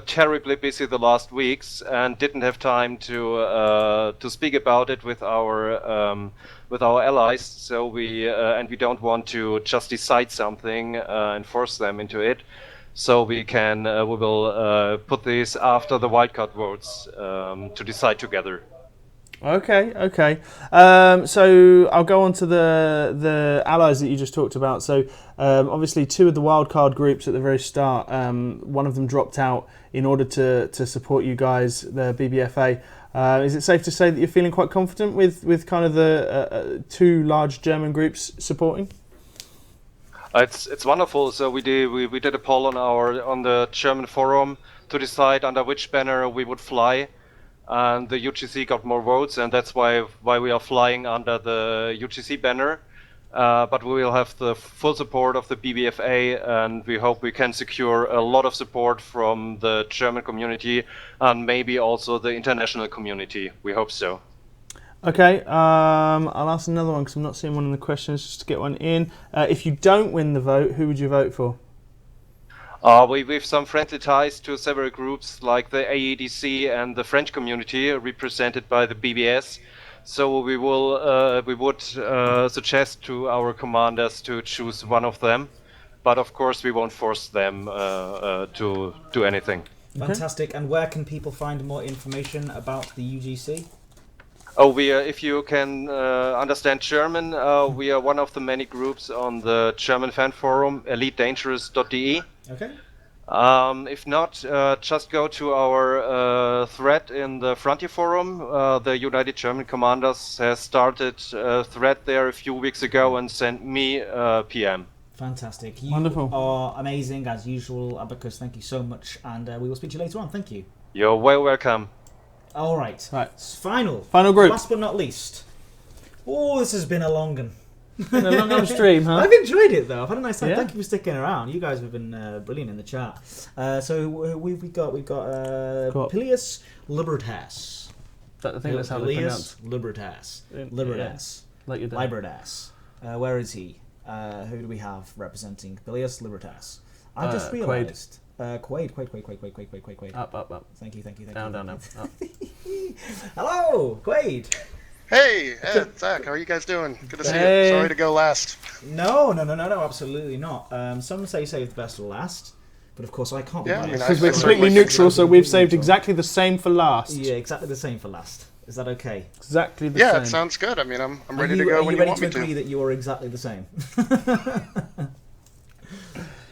terribly busy the last weeks and didn't have time to speak about it with our allies. So we don't want to just decide something and force them into it. So we will put this after the wildcard votes to decide together. Okay. So I'll go on to the allies that you just talked about. So obviously 2 of the wildcard groups at the very start, one of them dropped out in order to support you guys, the BBFA. Is it safe to say that you're feeling quite confident with kind of the 2 large German groups supporting? It's wonderful. So we did a poll on the German forum to decide under which banner we would fly. And the UGC got more votes, and that's why we are flying under the UGC banner. But we will have the full support of the BBFA, and we hope we can secure a lot of support from the German community and maybe also the international community. We hope so. Okay, I'll ask another one because I'm not seeing one in the questions, just to get one in. If you don't win the vote, who would you vote for? We've some friendly ties to several groups like the AEDC and the French community represented by the BBS. So we would suggest to our commanders to choose one of them, but of course we won't force them to do anything. Fantastic. And where can people find more information about the UGC? If you can understand German, we are one of the many groups on the German fan forum, elitedangerous.de. Okay. If not, just go to our thread in the Frontier forum. The United German Commanders has started a thread there a few weeks ago and sent me a PM. Fantastic. You Wonderful. are amazing as usual, Abacus. Thank you so much, and we will speak to you later on. Thank you. You're well welcome. All right. Final group. Last but not least. Oh, this has been a long one. Been a long old stream, huh? I've enjoyed it though. I've had a nice time. Yeah. Thank you for sticking around. You guys have been brilliant in the chat. So we've got Pius libertas. I think that's how they pronounce. Libertas. Yeah. Libertas. Like your dad. Libertas. Where is he? Who do we have representing Pius libertas? I just realised. Quaid. Up. Thank you. Down. Up. Hello, Quaid. Hey, Ed, Zach, how are you guys doing? Good to see you. Sorry to go last. No, absolutely not. Some say save the best for last, but of course I can't. Yeah, because we're completely neutral, so we've saved exactly the same for last. Yeah, exactly the same for last. Is that okay? Exactly the same. Yeah, it sounds good. I mean, I'm ready to go when you want me to. Are you ready to agree that you are exactly the same?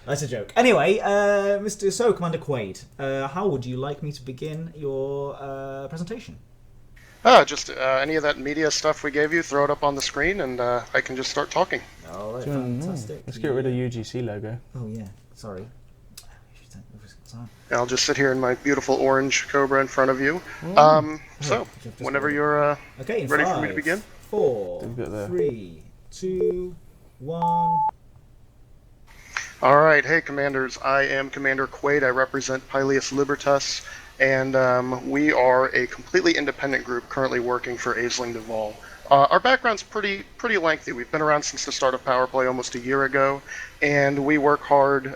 That's a joke. Anyway, Commander Quaid, how would you like me to begin your presentation? Just any of that media stuff we gave you, throw it up on the screen, and I can just start talking. All right, fantastic. Let's get rid of UGC logo. Oh yeah, sorry. I'll just sit here in my beautiful orange Cobra in front of you. So, whenever you're ready for me to begin. 4, 3, 2, 1. All right, hey commanders, I am Commander Quaid. I represent Pius Libertas, and we are a completely independent group currently working for Aisling de Vol. Our background's pretty lengthy. We've been around since the start of Power Play almost a year ago, and we work hard,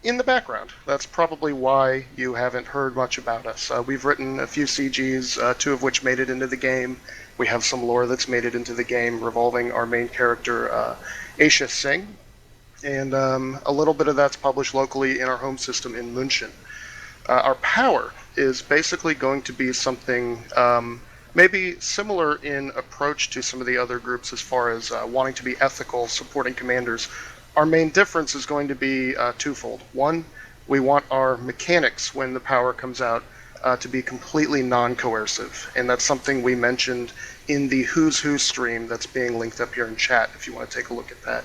in the background. That's probably why you haven't heard much about us. We've written a few CGs, 2 of which made it into the game. We have some lore that's made it into the game revolving our main character, Aisha Singh, and a little bit of that's published locally in our home system in München. Our power is basically going to be something maybe similar in approach to some of the other groups as far as wanting to be ethical, supporting commanders. Our main difference is going to be twofold. One, we want our mechanics when the power comes out to be completely non-coercive, and that's something we mentioned in the Who's Who stream that's being linked up here in chat if you want to take a look at that.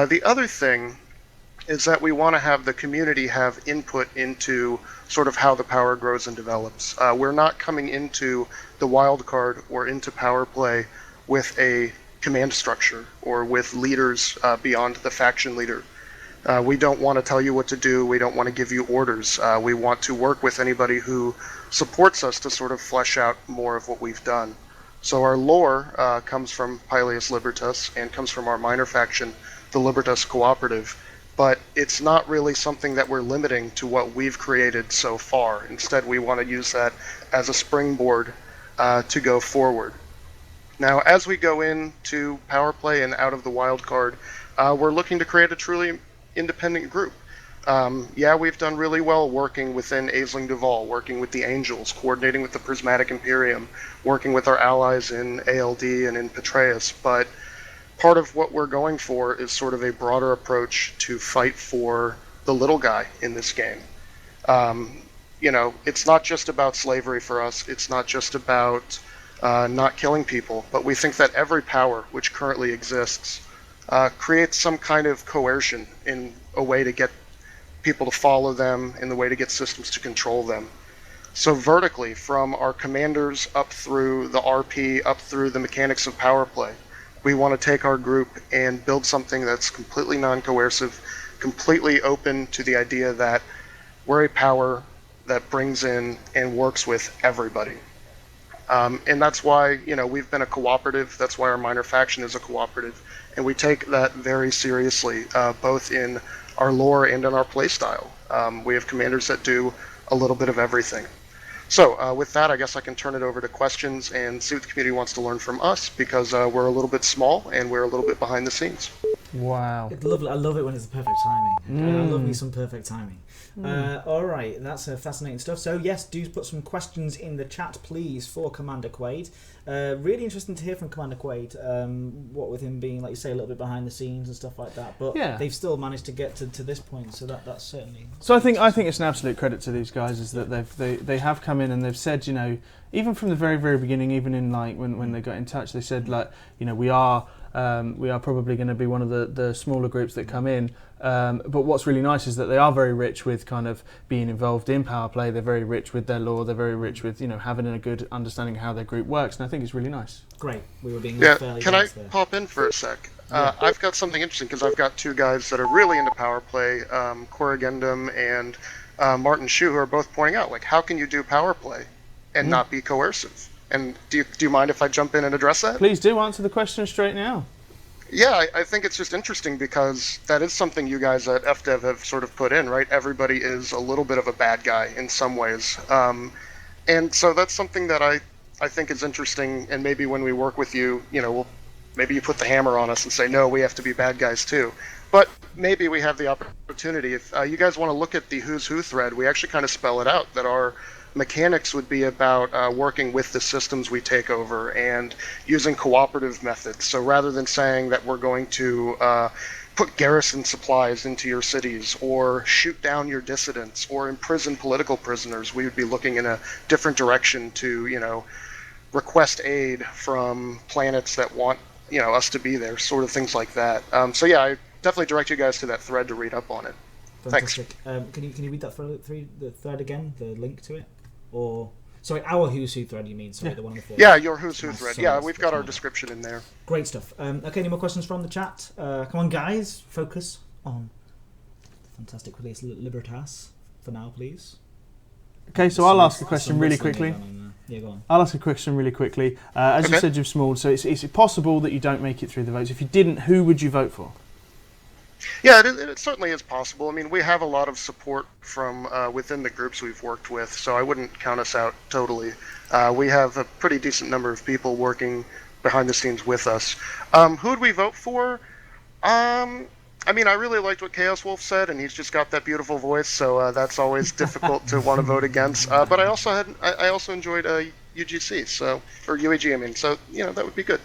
The other thing is that we want to have the community have input into sort of how the power grows and develops. We're not coming into the wild card or into power play with a command structure or with leaders beyond the faction leader. We don't want to tell you what to do. We don't want to give you orders. We want to work with anybody who supports us to sort of flesh out more of what we've done. So our lore comes from Pius Libertas and comes from our minor faction, the Libertas Cooperative, but it's not really something that we're limiting to what we've created so far. Instead, we want to use that as a springboard to go forward. Now, as we go into power play and out of the wild card, we're looking to create a truly independent group. Yeah, we've done really well working within Aisling Duval, working with the Angels, coordinating with the Prismatic Imperium, working with our allies in ALD and in Petraeus, but part of what we're going for is sort of a broader approach to fight for the little guy in this game. You know, it's not just about slavery for us, it's not just about not killing people, but we think that every power which currently exists creates some kind of coercion in a way to get people to follow them, in the way to get systems to control them. So vertically, from our commanders up through the RP, up through the mechanics of power play, we want to take our group and build something that's completely non-coercive, completely open to the idea that we're a power that brings in and works with everybody. And that's why, you know, we've been a cooperative, that's why our minor faction is a cooperative, and we take that very seriously, both in our lore and in our playstyle. We have commanders that do a little bit of everything. So with that, I guess I can turn it over to questions and see what the community wants to learn from us, because we're a little bit small and we're a little bit behind the scenes. Wow. It's lovely. I love it when it's the perfect timing. I love me some perfect timing. All right, that's fascinating stuff. So yes, do put some questions in the chat, please, for Commander Quaid. Really interesting to hear from Commander Quaid. What with him being, like you say, a little bit behind the scenes and stuff like that, but yeah, they've still managed to get to this point. So that's certainly. So I think it's an absolute credit to these guys is that they have come in and they've said, you know, even from the very beginning, even in like when they got in touch, they said, like, you know, we are probably going to be one of the smaller groups that come in. But what's really nice is that they are very rich with kind of being involved in power play. They're very rich with their lore. They're very rich with, you know, having a good understanding of how their group works. And I think it's really nice. Great. We were being fairly can I there. pop in for a sec? I've got something interesting because I've got two guys that are really into power play, Corrigendum and Martin Shu, who are both pointing out, like, how can you do power play and not be coercive? And do you mind if I jump in and address that? Please do answer the question straight now. Yeah, I think it's just interesting because that is something you guys at FDev have sort of put in, right? Everybody is a little bit of a bad guy in some ways. And so that's something that I think is interesting, and maybe when we work with you, you know, maybe you put the hammer on us and say, no, we have to be bad guys too. But maybe we have the opportunity. If you guys want to look at the Who's Who thread, we actually kind of spell it out, that our mechanics would be about working with the systems we take over and using cooperative methods. So rather than saying that we're going to put garrison supplies into your cities or shoot down your dissidents or imprison political prisoners, we would be looking in a different direction to, you know, request aid from planets that want, you know, us to be there, sort of things like that. So yeah, I definitely direct you guys to that thread to read up on it. Fantastic. Thanks. Can you read that the thread again, the link to it? Or sorry, our Who's Who thread, you mean? Sorry, the one on the Yeah, your Who's Who thread. Yeah, we've got our description in there. Great stuff. Okay, any more questions from the chat? Come on, guys, focus on fantastic release Libertas for now, please. Okay, so I'll ask a question really quickly. Yeah, go on. I'll ask a question really quickly. As you said, you've smalled, so it's possible that you don't make it through the votes. If you didn't, who would you vote for? Yeah, it certainly is possible. I mean, we have a lot of support from within the groups we've worked with, so I wouldn't count us out totally. We have a pretty decent number of people working behind the scenes with us. Who would we vote for? I mean, I really liked what Chaos Wolf said, and he's just got that beautiful voice, so that's always difficult to want to vote against. But I also enjoyed UGC, so, or UAG, I mean, so, you know, that would be good.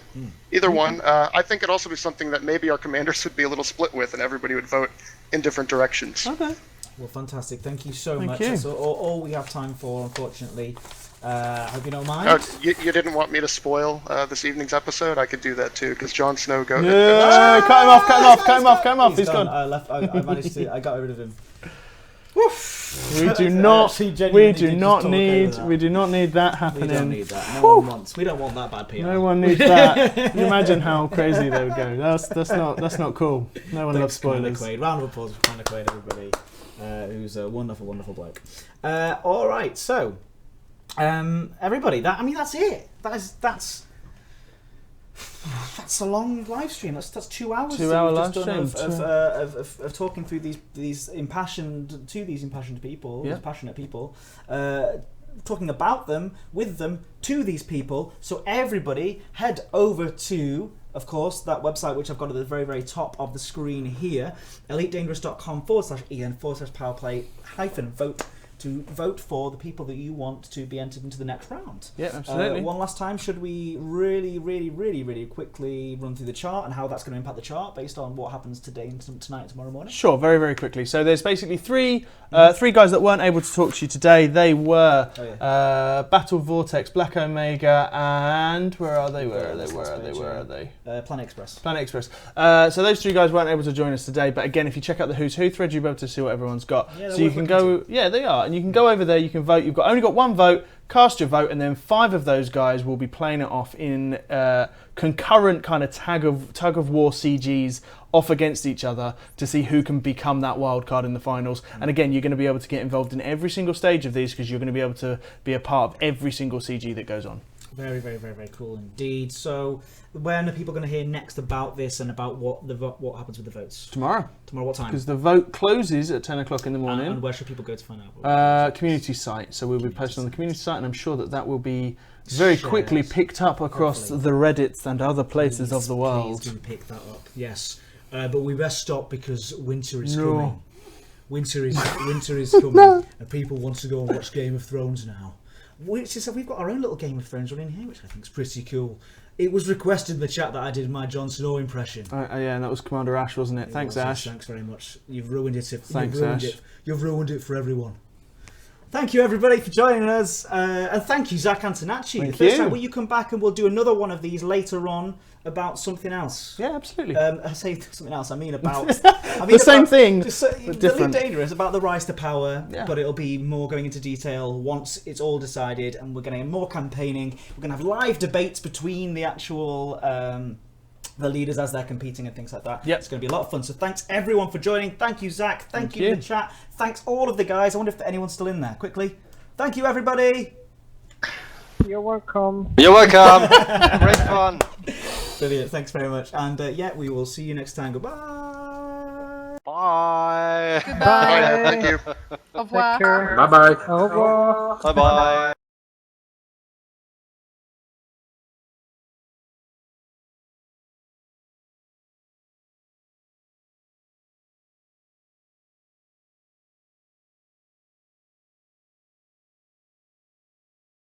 Either one. I think it'd also be something that maybe our commanders would be a little split with, and everybody would vote in different directions. Okay. Well, fantastic. Thank you so much. You. That's all we have time for, unfortunately. Hope you don't mind. You didn't want me to spoil this evening's episode? I could do that too, because Jon Snow goes. No, cut him off. He's gone. I managed to. I got rid of him. We do not need that happening. We don't need that. We don't want that bad PR. No one needs that. Can you imagine how crazy they would go? That's not cool. No one loves spoilers. Quaid. Round of applause for Commander Quaid, everybody. Who's a wonderful bloke. All right, so everybody, that's it. That's That's a long live stream. That's 2 hours. 2 hour live done stream of talking through these impassioned people, these passionate people, talking about them, with them, to these people. So everybody head over to, of course, that website which I've got at the very, very top of the screen here, elitedangerous.com/en/powerplay-vote to vote for the people that you want to be entered into the next round. Yeah, absolutely. One last time, should we really quickly run through the chart and how that's going to impact the chart based on what happens today and tonight and tomorrow morning? Sure, very, very quickly. So there's basically three guys that weren't able to talk to you today. They were Battle Vortex, Black Omega, and where are they? Planet Express. Planet Express. So those 3 guys weren't able to join us today. But again, if you check out the Who's Who thread, you'll be able to see what everyone's got. Yeah, so you can go. Yeah, they are. And you can go over there, you can vote. You've only got 1 vote, cast your vote, and then 5 of those guys will be playing it off in concurrent kind of tug of war CGs off against each other to see who can become that wild card in the finals. And again, you're going to be able to get involved in every single stage of these because you're going to be able to be a part of every single CG that goes on. Very, very, very, very cool indeed. So, when are people going to hear next about this and about what happens with the votes? Tomorrow. Tomorrow, what time? Because the vote closes at 10 o'clock in the morning. And where should people go to find out? Community site. So we'll be posting on the community site, and I'm sure that will be very quickly picked up across the Reddits and other places of the world. Please do pick that up. Yes, but we best stop because winter is coming. Winter is coming, and people want to go and watch Game of Thrones now. Which is, we've got our own little Game of Thrones running here, which I think is pretty cool. It was requested in the chat that I did my Jon Snow impression. Yeah, and that was Commander Ash, wasn't it? Thanks, Ash. Thanks very much. You've ruined it. Thanks, Ash. You've ruined it for everyone. Thank you, everybody, for joining us. And thank you, Zac Antonaci. Thank First you. time, will you come back and we'll do another one of these later on about something else? Yeah, absolutely. I say something else, I mean about... the same thing, but different. The Dangerous, about the rise to power, but it'll be more going into detail once it's all decided, and we're going to have more campaigning. We're going to have live debates between the actual... the leaders as they're competing and things like that. It's going to be a lot of fun. So thanks everyone for joining. Thank you, Zac. Thank you in the chat. Thanks all of the guys. I wonder if anyone's still in there. Quickly. Thank you, everybody. You're welcome. You're welcome. Great fun. Brilliant. Thanks very much. And we will see you next time. Goodbye. Bye. Goodbye. Thank you. Au revoir. Bye bye. Au revoir. Bye bye.